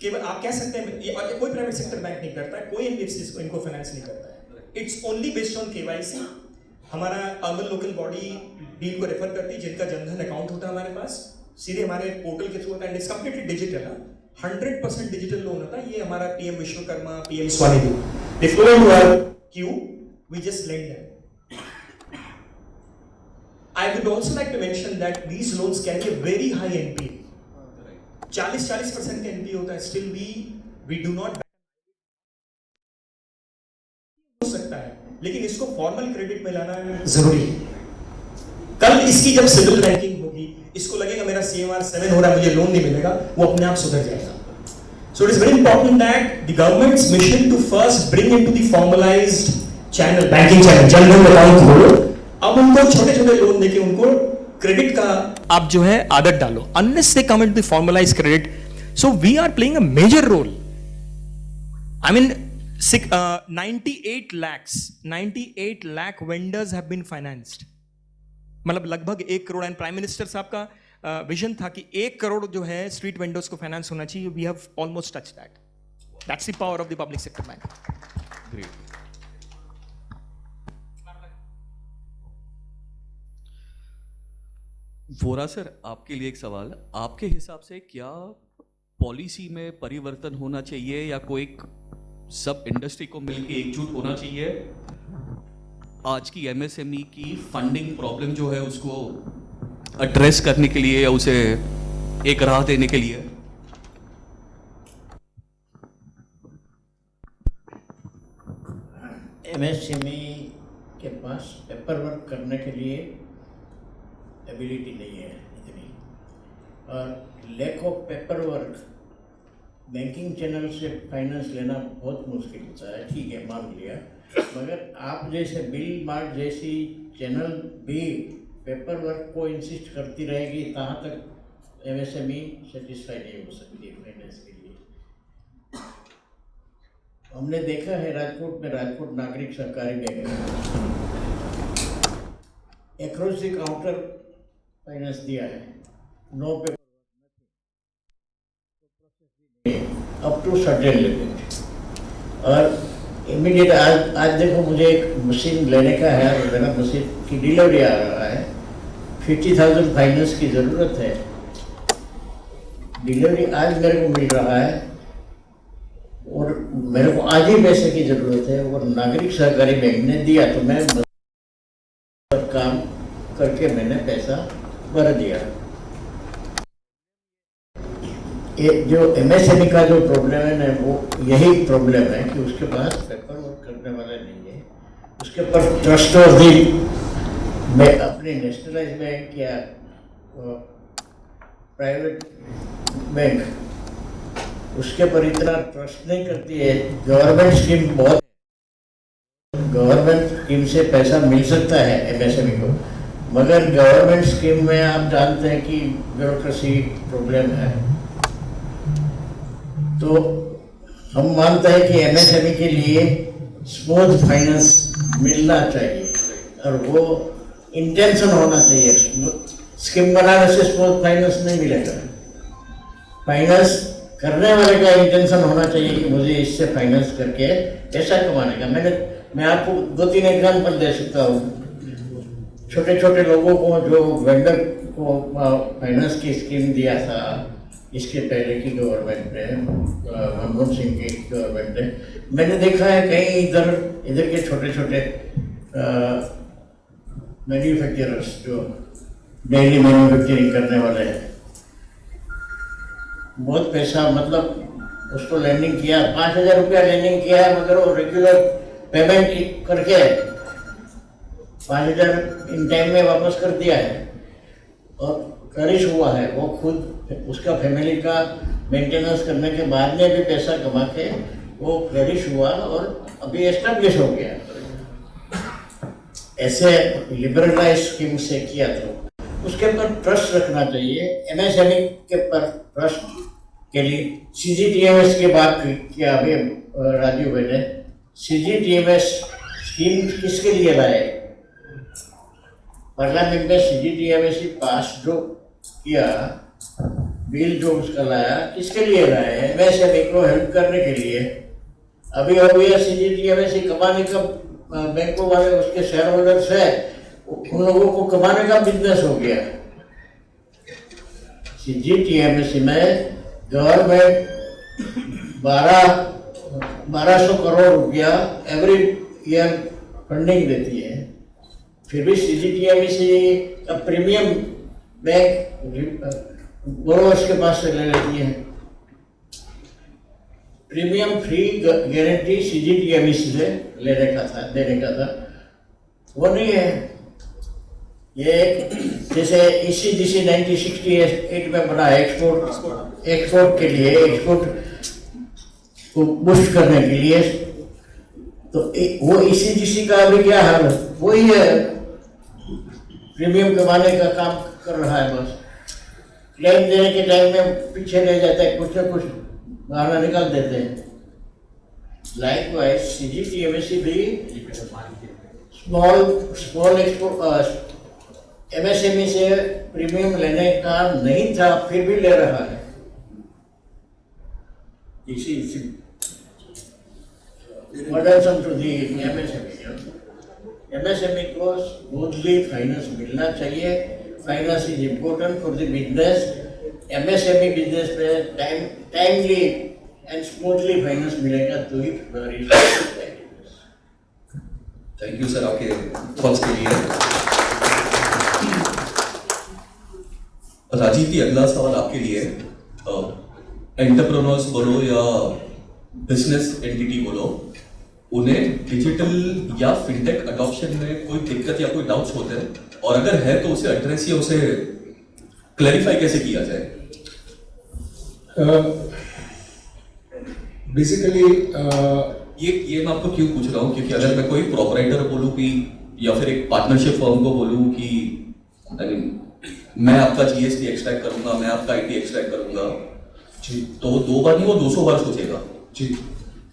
केवल आप कह सकते हैं और कोई प्राइवेट सेक्टर बैंक नहीं करता है, कोई NBFC इसको इनको फाइनेंस नहीं करता है। It's only based on KYC। हमारा अर्बन लोकल बॉडी डील को रेफर करती है, जिनका जनधन अकाउंट होता है हमारे पास, सीधे हमारे पोर्टल के थ्रू होता है, एंड इट्स कंप्लीटली डिजिटल है, 100% डिजिटल लोन होता है। ये हमारा PM Vishwakarma, PM Svanidhi, they flow into our queue, we just lend them. I would also like to mention that these loans carry a very high NPA. 40% का NPA होता है, still we do not हो सकता है, लेकिन इसको फॉर्मल क्रेडिट में लाना जरूरी है। कल इसकी जब सिविल रैंकिंग होगी, इसको लगेगा मेरा CMR 7 हो रहा है, मुझे लोन नहीं मिलेगा, वो अपने आप सुधर जाएगा। So it is very important that the government's mission to first bring into the formalized channel, banking channel, Jan Dhan account खोलो, अब उनको छोटे छोटे लोन देके उनको क्रेडिट का आप जो है आदत डालो, unless they come into formalize credit. So we are playing a major role. I mean 98 lakh vendors have been financed. मतलब लगभग 1 करोड़. एंड प्राइम मिनिस्टर साहब का विजन था कि 1 करोड़ जो है स्ट्रीट वेंडर्स को फाइनेंस होना चाहिए. We have almost touch that. That's the power of the public sector bank. Great. Vora sir, आपके लिए एक सवाल. आपके हिसाब से क्या पॉलिसी में परिवर्तन होना चाहिए या कोई सब इंडस्ट्री को मिलकर एकजुट होना चाहिए आज की एमएसएमई की फंडिंग प्रॉब्लम जो है उसको एड्रेस करने के लिए या उसे एक राह देने के लिए? एमएसएमई के पास पेपर वर्क करने के लिए एबिलिटी नहीं है इतनी, और lack of paper work banking channel से फाइनेंस लेना बहुत मुश्किल होता है. ठीक है, मान लिया, मगर आप जैसे बिल मार्ट जैसी चैनल भी पेपर वर्क को इंसिस्ट करती रहेगी, तहाँ तक एमएसएमई सेटिस्फाई नहीं हो सकती फाइनेंस के लिए. हमने देखा है राजकोट में, Rajkot Nagarik Sahakari Bank across the counter finance दिया है, no paper up to certain limit. और इमीडिएट आज देखो, मुझे एक मशीन लेने का है और मेरा मशीन की डिलीवरी आ रहा है. 50,000 फाइनेंस की ज़रूरत है. डिलीवरी आज मेरे को मिल रहा है और मेरे को आज ही पैसे की ज़रूरत है, और नागरिक सहकारी बैंक ने दिया तो मैं काम करके मैंने पैसा भर दिया. ये जो एमएसएमई का जो प्रॉब्लम है ना, वो यही प्रॉब्लम है कि उसके पास पेपर वर्क करने वाला नहीं है. उसके ऊपर ट्रस्ट और भी मैं अपने नेशनलाइज बैंक या प्राइवेट बैंक उसके पर इतना ट्रस्ट नहीं करती है. गवर्नमेंट स्कीम बहुत, गवर्नमेंट स्कीम से पैसा मिल सकता है एमएसएमई को, मगर गवर्नमेंट स्कीम में आप जानते हैं कि ब्यूरोक्रेसी प्रॉब्लम है. तो हम मानते हैं कि एमएसएमई के लिए स्मूथ फाइनेंस मिलना चाहिए, और वो इंटेंशन होना चाहिए. स्कीम बनाने से स्मूथ फाइनेंस नहीं मिलेगा. फाइनेंस करने वाले का इंटेंशन होना चाहिए कि मुझे इससे फाइनेंस करके पैसा कमाने का. मैं आपको 2-3 एग्जाम्पल दे सकता हूँ. छोटे छोटे लोगों को जो वेंडर को फाइनेंस की स्कीम दिया था इसके पहले की गवर्नमेंट ने, मनमोहन सिंह की गवर्नमेंट ने, मैंने देखा है कई इधर के छोटे छोटे मैन्युफैक्चरर्स जो डेली मैन्युफैक्चरिंग करने वाले हैं, बहुत पैसा, मतलब उसको लैंडिंग किया, 5,000 रुपया लैंडिंग किया है, मगर वो रेगुलर पेमेंट करके 5,000 इन टाइम में वापस कर दिया है. और करिश हुआ है, वो खुद उसका फैमिली का मेंटेनेंस करने के बाद में भी पैसा कमा के वो करिश हुआ और अभी एस्टेब्लिश हो गया. ऐसे लिबरलाइज स्कीम से किया तो उसके पर ट्रस्ट रखना चाहिए. एमएसएमई के पर ट्रस्ट के लिए सीजीटीएमएस की बात किया अभी राजीव भाई ने. सीजीटीएमएस स्कीम किसके लिए लाए? पार्लियामेंट में सीजीटीएमएस पास जो किया, बिल जो उसका लाया, किसके लिए लाया है? एमएसएमई को हेल्प करने के लिए. अभी हो गया सीजीटीएमएस कमाने का, बैंकों वाले उसके शेयर होल्डर्स है, उन लोगों को कमाने का बिजनेस हो गया. सीजीटीएमएस में गवर्नमेंट 1200 करोड़ रुपया एवरी ईयर फंडिंग देती है. फिर भी सीजीटीएमएस का प्रीमियम बैंक बोरोवर्स के पास से ले लेती है. प्रीमियम फ्री गारंटी सीजीटीएमएस से देने का था, वो नहीं है. ये एक जैसे ईसीजीसी 1968 में बना है एक्सपोर्ट के लिए, एक्सपोर्ट को बूस्ट करने के लिए. तो वो ईसीजीसी का अभी क्या हाल है? वही है प्रीमियम कमाने का काम कर रहा है बस। क्लेम देने के टाइम में पीछे रह जाता है, कुछ ना कुछ बहाना निकाल देते हैं। लाइकवाइज सीजीटी एमएससी भी स्मॉल एमएसएमई से प्रीमियम लेने का नहीं था, फिर भी ले रहा है। Burdensome to the MSME. MSME को smoothly finance मिलना चाहिए। Finance is important for the business. MSME business में timely and smoothly finance मिलेगा तो ही flourish। थैंक यू सर आपके थॉट्स के लिए। राजीव जी, अगला सवाल आपके लिए। एंटरप्रेन्योर्स बोलो या बिजनेस एंटिटी बोलो, उन्हें डिजिटल या फिनटेक अडॉप्शन में कोई दिक्कत या कोई डाउट्स होते हैं, और अगर है तो उसे एड्रेस या उसे क्लैरिफाई कैसे किया जाए? बेसिकली ये मैं आपको क्यों पूछ रहा हूँ, क्योंकि अगर मैं कोई प्रोपराइटर बोलूँ कि या फिर एक पार्टनरशिप फर्म को बोलूँ कि मैं आपका जीएसटी एक्सट्रैक्ट करूंगा, मैं आपका आईटी एक्सट्रैक्ट करूंगा, तो 2 बार नहीं वो 200 बार सोचेगा जी,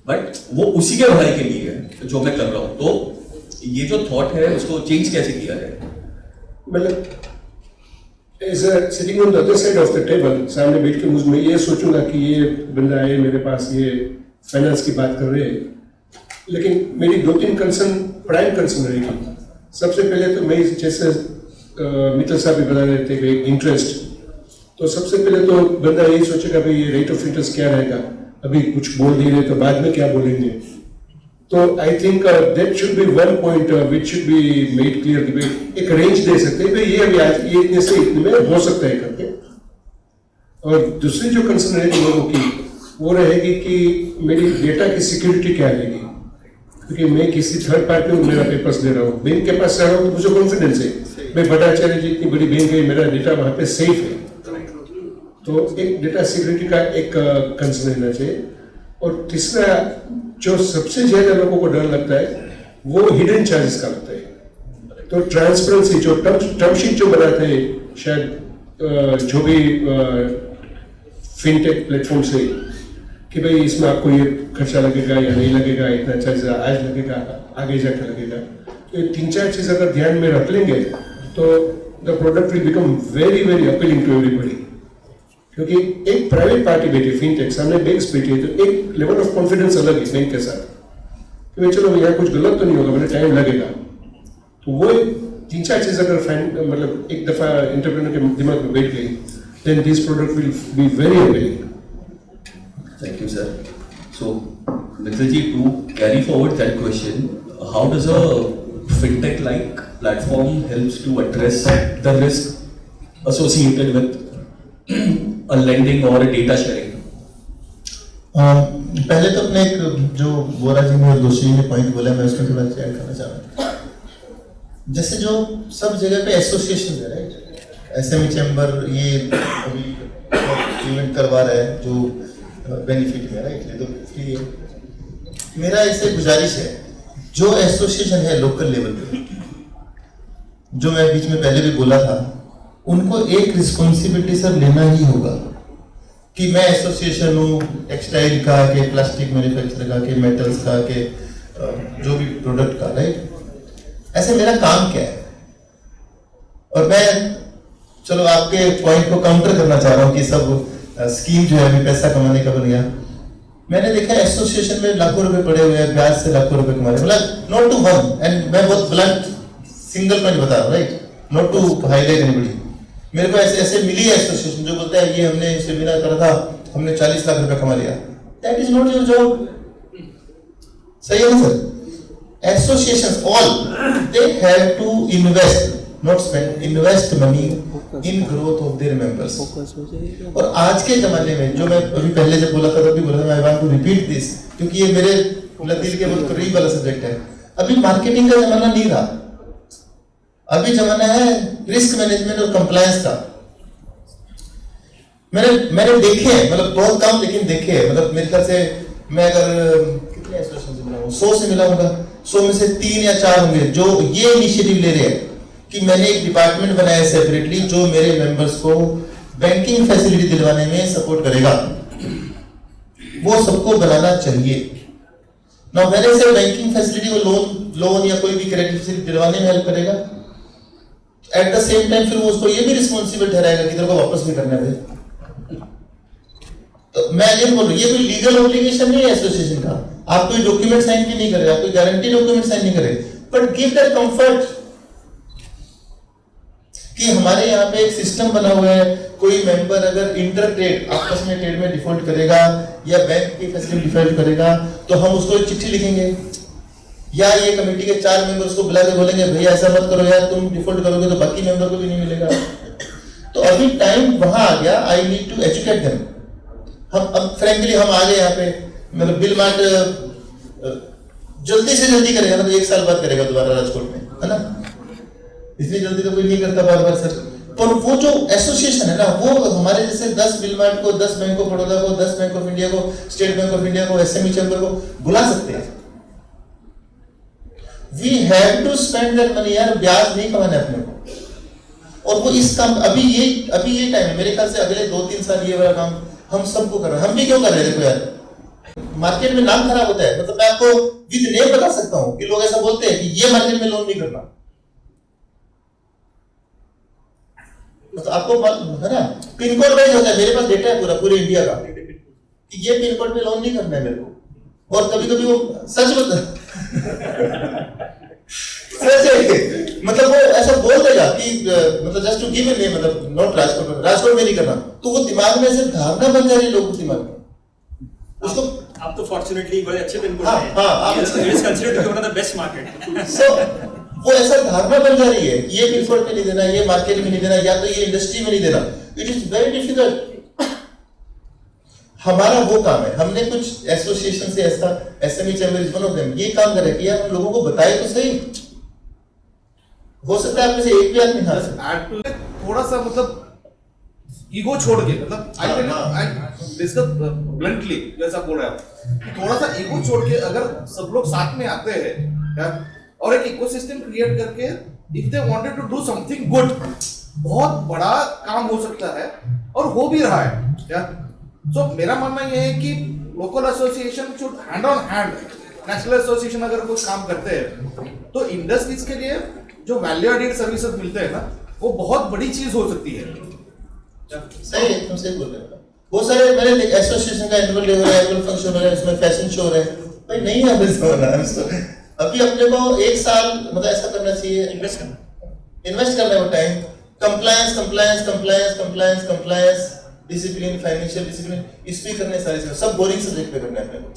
बट वो उसी के भलाई के लिए है जो मैं कर रहा हूँ। तो ये जो थॉट है उसको चेंज कैसे किया जाए? मतलब as sitting on the other side of the table, सामने बैठ के मैं ये सोचूंगा कि ये बंदा है मेरे पास, ये फाइनेंस की बात कर रहे हैं, लेकिन मेरी 2-3 कंसर्न, प्राइम कंसर्न रहेगी। सबसे पहले तो मैं जैसे मित्तल साहब भी बता रहे थे कि इंटरेस्ट, तो सबसे पहले तो बंदा यही सोचेगा भाई ये रेट ऑफ इंटरेस्ट क्या रहेगा, अभी कुछ बोल नहीं रहे तो बाद में क्या बोलेंगे। तो I think that should be one point which should be made clear कि भाई एक रेंज दे सकते हैं, भाई ये अभी आज ये इतने से इतने में हो सकता है करके। और दूसरी जो कंसर्न रहेगी लोगों की वो रहेगी कि मेरी डेटा की सिक्योरिटी क्या रहेगी, क्योंकि मैं किसी थर्ड पार्टी को मेरा पेपर्स दे रहा हूँ, बैंक के पास रह रहा हूँ तो मुझे कॉन्फिडेंस है भाई भट्टाचार्य जी इतनी बड़ी बैंक है, मेरा डेटा वहाँ पे सेफ है। तो एक डेटा सिक्योरिटी का एक कंसर्न रहना चाहिए। और तीसरा जो सबसे ज्यादा लोगों को डर लगता है वो हिडन चार्जेस का लगता है। तो ट्रांसपेरेंसी जो टर्म शीट जो बनाते हैं शायद जो भी फिनटेक प्लेटफॉर्म से कि भाई इसमें आपको ये खर्चा लगेगा या नहीं लगेगा, इतना चार्ज आज लगेगा, आगे जाकर लगेगा, तो ये 3-4 चीज अगर ध्यान में रख लेंगे तो the product will become very very appealing to everybody. क्योंकि एक प्राइवेट पार्टी बैठी फिनटेक सामने बैंक्स बैठी है, तो एक लेवल ऑफ कॉन्फिडेंस अलग है बैंक के साथ कि भाई चलो यहाँ कुछ गलत तो नहीं होगा, मुझे टाइम लगेगा। तो वो 3-4 चीज अगर मतलब एक दफा एंटरप्रेन्योर के दिमाग में बैठ गई, then this product will be very appealing. Thank you, sir. So, Mittalji, to carry forward that question, how does a fintech-like platform helps to address the risk associated with a lending or a data sharing? पहले तो अपने एक जो बोरा जी ने और दोषी ने point बोला, मैं उसको थोड़ा शेयर करना चाह रहा हूँ। जैसे जो सब जगह पे एसोसिएशन है, राइट, एसएमई चैम्बर ये अभी इवेंट करवा रहा है जो बेनिफिट है, राइट, ये तो फ्री है। मेरा ऐसे गुजारिश है जो एसोसिएशन है लोकल लेवल पे, जो मैं बीच में पहले भी बोला था, उनको एक रिस्पॉन्सिबिलिटी सर लेना ही होगा कि मैं एसोसिएशन हूँ टेक्सटाइल का, के प्लास्टिक मैन्युफैक्चर का, के मेटल्स का, के जो भी प्रोडक्ट का, राइट। ऐसे मेरा काम क्या है? और मैं चलो आपके पॉइंट को काउंटर करना चाह रहा हूँ कि सब स्कीम जो है अभी पैसा कमाने का बन गया। मैंने देखा एसोसिएशन में लाखों रुपए पड़े हुए हैं, ब्याज से लाखों रुपए कमा रहे, मतलब नॉट टू वन, एंड मैं बहुत ब्लंट सिंगल पॉइंट बता रहा हूँ, right, not to highlight anybody. मेरे को ऐसे मिली है एसोसिएशन जो बोलता है ये हमने सेमिनार करा था, हमने 40 लाख रुपए कमा लिया। That is not your job. सही है ना sir? Associations all they have to invest, not spend, invest money in growth of their members. और आज के जमाने में जो मैं अभी पहले जब बोला था तब भी बोला था, I want to repeat this, क्योंकि ये मेरे दिल के बहुत करीब वाला सब्जेक्ट है। अभी मार्केटिंग का जमाना नहीं रहा, अभी जमाना है रिस्क मैनेजमेंट और कंप्लायंस का। मैंने देखे हैं, मतलब बहुत कम लेकिन देखे हैं, मतलब मेरे ख्याल से मैं अगर कितने एसोसिएशन से मिला हूँ, 100 से मिला होगा, 100 में से 3 या 4 होंगे जो ये इनिशिएटिव ले रहे हैं कि मैंने एक डिपार्टमेंट बनाया सेपरेटली जो मेरे मेंबर्स को बैंकिंग फैसिलिटी दिलवाने में सपोर्ट करेगा। वो सबको बनाना चाहिए। ना मैंने से बैंकिंग फैसिलिटी को लोन या कोई भी क्रेडिट फैसिलिटी दिलवाने में हेल्प करेगा, एट द सेम टाइम फिर वो उसको ये भी रिस्पॉन्सिबल ठहराएगा कि तेरे को वापस भी करना है। तो मैं ये बोल रहा हूँ, ये कोई लीगल ऑब्लिगेशन नहीं है एसोसिएशन का। आप कोई डॉक्यूमेंट साइन भी नहीं कर रहे, आप कोई गारंटी डॉक्यूमेंट साइन नहीं कर रहे, बट गिव दैट कंफर्ट कि हमारे यहाँ पे एक सिस्टम बना हुआ है, कोई मेंबर अगर इंटर ट्रेड आपस में ट्रेड में डिफॉल्ट करेगा या बैंक की फैसिलिटी डिफॉल्ट करेगा तो हम उसको एक चिट्ठी लिखेंगे, या ये कमेटी के 4 मेंबर्स को बुला के बोलेंगे भैया ऐसा मत करो यार, तुम डिफॉल्ट करोगे तो बाकी मेंबर को भी नहीं मिलेगा। तो अभी टाइम वहां आ गया, I need to educate them. हम अब फ्रेंकली हम आ गए यहाँ पे, मतलब बिल मार्ट जल्दी से जल्दी करेगा ना, तो 1 साल बाद करेगा दोबारा राजकोट में, है ना। इतनी जल्दी तो कोई नहीं करता बार सर। पर वो जो एसोसिएशन है ना, वो हमारे जैसे 10 बिल मार्ट को, 10 बैंक ऑफ बड़ौदा को, 10 बैंक ऑफ इंडिया को, स्टेट बैंक ऑफ इंडिया को, एसएमई चैम्बर को बुला सकते हैं। We have to spend that money यार, ब्याज नहीं कमाना अपने को। और वो इस काम अभी ये टाइम है, मेरे ख्याल से अगले 2-3 साल ये वाला काम हम सबको कर रहे हैं। हम भी क्यों कर रहे हैं, देखो यार मार्केट में नाम खराब होता है। मतलब मैं आपको विद नेम बता सकता हूँ कि लोग ऐसा बोलते हैं कि ये मार्केट में लोन नहीं करना, मतलब आपको है ना, पिन कोड वाइज होता है। मेरे पास डेटा है पूरे इंडिया का कि ये पिन कोड में लोन नहीं करना है मेरे को। और कभी कभी वो सच सच है, मतलब वो ऐसा बोल देगा कि मतलब just to give a name, मतलब नॉट राजकोट में नहीं करना, तो वो दिमाग में ऐसे धारणा बन जा रही है लोगों के दिमाग में उसको। आप तो फॉर्चुनेटली बड़े अच्छे पिन कोड हाँ, हैं। हाँ, आप it is considered to be one of the best market. So वो ऐसा धारणा बन जा रही है, ये पिन कोड में नहीं देना, ये मार्केट में नहीं देना, या तो ये इंडस्ट्री में नहीं देना। It is very difficult. हमारा वो काम है, हमने कुछ एसोसिएशन से ऐसा, SME chamber is one of them, ये काम करे कि यार हम लोगों को बताए तो सही। हो सकता है आप में से एक भी आदमी हाँ थोड़ा सा मतलब ईगो छोड़ के, मतलब आई डिस्कस ब्लंटली जैसा बोल रहा है कि थोड़ा सा ईगो छोड़ के अगर सब लोग साथ में आते हैं और एक इकोसिस्टम क्रिएट करके, if they wanted to do something good, बहुत बड़ा काम हो सकता है और हो भी रहा है यार। सो मेरा मानना यह है कि local association should hand on hand, national association अगर कोई काम करते हैं तो इंडस्ट्रीज के लिए जो वैल्यू एडेड सर्विसेज मिलते हैं ना, वो बहुत बड़ी चीज हो सकती है। सही है, तुम सही बोल रहे हो। बहुत सारे मेरे एसोसिएशन का एनुअल डे हो रहा है, एनुअल फंक्शन हो रहा है, उसमें फैशन शो हो रहा है, भाई नहीं है अभी अपने को 1 साल मतलब ऐसा करना चाहिए, इन्वेस्ट करना है वो time. Compliance, discipline, financial discipline, इस पे करने सारे सब बोरिंग सब्जेक्ट पे करना है अपने को।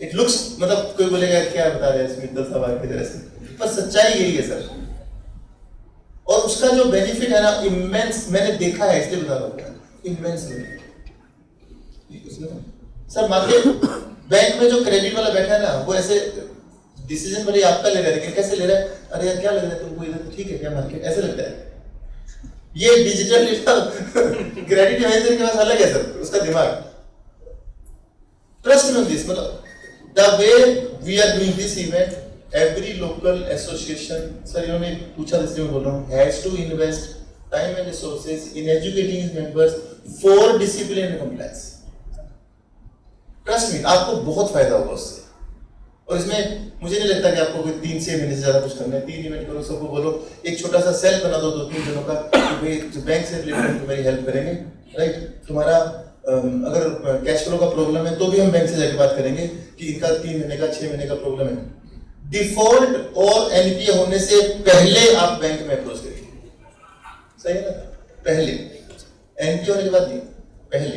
इट लुक्स मतलब कोई बोलेगा क्या बता रहे हैं मित्तल साहब आपकी तरह से, पर सच्चाई यही है सर। और उसका जो बेनिफिट है ना इमेंस, मैंने देखा है इसलिए बता रहा हूँ, इमेंस सर। मार्केट बैंक में जो क्रेडिट वाला बैठा है ना, वो ऐसे डिसीजन भले आपका ले रहा है, लेकिन कैसे ले रहा है, अरे यार क्या लग रहा है तुमको इधर, ठीक है क्या मार्केट, ऐसे लगता है। ये डिजिटल क्रेडिट मैनेजर के पास अलग है सर, उसका दिमाग। ट्रस्ट मी ऑन दिस, मतलब the way we are doing this event, every local association, sir इन्होंने पूछा इसलिए मैं बोल रहा हूँ, has to invest time and resources in educating his members for discipline and compliance. Trust me, आपको बहुत फायदा होगा उससे। और इसमें मुझे नहीं लगता कि आपको कोई 3-6 महीने से ज्यादा कुछ करना है। 3 इवेंट करो, सबको बोलो, एक छोटा सा सेल बना दो 2-3 जनों का, भाई जो बैंक से रिलेटेड तुम्हारी हेल्प करेंगे, राइट। तुम्हारा अगर कैश फ्लो का प्रॉब्लम है तो भी हम बैंक से जाके बात करेंगे कि इनका 3 महीने का 6 महीने का प्रॉब्लम है। डिफॉल्ट और एनपीए होने से पहले आप बैंक में अप्रोच करिए, सही है ना, पहले। एनपीए होने के बाद नहीं, पहले।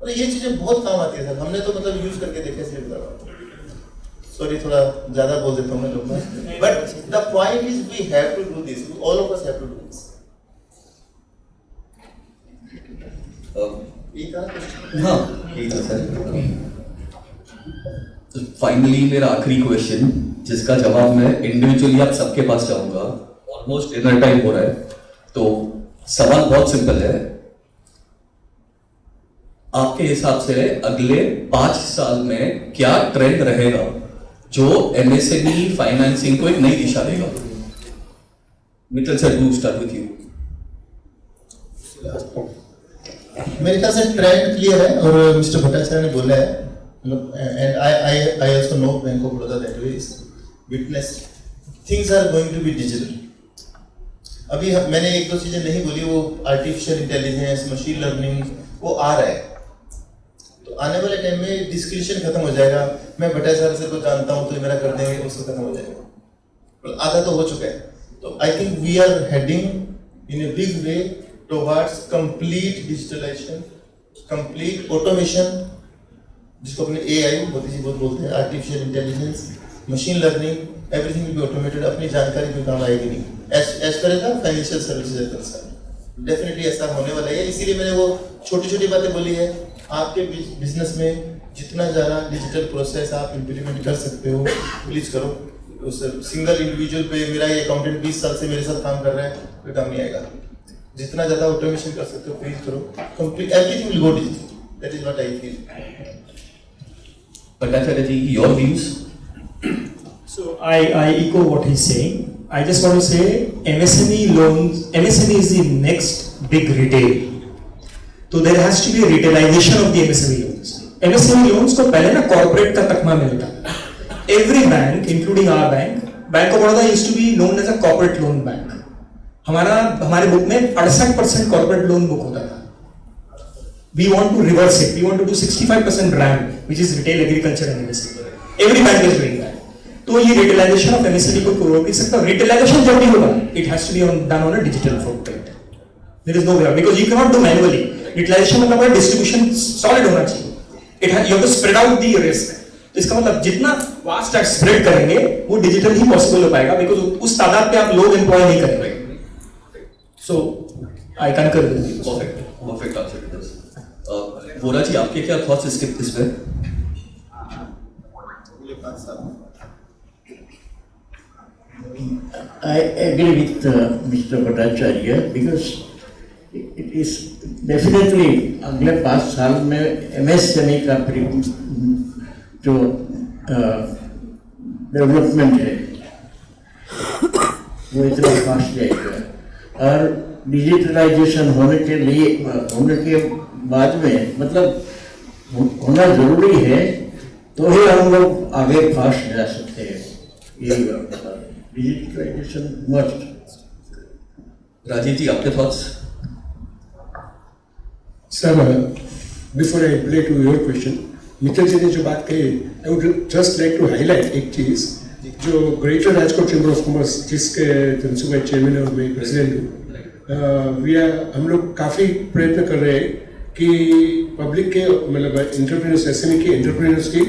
और ये चीजें बहुत काम आती है सर, हमने तो मतलब यूज करके देखे से बता रहा हूँ। सॉरी थोड़ा ज्यादा बोल देता हूँ मैं लोग, but the point is we have to do this, all of us have to do this. हाँ ठीक है सर। फाइनली मेरा आखिरी क्वेश्चन, जिसका जवाब मैं इंडिविजुअली आप सबके पास चाहूंगा, ऑलमोस्ट डिनर टाइम हो रहा है, तो सवाल बहुत सिंपल है। आपके हिसाब से अगले 5 साल में क्या ट्रेंड रहेगा जो एमएसएमई फाइनेंसिंग को एक नई दिशा देगा। Mittal sir, do start with you. मेरे ख्याल से ट्रेंड क्लियर है और मिस्टर भट्टाचार्य ने बोला है, and I also know Bank of Baroda that way is witness things are going to be digital. अभी मैंने एक दो चीजें नहीं बोली, वो आर्टिफिशियल इंटेलिजेंस, मशीन लर्निंग, वो आ रहा है। तो आने वाले टाइम में डिस्क्रिप्शन खत्म हो जाएगा, मैं भट्टाचार्य सर को जानता हूँ तो मेरा कर देंगे, उसको खत्म हो जाएगा। आधा तो हो चुका है। तो I think we are heading in a big way towards complete digitalization, complete automation, जिसको अपने एआई मोदी जी बहुत बोलते हैं, artificial intelligence, machine learning, everything will be automated. अपनी जानकारी कोई काम आएगी नहीं, as per the financial services है कंसर्न। डेफिनेटली ऐसा होने वाला है, इसीलिए मैंने वो छोटी छोटी बातें बोली है। आपके बिजनेस में जितना ज़्यादा डिजिटल प्रोसेस आप इम्प्लीमेंट कर सकते हो प्लीज़ करो। उस सिंगल इंडिविजुअल पे मेरा ये अकाउंटेंट 20 साल से मेरे साथ काम कर रहा है, कोई काम नहीं आएगा। जितना ज़्यादा ऑटोमेशन कर सकते हो प्लीज करो, complete everything will go digital, that is what I feel. Bhattacharya ji, your views? So I echo what he's saying. I just want to say MSME loans, MSME is the next big retail. So there has to be a retailization of the MSME loans. MSME loans को पहले ना corporate का तकमा मिलता। Every bank, including our bank, Bank of Baroda used to be known as a corporate loan bank. हमारे book में 68% corporate loan book होता था। We want to reverse it. We want to do 65% RAM, which is retail, agriculture and MSME. Every bank is doing that. तो ये retailization of MSME को रोक नहीं सकता। Retailization जब भी होगा, it has to be done on a digital footprint. There is no way out because you cannot do manually. Retailization मतलब है distribution solid होना चाहिए. You have to spread out the risk. तो इसका मतलब जितना vast tax spread करेंगे, वो digital ही possible हो पाएगा because उस तादाद पे आप लोग employ नहीं करेंगे। So I concur with you. Perfect answer to this. Vora जी, आपके क्या थॉट्स इस पे? I agree with Mr. Bhattacharya because it is definitely अगले 5 साल में MSME का जो डेवलपमेंट है वो इतना फास्ट जाएगा और डिजिटलाइजेशन होने के बाद में मतलब होना जरूरी है तो ही हम लोग आगे फास्ट जा सकते हैं। ये डिजिटलाइजेशन मस्ट। राजीव जी, आपके thoughts? Sir, before I reply to your question, Mittal ji ने जो बात कही, I would just like to highlight एक चीज, जो greater Rajkot chamber of commerce जिसके जनसुबा चेयरमैन और मैं प्रेसिडेंट हूँ, हम लोग काफ़ी प्रयत्न कर रहे हैं कि पब्लिक के मतलब एंटरप्रेन्योर्स, एसएमई के एंटरप्रेन्योर्स की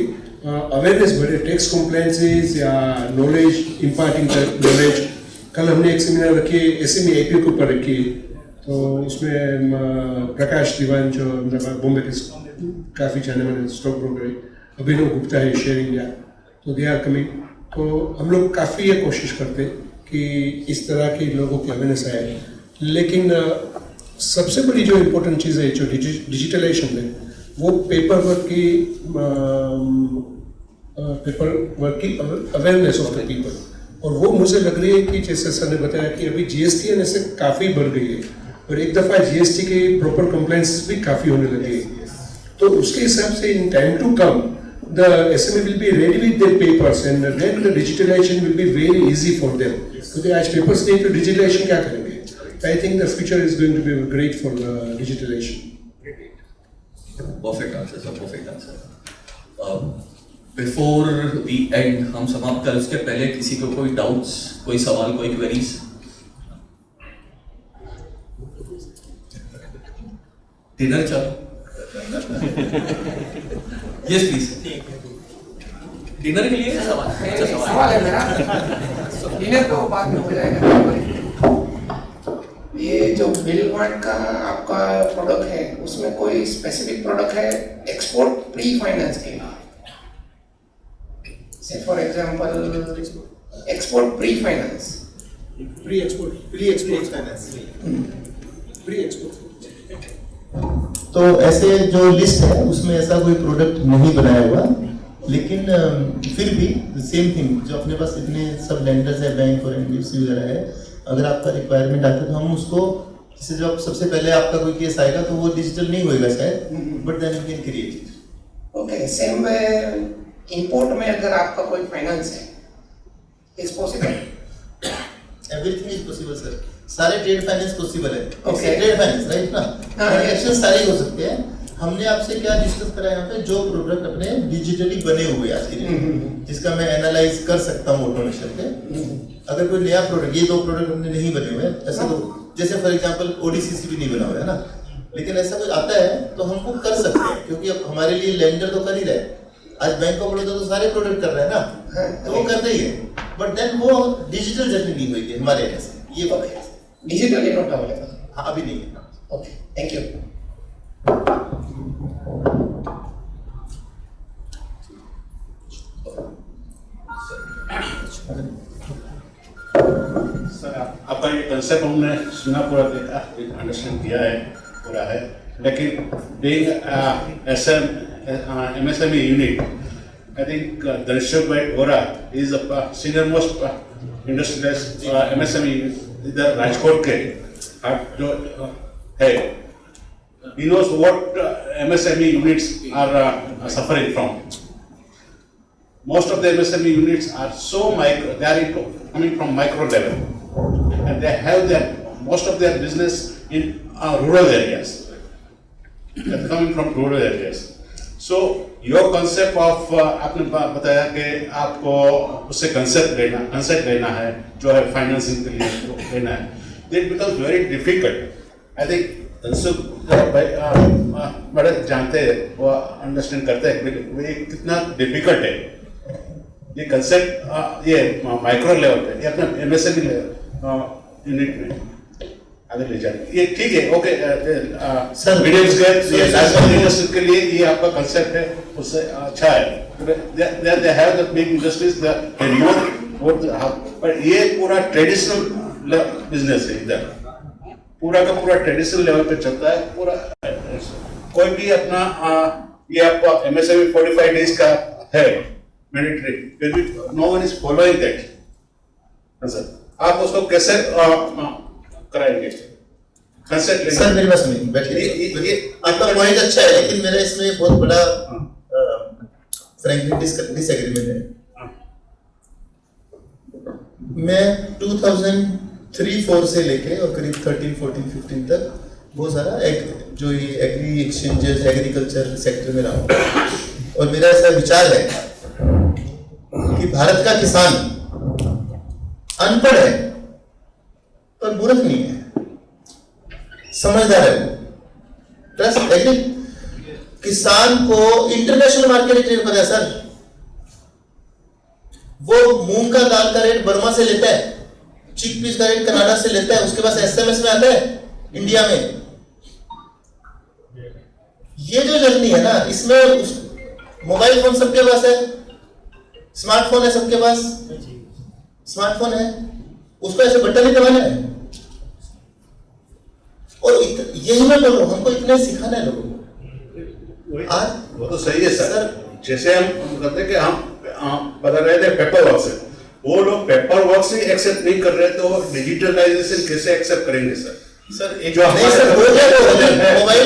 अवेयरनेस बढ़े, टैक्स कॉम्प्लायंसेस या नॉलेज, इम्पार्टिंग नॉलेज। कल हमने एक सेमिनार रखी एसएमई आईपीओ के ऊपर रखी, तो उसमें प्रकाश दीवान जो मतलब बॉम्बे के काफ़ी जाने माने स्टॉक ब्रोकर है, अभिनव गुप्ता है शेयर इंडिया, तो दे आर कमिंग। तो हम लोग काफ़ी ये कोशिश करते हैं कि इस तरह के लोगों की अवेयरनेस आए। लेकिन सबसे बड़ी जो इम्पोर्टेंट चीज़ है जो डिजिटलाइजेशन में, वो पेपर वर्क की अवेयरनेस ऑफ द पीपल। और वो मुझे लग रही है कि जैसे सर ने बताया कि अभी जीएसटी आने से काफ़ी बढ़ गई है और एक दफ़ा जीएसटी के प्रॉपर कंप्लायंस भी काफ़ी होने लगी है। तो उसके हिसाब से in time to come the SME will be ready with their papers and then the digitalization will be very easy for them. क्योंकि आज papers नहीं तो digitalization क्या करेंगे? I think the future is going to be great for digitalization. Perfect answer, sir. Perfect answer. Before we end, हम समाप्त करें उसके पहले किसी को कोई doubts, कोई सवाल, कोई queries? डिनर चलो। Yes, please. डिनर के लिए सवाल है मेरा। डिनर तो बाद में हो जाएगा। ये जो बिल पॉइंट का आपका प्रोडक्ट है, उसमें कोई स्पेसिफिक प्रोडक्ट है एक्सपोर्ट प्री फाइनेंस के लिए? से for example export pre finance, pre export finance, pre export. तो ऐसे जो लिस्ट है उसमें ऐसा कोई प्रोडक्ट नहीं बनाया हुआ लेकिन फिर भी सेम थिंग, जो अपने पास इतने सब लेंडर्स है, बैंक और एनबीएफसी वगैरह है, अगर आपका रिक्वायरमेंट आता है तो हम उसको, जैसे जब सबसे पहले आपका कोई केस आएगा तो वो डिजिटल नहीं होएगा शायद, but then you can create it. Okay, same way import में अगर आपका कोई फाइनेंस है, is possible? Everything is possible sir, सारे ट्रेड फाइनेंस पॉसिबल है। Okay. ट्रेड फाइनेंस राइट ना, हाँ, ट्रांजैक्शन सारे हो सकते हैं। हमने आपसे क्या डिस्कस करा यहाँ पे, जो प्रोडक्ट अपने डिजिटली बने हुए आज की डेट में, जिसका मैं एनालाइज कर सकता हूँ ऑटोमेशन पे। अगर कोई नया प्रोडक्ट, ये दो प्रोडक्ट हमने नहीं बने हुए हैं ऐसे तो, जैसे फॉर एग्जांपल ओडीसीसी भी नहीं बना हुआ है ना, लेकिन ऐसा कुछ आता है तो हम वो कर सकते हैं, क्योंकि अब हमारे लिए लेंडर तो कर ही रहे हैं। आज बैंक ऑफ बड़ौदा तो सारे प्रोडक्ट कर रहे हैं ना, तो वो करते ही है, बट देन वो डिजिटल जर्नी नहीं हुई हमारे यहाँ से, ये बात है। Digitally not available? हाँ, अभी नहीं है। Okay, thank you. सर, आपका ये कंसेप्ट हमने सुना, पूरा देखा, अंडरस्टैंड किया है, पूरा है, लेकिन being MSME unit, I think Dhanishuk Bhai Gora is the senior most industrialist MSME इधर राजकोट के जो है, he knows what MSME units are suffering from. Most of the MSME units are so micro, they are coming from micro level, and they have most of their business in rural areas. They're coming from rural areas. So your concept of आपने बताया कि आपको उससे concept लेना है, जो है financing के लिए लेना है, it becomes very difficult. I think बड़े जानते हैं, वो अंडरस्टैंड करते हैं ये कितना डिफिकल्ट है ये कंसेप्ट, ये माइक्रो लेवल पे, ये अपना MSME यूनिट में आगे ले जाए, ये ठीक है। ओके सर, इंडस्ट्री के लिए ये आपका कंसेप्ट है, उससे अच्छा है। They have the big industries, they know what, पर ये पूरा ट्रेडिशनल बिजनेस है, इधर पूरा का पूरा ट्रेडिशनल लेवल पे चलता है पूरा। कोई भी अपना ये आपका MSME 45 डेज का है मैंडेटरी, फिर भी no one is following that. Sir, आप उसको कैसे कराएंगे? सर मेरी बात सुनिए, बैठिए, आपका पॉइंट अच्छा है, लेकिन मेरा इसमें बहुत बड़ा फ्रैंकली डिसएग्रीमेंट है। मैं 2003-4 से लेके और करीब 13-14-15 तक बहुत सारा जो ये एग्री एक्सचेंजेस, एग्रीकल्चर सेक्टर में रहा हूँ, और मेरा ऐसा विचार है कि भारत का किसान अनपढ़ है पर मूर्ख नहीं है, समझदार है। प्लस किसान को इंटरनेशनल मार्केट रेट पता है सर, वो मूंग का दाल का रेट बर्मा से लेता है, चिकपीस का रेट कनाडा से लेता है, उसके पास SMS में आता है इंडिया में। ये जो जर्नी है ना, इसमें मोबाइल फोन सबके पास है, स्मार्टफोन है सबके पास, स्मार्टफोन है, उसको ऐसे बटन ही दबाना है, और यही मैं बोल रहा हूँ, हमको इतना सिखाना है लोगों को। आज वो तो सही है सर, जैसे हम कहते हैं कि हम बता रहे थे पेपर वर्क से, वो लोग पेपर वर्क से एक्सेप्ट नहीं कर रहे, तो डिजिटलाइजेशन कैसे एक्सेप्ट करेंगे सर? सर एक जो mobile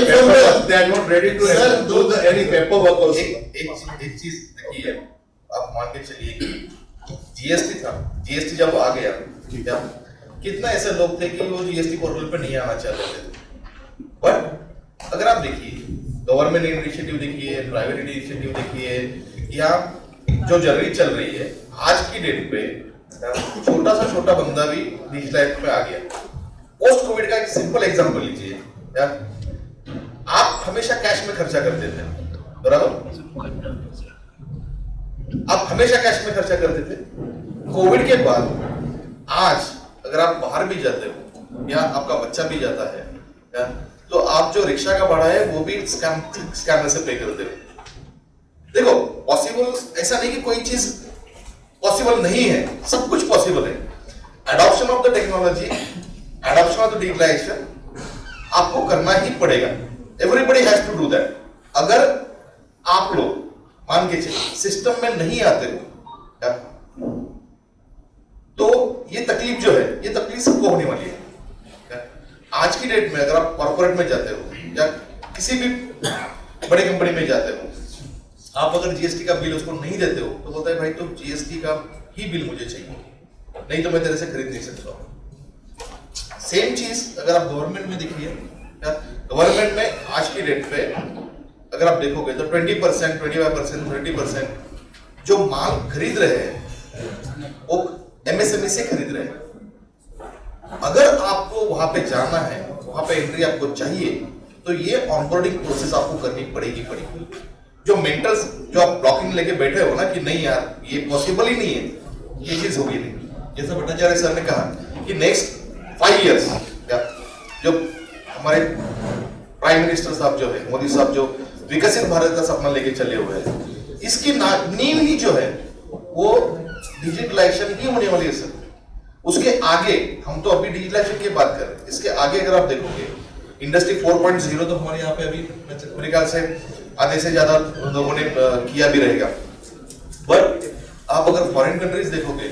phone they are not ready to do the any paper work also. एक चीज देखिए, आप मान के चलिए कि GST था, GST जब आ गया, ठीक है, कितना ऐसे लोग थे कि वो GST पोर्टल पे नहीं आना चाहते थे। बट अगर आप देखिए, गवर्नमेंट इनिशिएटिव देखिए, प्राइवेट इनिशिएटिव देखिए, या जो जर्नी चल रही है आज की डेट पे, छोटा सा छोटा बंदा भी डिजिटलाइज पे आ गया। पोस्ट कोविड का एक सिंपल एग्जांपल लीजिए, आप हमेशा कैश में खर्चा करते थे, बराबर? आप हमेशा कैश में खर्चा करते थे। कोविड के बाद आज अगर आप बाहर भी जाते हो या आपका बच्चा भी जाता है, या तो आप जो रिक्शा का भाड़ा है वो भी स्कैनर से पे करते हो। देखो, पॉसिबल ऐसा नहीं कि कोई चीज पॉसिबल नहीं है, सब कुछ पॉसिबल है। Adoption of the technology, adoption of the digitalisation आपको करना ही पड़ेगा। Everybody has to do that. अगर आप लोग मान के चलिए सिस्टम में नहीं आते हो क्या, तो ये तकलीफ जो है, ये तकलीफ सबको होने वाली है क्या? आज की डेट में अगर आप कॉर्पोरेट में जाते हो या किसी भी बड़ी कंपनी में जाते हो, आप अगर जीएसटी का बिल उसको नहीं देते हो तो बोलता है भाई तो जीएसटी का ही बिल मुझे चाहिए, नहीं तो मैं तेरे से खरीद नहीं सकता। सेम चीज अगर आप गवर्नमेंट में देखिए, गवर्नमेंट में आज की डेट पे अगर आप देखोगे तो 20%, 25%, 30% जो माल खरीद रहे हैं वो एमएसएमई से खरीद रहे हैं। अगर आपको वहां पे जाना है, वहां पे एंट्री आपको चाहिए, तो ये ऑनबोर्डिंग प्रोसेस आपको करनी पड़ेगी। जो मेंटल जो आप ब्लॉकिंग लेके बैठे हो ना कि नहीं यार ये पॉसिबल ही नहीं है, ये चीज होगी नहीं। जैसा भट्टाचार्य सर ने कहा कि नेक्स्ट 5 इयर्स जो हमारे प्राइम मिनिस्टर साहब जो है, मोदी साहब जो विकसित भारत का सपना लेके चले हुए हैं, इसकी नींव ही जो है वो डिजिटलाइजेशन ही होने वाली है सर। उसके आगे हम तो अभी डिजिटलाइजेशन की बात कर रहे हैं, इसके आगे अगर आप देखोगे इंडस्ट्री 4.0 तो हमारे यहाँ पे अभी मेरे ख्याल से आधे से ज्यादा लोगों ने किया भी रहेगा। बट आप अगर फॉरेन कंट्रीज देखोगे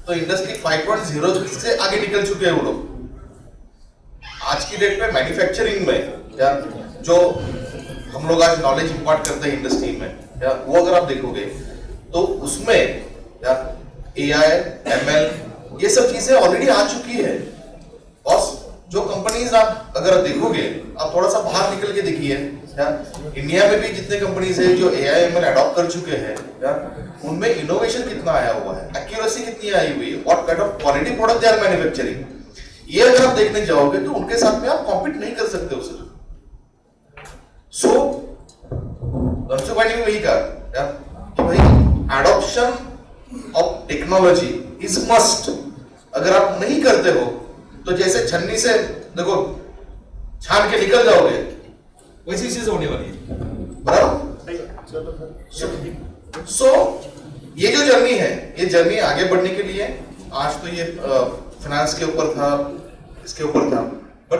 तो इंडस्ट्री 5.0 से आगे निकल चुके हैं वो लोग। आज की डेट में मैन्युफैक्चरिंग में या जो हम लोग आज नॉलेज इंपोर्ट करते हैं इंडस्ट्री में, या वो अगर आप देखोगे तो उसमें या एआई, एमएल ये सब चीजें ऑलरेडी आ चुकी है। और जो कंपनीज आप अगर देखोगे, आप थोड़ा सा बाहर निकल के देखिए, इंडिया में भी जितने कंपनीज है जो एआई एमएल अडॉप्ट कर चुके हैं, उनमें इनोवेशन कितना आया हुआ है, एक्यूरेसी कितनी आई हुई है, what kind of quality product they are manufacturing, ये अगर आप देखने जाओगे तो उनके साथ में आप कॉम्पीट नहीं कर सकते हो सर। सो भाई ने वही कहा कि भाई adoption of technology is must. अगर आप नहीं करते हो तो जैसे छन्नी से देखो छान के निकल जाओगे, वैसी चीज होने वाली है, बराबर। सो ये जो जर्नी है, ये जर्नी आगे बढ़ने के लिए आज तो ये फाइनेंस के ऊपर था, इसके ऊपर था, बट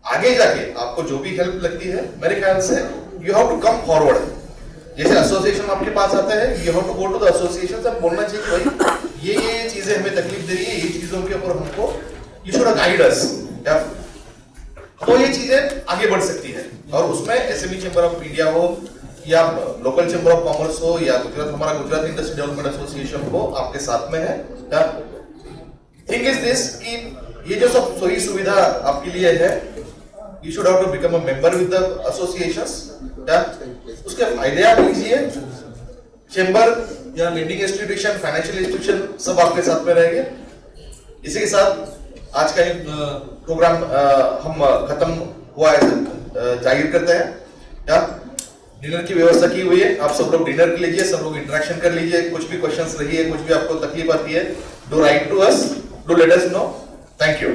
आगे जाके आपको जो भी हेल्प लगती है मेरे ख्याल से you have to come forward. जैसे एसोसिएशन आपके पास आता है, you have to go to the association और बोलना चाहिए कि भाई ये चीजें हमें तकलीफ दे रही है, ये चीजों के ऊपर हमको यू शुड गाइड अस, तो ये चीजें आगे बढ़ सकती है। और उसमें एसएमई चैम्बर ऑफ इंडिया हो या लोकल चैम्बर ऑफ कॉमर्स हो या गुजरात हमारा गुजरात इंडस्ट्री डेवलपमेंट एसोसिएशन हो, आपके साथ में है। थिंग इज दिस कि ये जो सब सही सुविधा आपके लिए है, you should have to become a member with the associations, उसके फायदे आप लीजिए। चैम्बर या लेंडिंग इंस्टीट्यूशन, फाइनेंशियल इंस्टीट्यूशन सब आपके साथ में रहेंगे। इसी के साथ आज का प्रोग्राम हम खत्म हुआ है जाहिर करते हैं। या डिनर की व्यवस्था की हुई है, आप सब लोग डिनर कर लीजिए, सब लोग इंटरेक्शन कर लीजिए। कुछ भी क्वेश्चंस रही है, कुछ भी आपको तकलीफ आती है, do write to us, do let us know. Thank you.